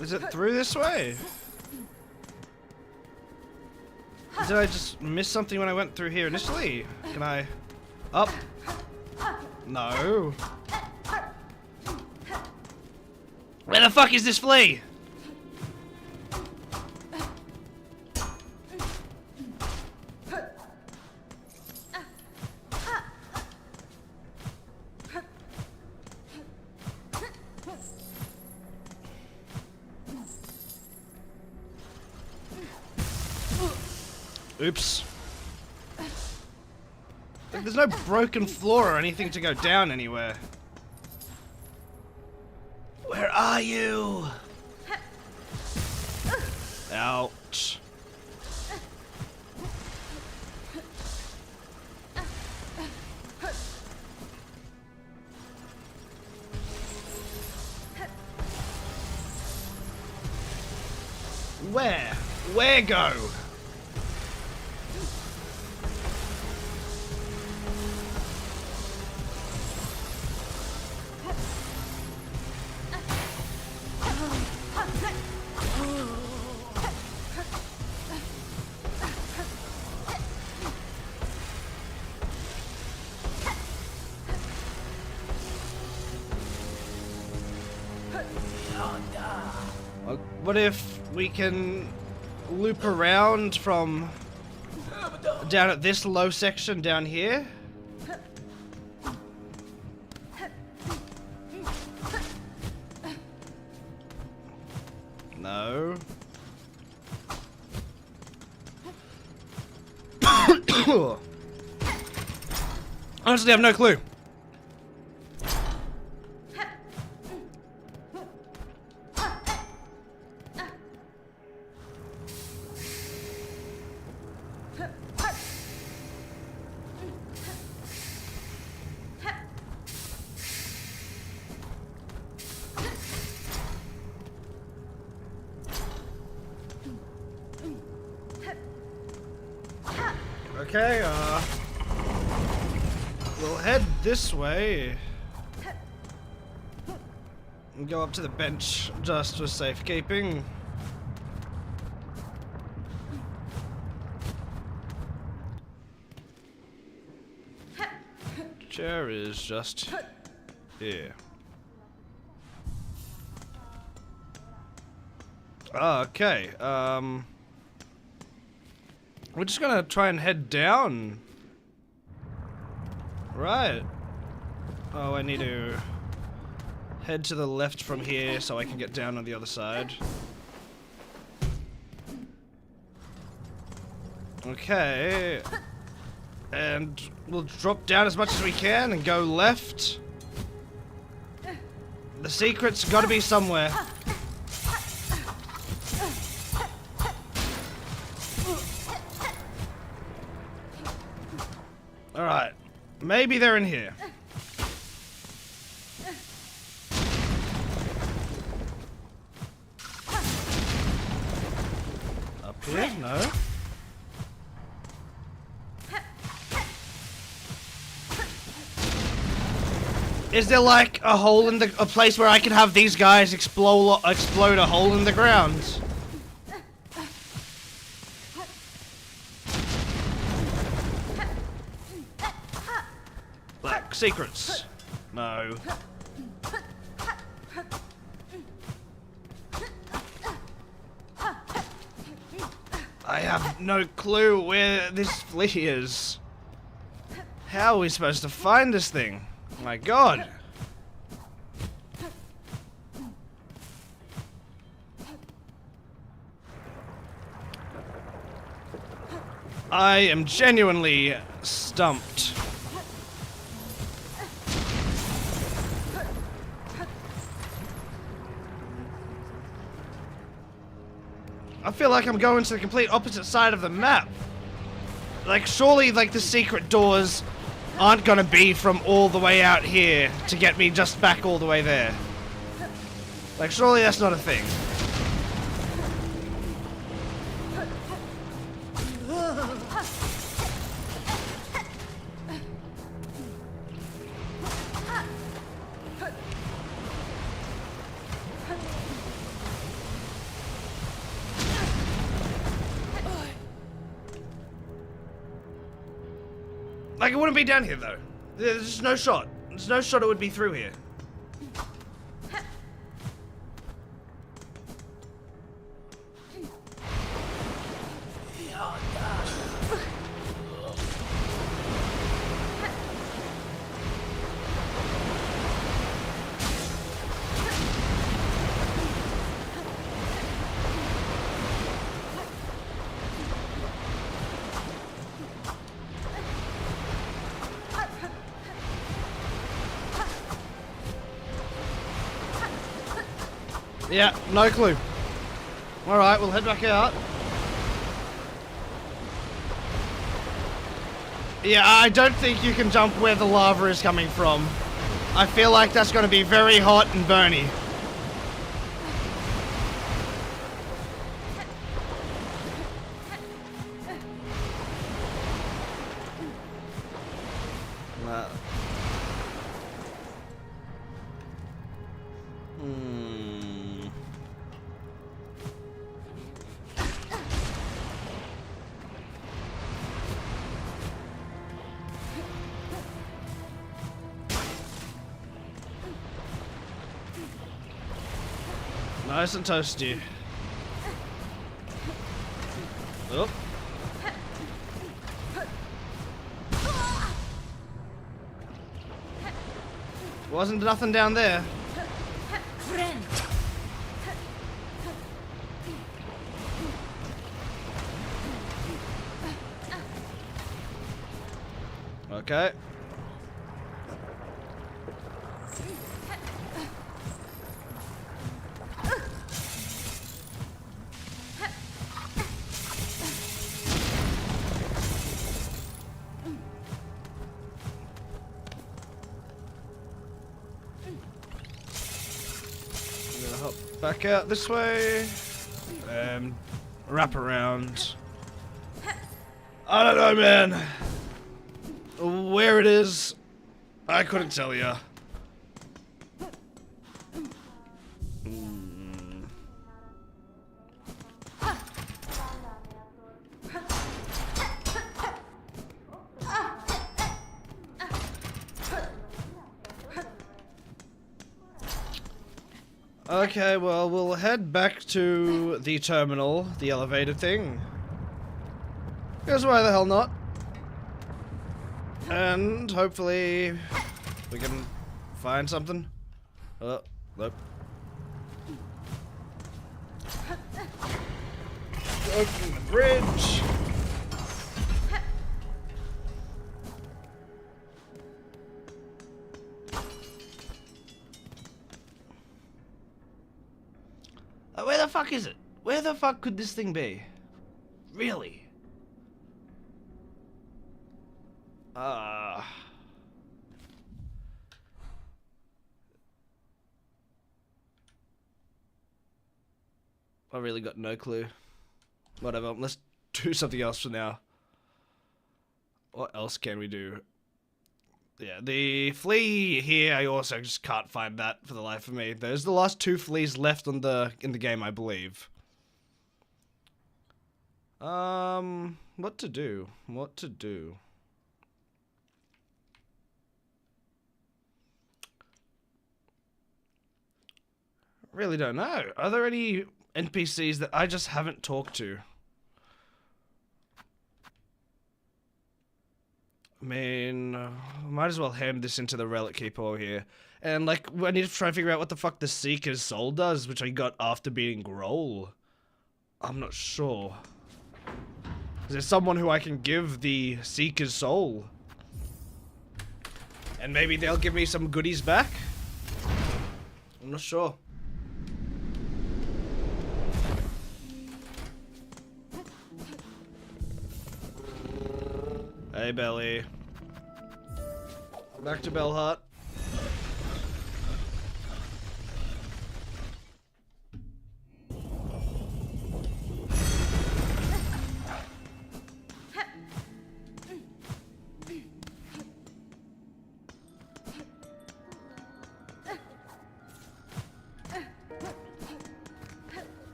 Is it through this way? Did I just miss something when I went through here initially? Can I... Up? No. Where the fuck is this flea? Oops. There's no broken floor or anything to go down anywhere. Where are you? Ouch. Where? Where go? What if we can loop around from down at this low section down here. No. Honestly, I have no clue. Okay, we'll head this way and go up to the bench just for safekeeping. Chair is just here. Okay, we're just gonna try and head down. Right. Oh, I need to head to the left from here so I can get down on the other side. Okay. And we'll drop down as much as we can and go left. The secret's gotta be somewhere. Alright. Maybe they're in here. Up here? No. Is there like a hole in a place where I can have these guys explode a hole in the ground? Black secrets. No. I have no clue where this flea is. How are we supposed to find this thing? My God. I am genuinely stumped. I feel like I'm going to the complete opposite side of the map. Like, surely, like, the secret doors aren't gonna be from all the way out here to get me just back all the way there. Like, surely that's not a thing. Like, it wouldn't be down here, though. There's just no shot. There's no shot it would be through here. Yeah, no clue. Alright, we'll head back out. Yeah, I don't think you can jump where the lava is coming from. I feel like that's going to be very hot and burny. Nice and toasty. Oh. Wasn't nothing down there. Okay. I'm gonna hop back out this way. Wrap around. I don't know, man. Where it is, I couldn't tell you. Okay, well, we'll head back to the terminal, the elevator thing. Because why the hell not? And hopefully we can find something. Oh, nope. Open the bridge. Where the fuck is it? Where the fuck could this thing be? Really? I really got no clue. Whatever, let's do something else for now. What else can we do? Yeah, the flea here, I also just can't find that for the life of me. There's the last 2 fleas left in the game, I believe. What to do? What to do? Really don't know. Are there any NPCs that I just haven't talked to? I mean, might as well hand this into the relic keeper here. And, like, I need to try and figure out what the fuck the Seeker's Soul does, which I got after beating Grohl. I'm not sure. Is there someone who I can give the Seeker's Soul? And maybe they'll give me some goodies back? I'm not sure. Hey, Belly. Back to Bellheart.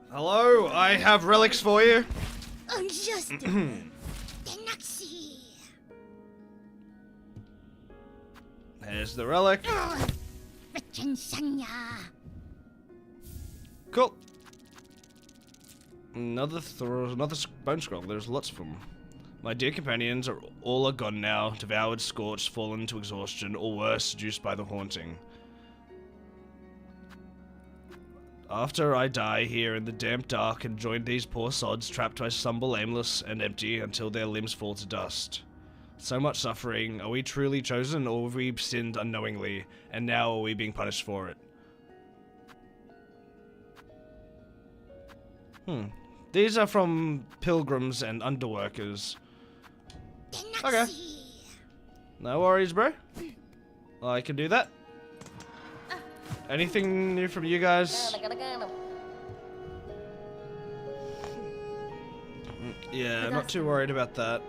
Hello, I have relics for you. Unjust. Tenaxi. There's the relic. Rechinsanya. Cool. Another bone scroll. There's lots of them. My dear companions are all gone now, devoured, scorched, fallen to exhaustion, or worse, seduced by the haunting. After I die here in the damp dark and join these poor sods trapped I stumble aimless and empty until their limbs fall to dust. So much suffering, are we truly chosen or have we sinned unknowingly, and now are we being punished for it? These are from pilgrims and underworkers. Okay. No worries, bro. I can do that. Anything new from you guys? Yeah, not too worried about that.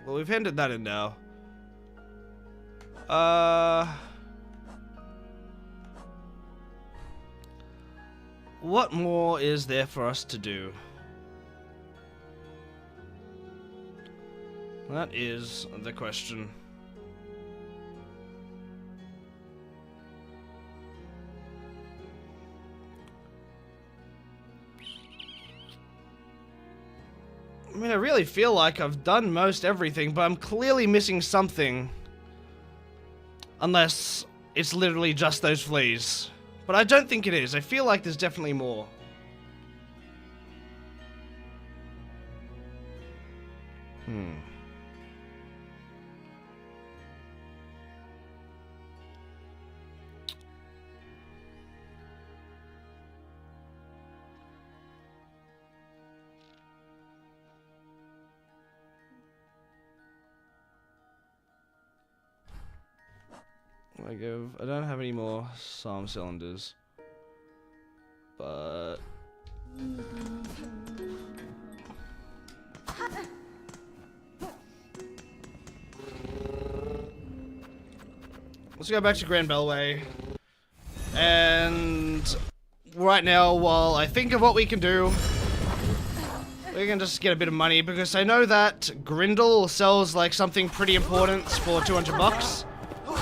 Well, we've handed that in now. What more is there for us to do? That is the question. I mean, I really feel like I've done most everything, but I'm clearly missing something. Unless it's literally just those fleas. But I don't think it is. I feel like there's definitely more. I don't have any more SARM cylinders. But... let's go back to Grand Bellway. And right now, while I think of what we can do, we can just get a bit of money, because I know that Grindel sells like something pretty important for 200 bucks.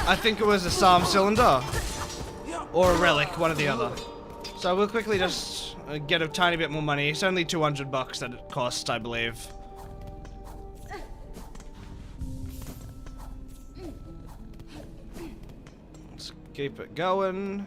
I think it was a SARM cylinder or a relic, one or the other. So we'll quickly just get a tiny bit more money. It's only 200 bucks that it costs, I believe. Let's keep it going.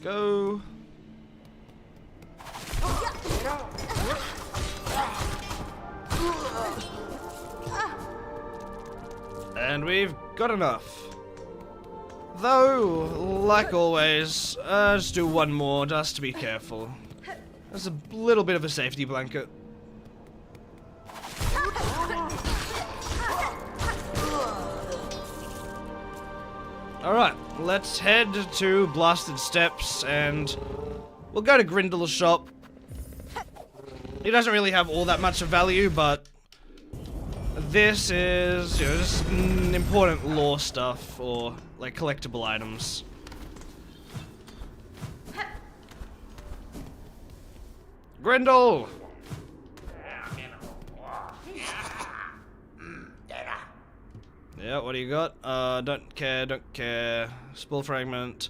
Go. And we've got enough. Though, like always, just do one more just to be careful. There's a little bit of a safety blanket. Alright, let's head to Blasted Steps, and we'll go to Grindel's shop. He doesn't really have all that much of value, but this is, you know, just important lore stuff, or, like, collectible items. Grindel! Yeah, what do you got? Don't care. Spool fragment.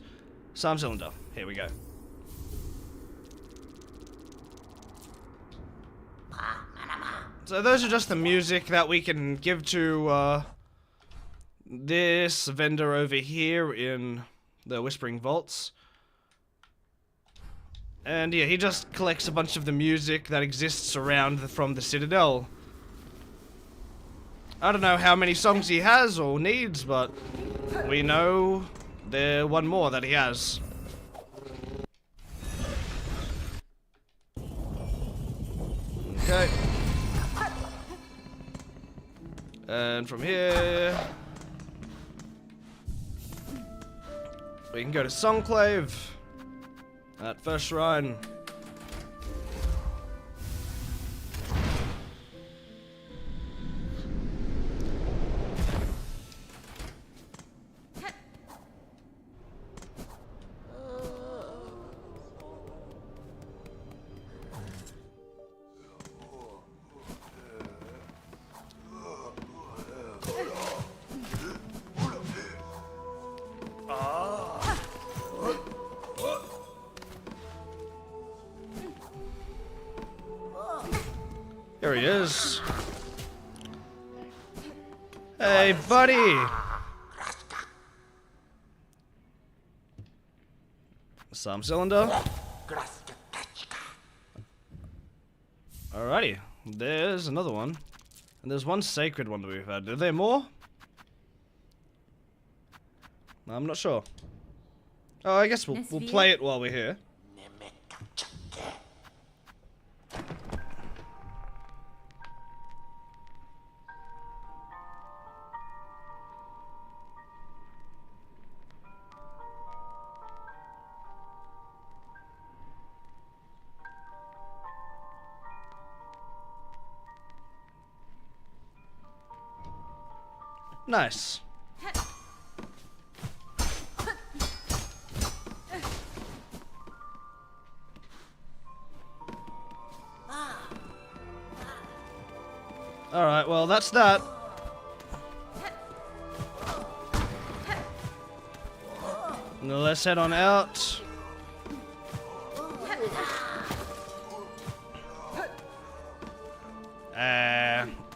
SARM cylinder. Here we go. So those are just the music that we can give to, this vendor over here in the Whispering Vaults. And yeah, he just collects a bunch of the music that exists around from the Citadel. I don't know how many songs he has or needs, but we know there's one more that he has. Okay. And from here, we can go to Songclave at First Shrine. Here he is. Hey, buddy! SARM cylinder. Alrighty, there's another one. And there's one sacred one that we've had. Are there more? I'm not sure. Oh, I guess we'll play it while we're here. Nice. Alright, well, that's that. Now let's head on out.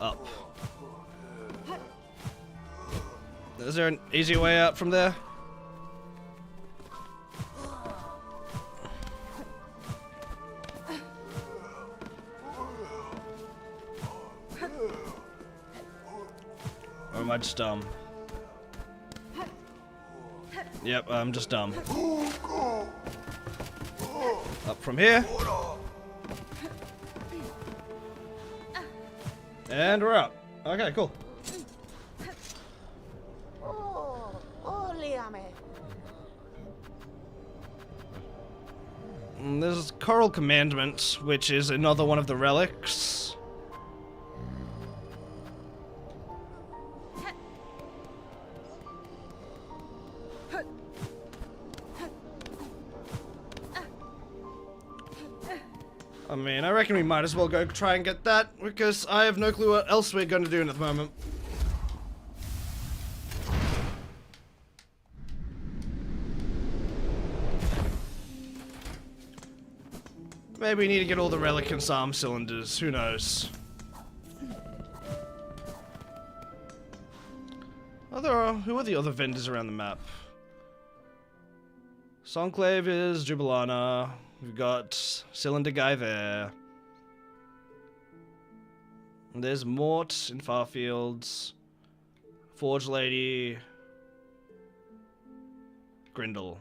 Up. Is there an easy way out from there? Or am I just dumb? Yep, I'm just dumb. Up from here. And we're up. Okay, cool. There's Coral Commandment, which is another one of the relics. I mean, I reckon we might as well go try and get that, because I have no clue what else we're going to do at the moment. Maybe we need to get all the relic and SARM cylinders, who knows. Who are the other vendors around the map? Songclave is Jubilana. We've got Cylinder Guy there. And there's Mort in Farfields. Forge Lady. Grindle.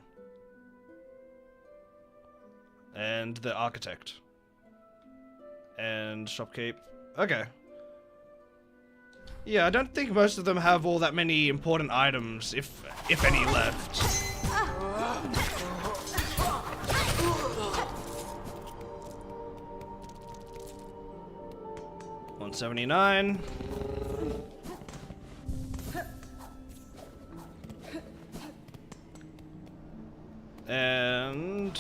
And the Architect. And Shopkeep. Okay. Yeah, I don't think most of them have all that many important items, if any, left. 179. And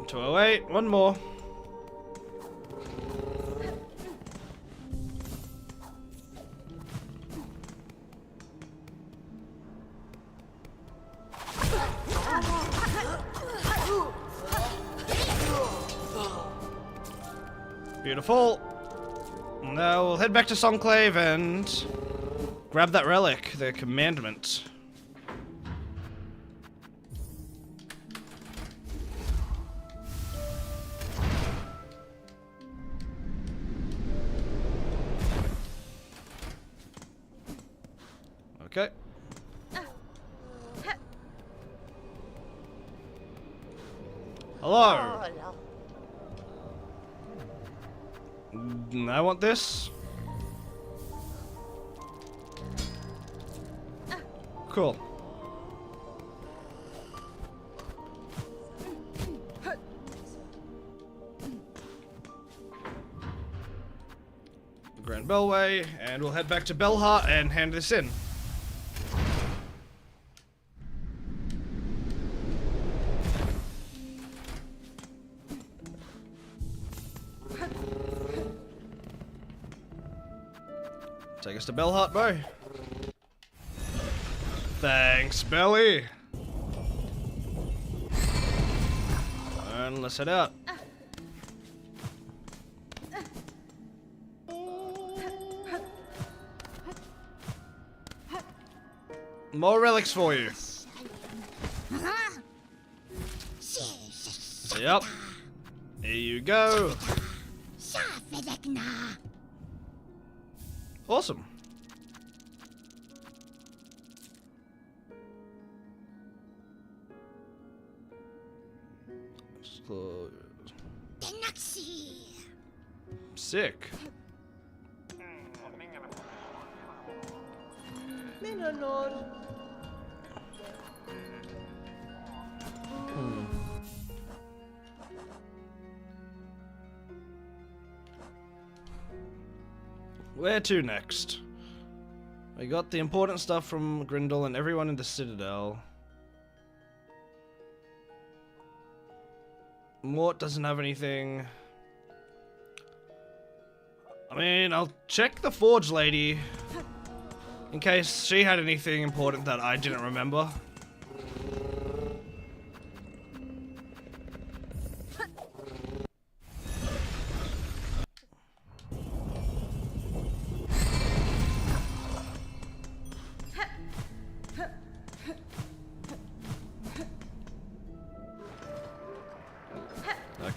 208. One more. Beautiful. Now we'll head back to Songclave and grab that relic, the commandment. Okay. Hello. I want this. Cool. Grand Bellway, and we'll head back to Bellheart and hand this in. Take us to Bellheart, bro. Thanks, Belly. And let's head out. More relics for you. Yep. Here you go. Awesome. Sick. Where to next? We got the important stuff from Grindel and everyone in the Citadel. Mort doesn't have anything. I mean, I'll check the Forge Lady in case she had anything important that I didn't remember.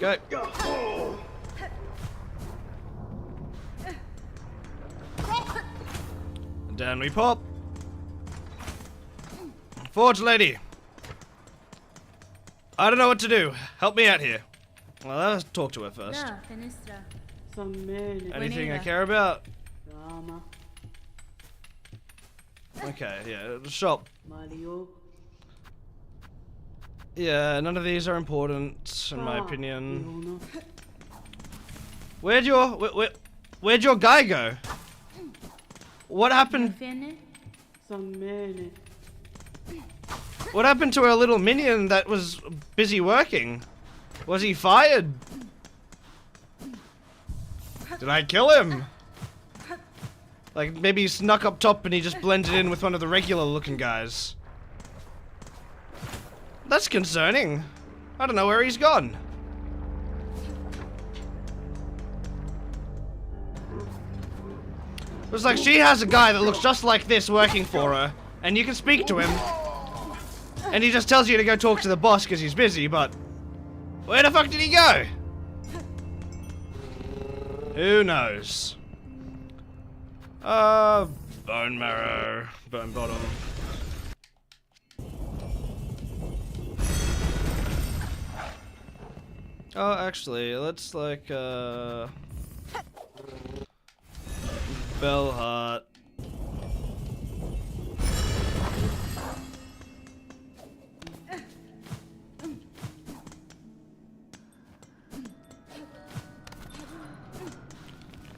Okay. And down we pop. Forge Lady. I don't know what to do. Help me out here. Well, let's talk to her first. Anything I care about? Okay, yeah, the shop. Yeah, none of these are important, in my opinion. Where'd your guy go? What happened? What happened to our little minion that was busy working? Was he fired? Did I kill him? Like, maybe he snuck up top and he just blended in with one of the regular looking guys. That's concerning. I don't know where he's gone. Looks like she has a guy that looks just like this working for her, and you can speak to him. And he just tells you to go talk to the boss because he's busy, but where the fuck did he go? Who knows? Bone marrow, bone bottom. Oh, actually, let's like, Bell Heart.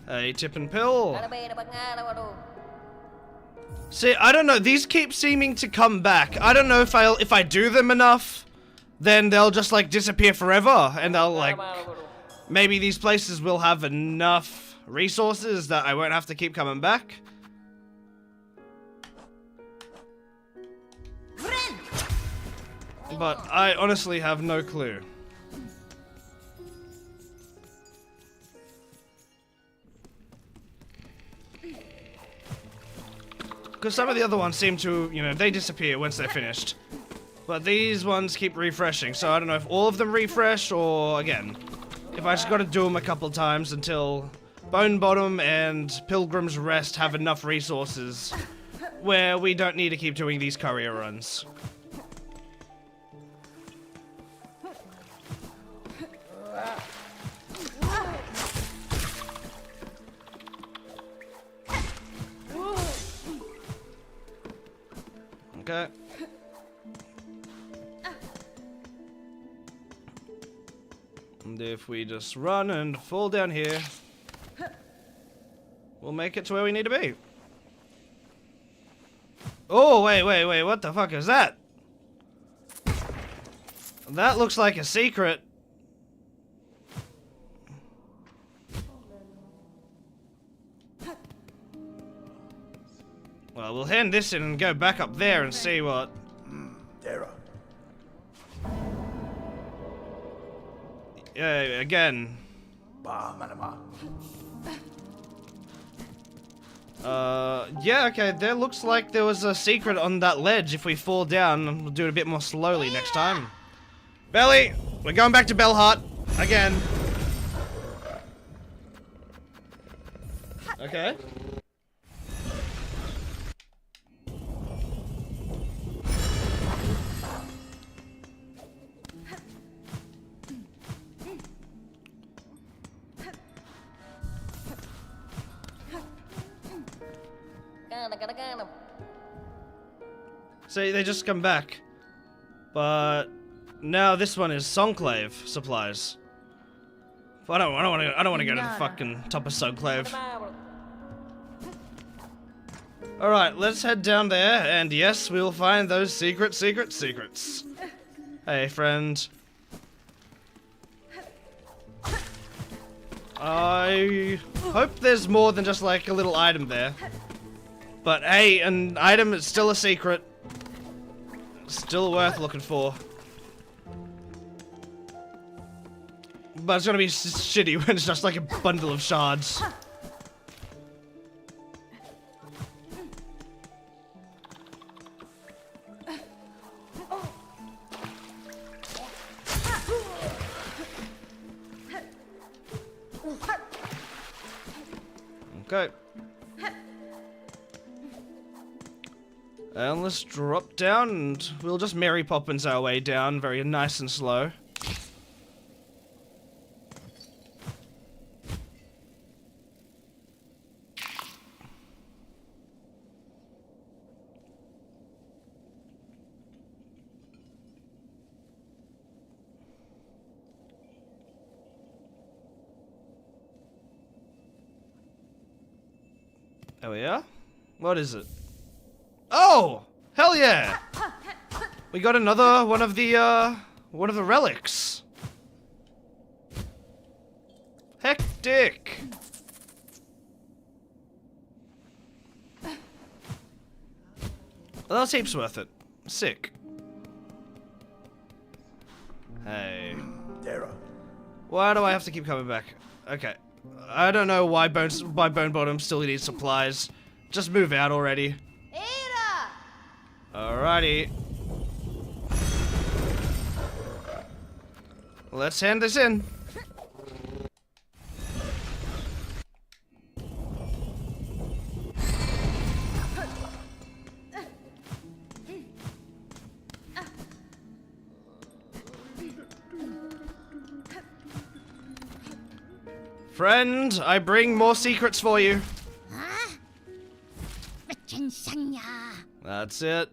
Hey, Tip and Pill. See, I don't know. These keep seeming to come back. I don't know if I do them enough, then they'll just like disappear forever, and they'll like maybe these places will have enough resources that I won't have to keep coming back. But I honestly have no clue. Because some of the other ones seem to, you know, they disappear once they're finished. But these ones keep refreshing, so I don't know if all of them refresh, or, again, if I just gotta do them a couple times until Bone Bottom and Pilgrim's Rest have enough resources where we don't need to keep doing these courier runs. Okay. And if we just run and fall down here, we'll make it to where we need to be. Oh, wait, what the fuck is that? That looks like a secret. Well, we'll hand this in and go back up there and see what... Yeah, again. Yeah, okay, there looks like there was a secret on that ledge. If we fall down, we'll do it a bit more slowly next time. Belly, we're going back to Bellheart again. Okay. See, they just come back. But now this one is Songclave supplies. I don't want to go to the fucking top of Songclave. Alright, let's head down there, and yes, we'll find those secrets. Hey, friend. I hope there's more than just like a little item there. But hey, an item is still a secret. Still worth looking for. But it's gonna be shitty when it's just like a bundle of shards. Okay. And let's drop down and we'll just Mary Poppins our way down very nice and slow. There we are. What is it? Oh! Hell yeah! We got another one of the relics. Hectic! Well, that's heaps worth it. Sick. Hey. Why do I have to keep coming back? Okay. I don't know why Bone Bottom still needs supplies. Just move out already. Alrighty. Let's hand this in. Friend, I bring more secrets for you. That's it.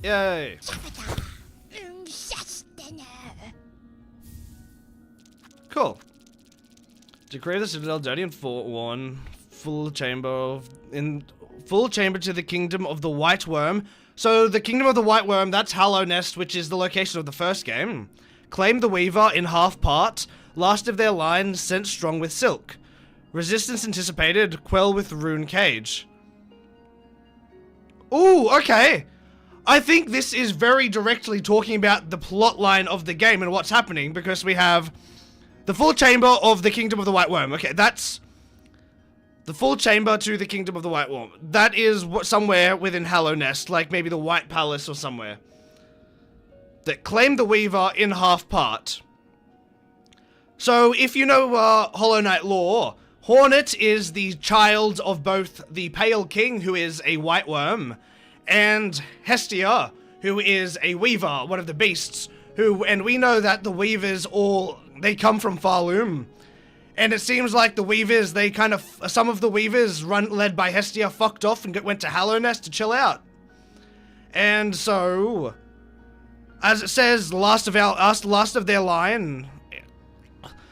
Yay. Cool. Decree the Citadel, Dirty and Worn, full chamber to the Kingdom of the White Worm. So the Kingdom of the White Worm, that's Hallow Nest, which is the location of the first game. Claim the Weaver in half part. Last of their line, sent strong with silk. Resistance anticipated, quell with rune cage. Ooh, okay. I think this is very directly talking about the plot line of the game and what's happening, because we have the full chamber of the Kingdom of the White Worm. Okay, that's the full chamber to the Kingdom of the White Worm. That is somewhere within Hallow Nest, like maybe the White Palace or somewhere. That claim the Weaver in half part. So, if you know Hollow Knight lore, Hornet is the child of both the Pale King, who is a white worm, and Hestia, who is a weaver, one of the beasts, and we know that the weavers they come from Pharloom. And it seems like the weavers, some of the weavers led by Hestia fucked off and went to Hallow Nest to chill out. And so, as it says, last of their line.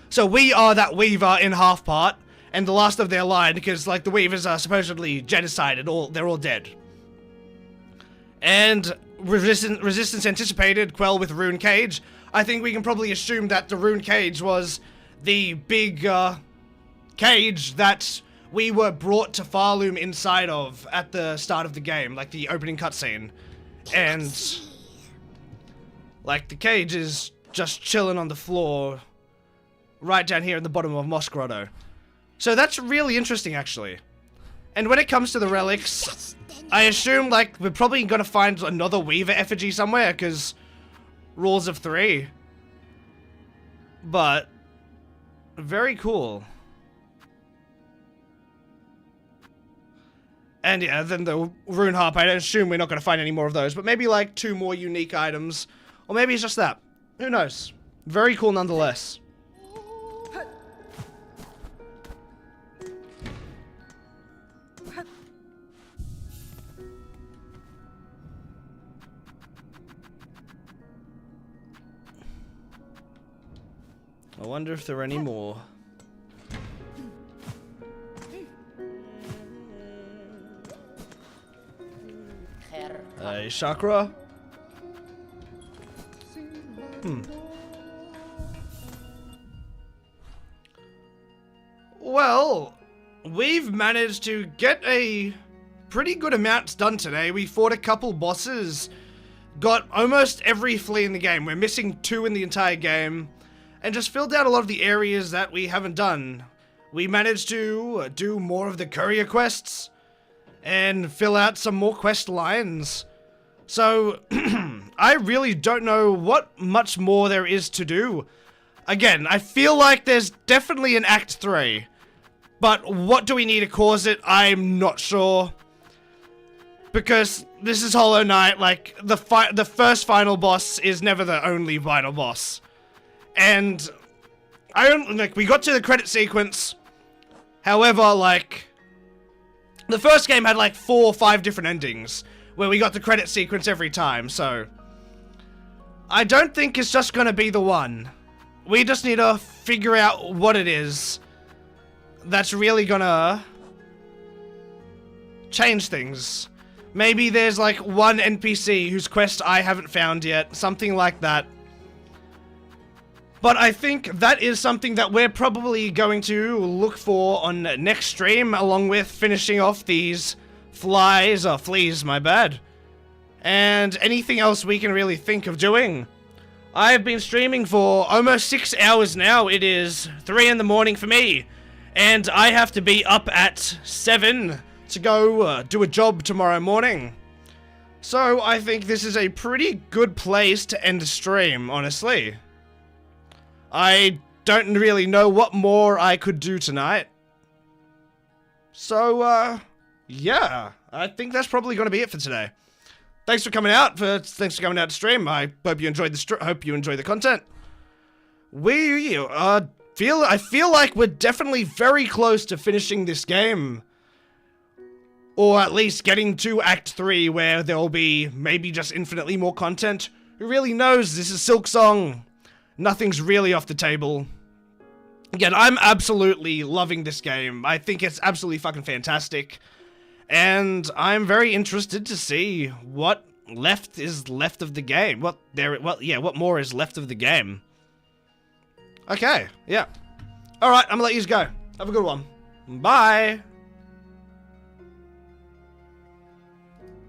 So we are that weaver in half part, and the last of their line, because like the weavers are supposedly genocided, they're all dead. And resistance anticipated, quell with rune cage. I think we can probably assume that the rune cage was the big cage that we were brought to Pharloom inside of at the start of the game, like the opening cutscene. And like the cage is just chilling on the floor right down here in the bottom of Moss Grotto. So that's really interesting, actually. And when it comes to the relics, I assume, like, we're probably gonna find another Weaver effigy somewhere, because rules of 3. But very cool. And yeah, then the Rune Harp, I assume we're not gonna find any more of those, but maybe like 2 more unique items. Or maybe it's just that. Who knows? Very cool nonetheless. I wonder if there are any more. Ice chakra. Well, we've managed to get a pretty good amount done today. We fought a couple bosses, got almost every flea in the game. We're missing 2 in the entire game, and just filled out a lot of the areas that we haven't done. We managed to do more of the courier quests, and fill out some more quest lines. So, I really don't know what much more there is to do. Again, I feel like there's definitely an Act 3. But what do we need to cause it? I'm not sure. Because this is Hollow Knight, like, the first final boss is never the only final boss. And, we got to the credit sequence. However, like, the first game had like 4 or 5 different endings, where we got the credit sequence every time, so I don't think it's just gonna be the one. We just need to figure out what it is that's really gonna change things. Maybe there's like one NPC whose quest I haven't found yet, something like that. But I think that is something that we're probably going to look for on next stream, along with finishing off these fleas, my bad. And anything else we can really think of doing. I've been streaming for almost 6 hours now. It is 3 in the morning for me. And I have to be up at 7 to go do a job tomorrow morning. So I think this is a pretty good place to end the stream, honestly. I don't really know what more I could do tonight. So, yeah, I think that's probably going to be it for today. Thanks for coming out. Thanks for coming out to stream. I hope you enjoyed the content. I feel like we're definitely very close to finishing this game, or at least getting to Act 3, where there will be maybe just infinitely more content. Who really knows? This is Silksong. Nothing's really off the table. Again, I'm absolutely loving this game. I think it's absolutely fucking fantastic. And I'm very interested to see what is left of the game. What more is left of the game. Okay, yeah. Alright, I'm gonna let you go. Have a good one. Bye.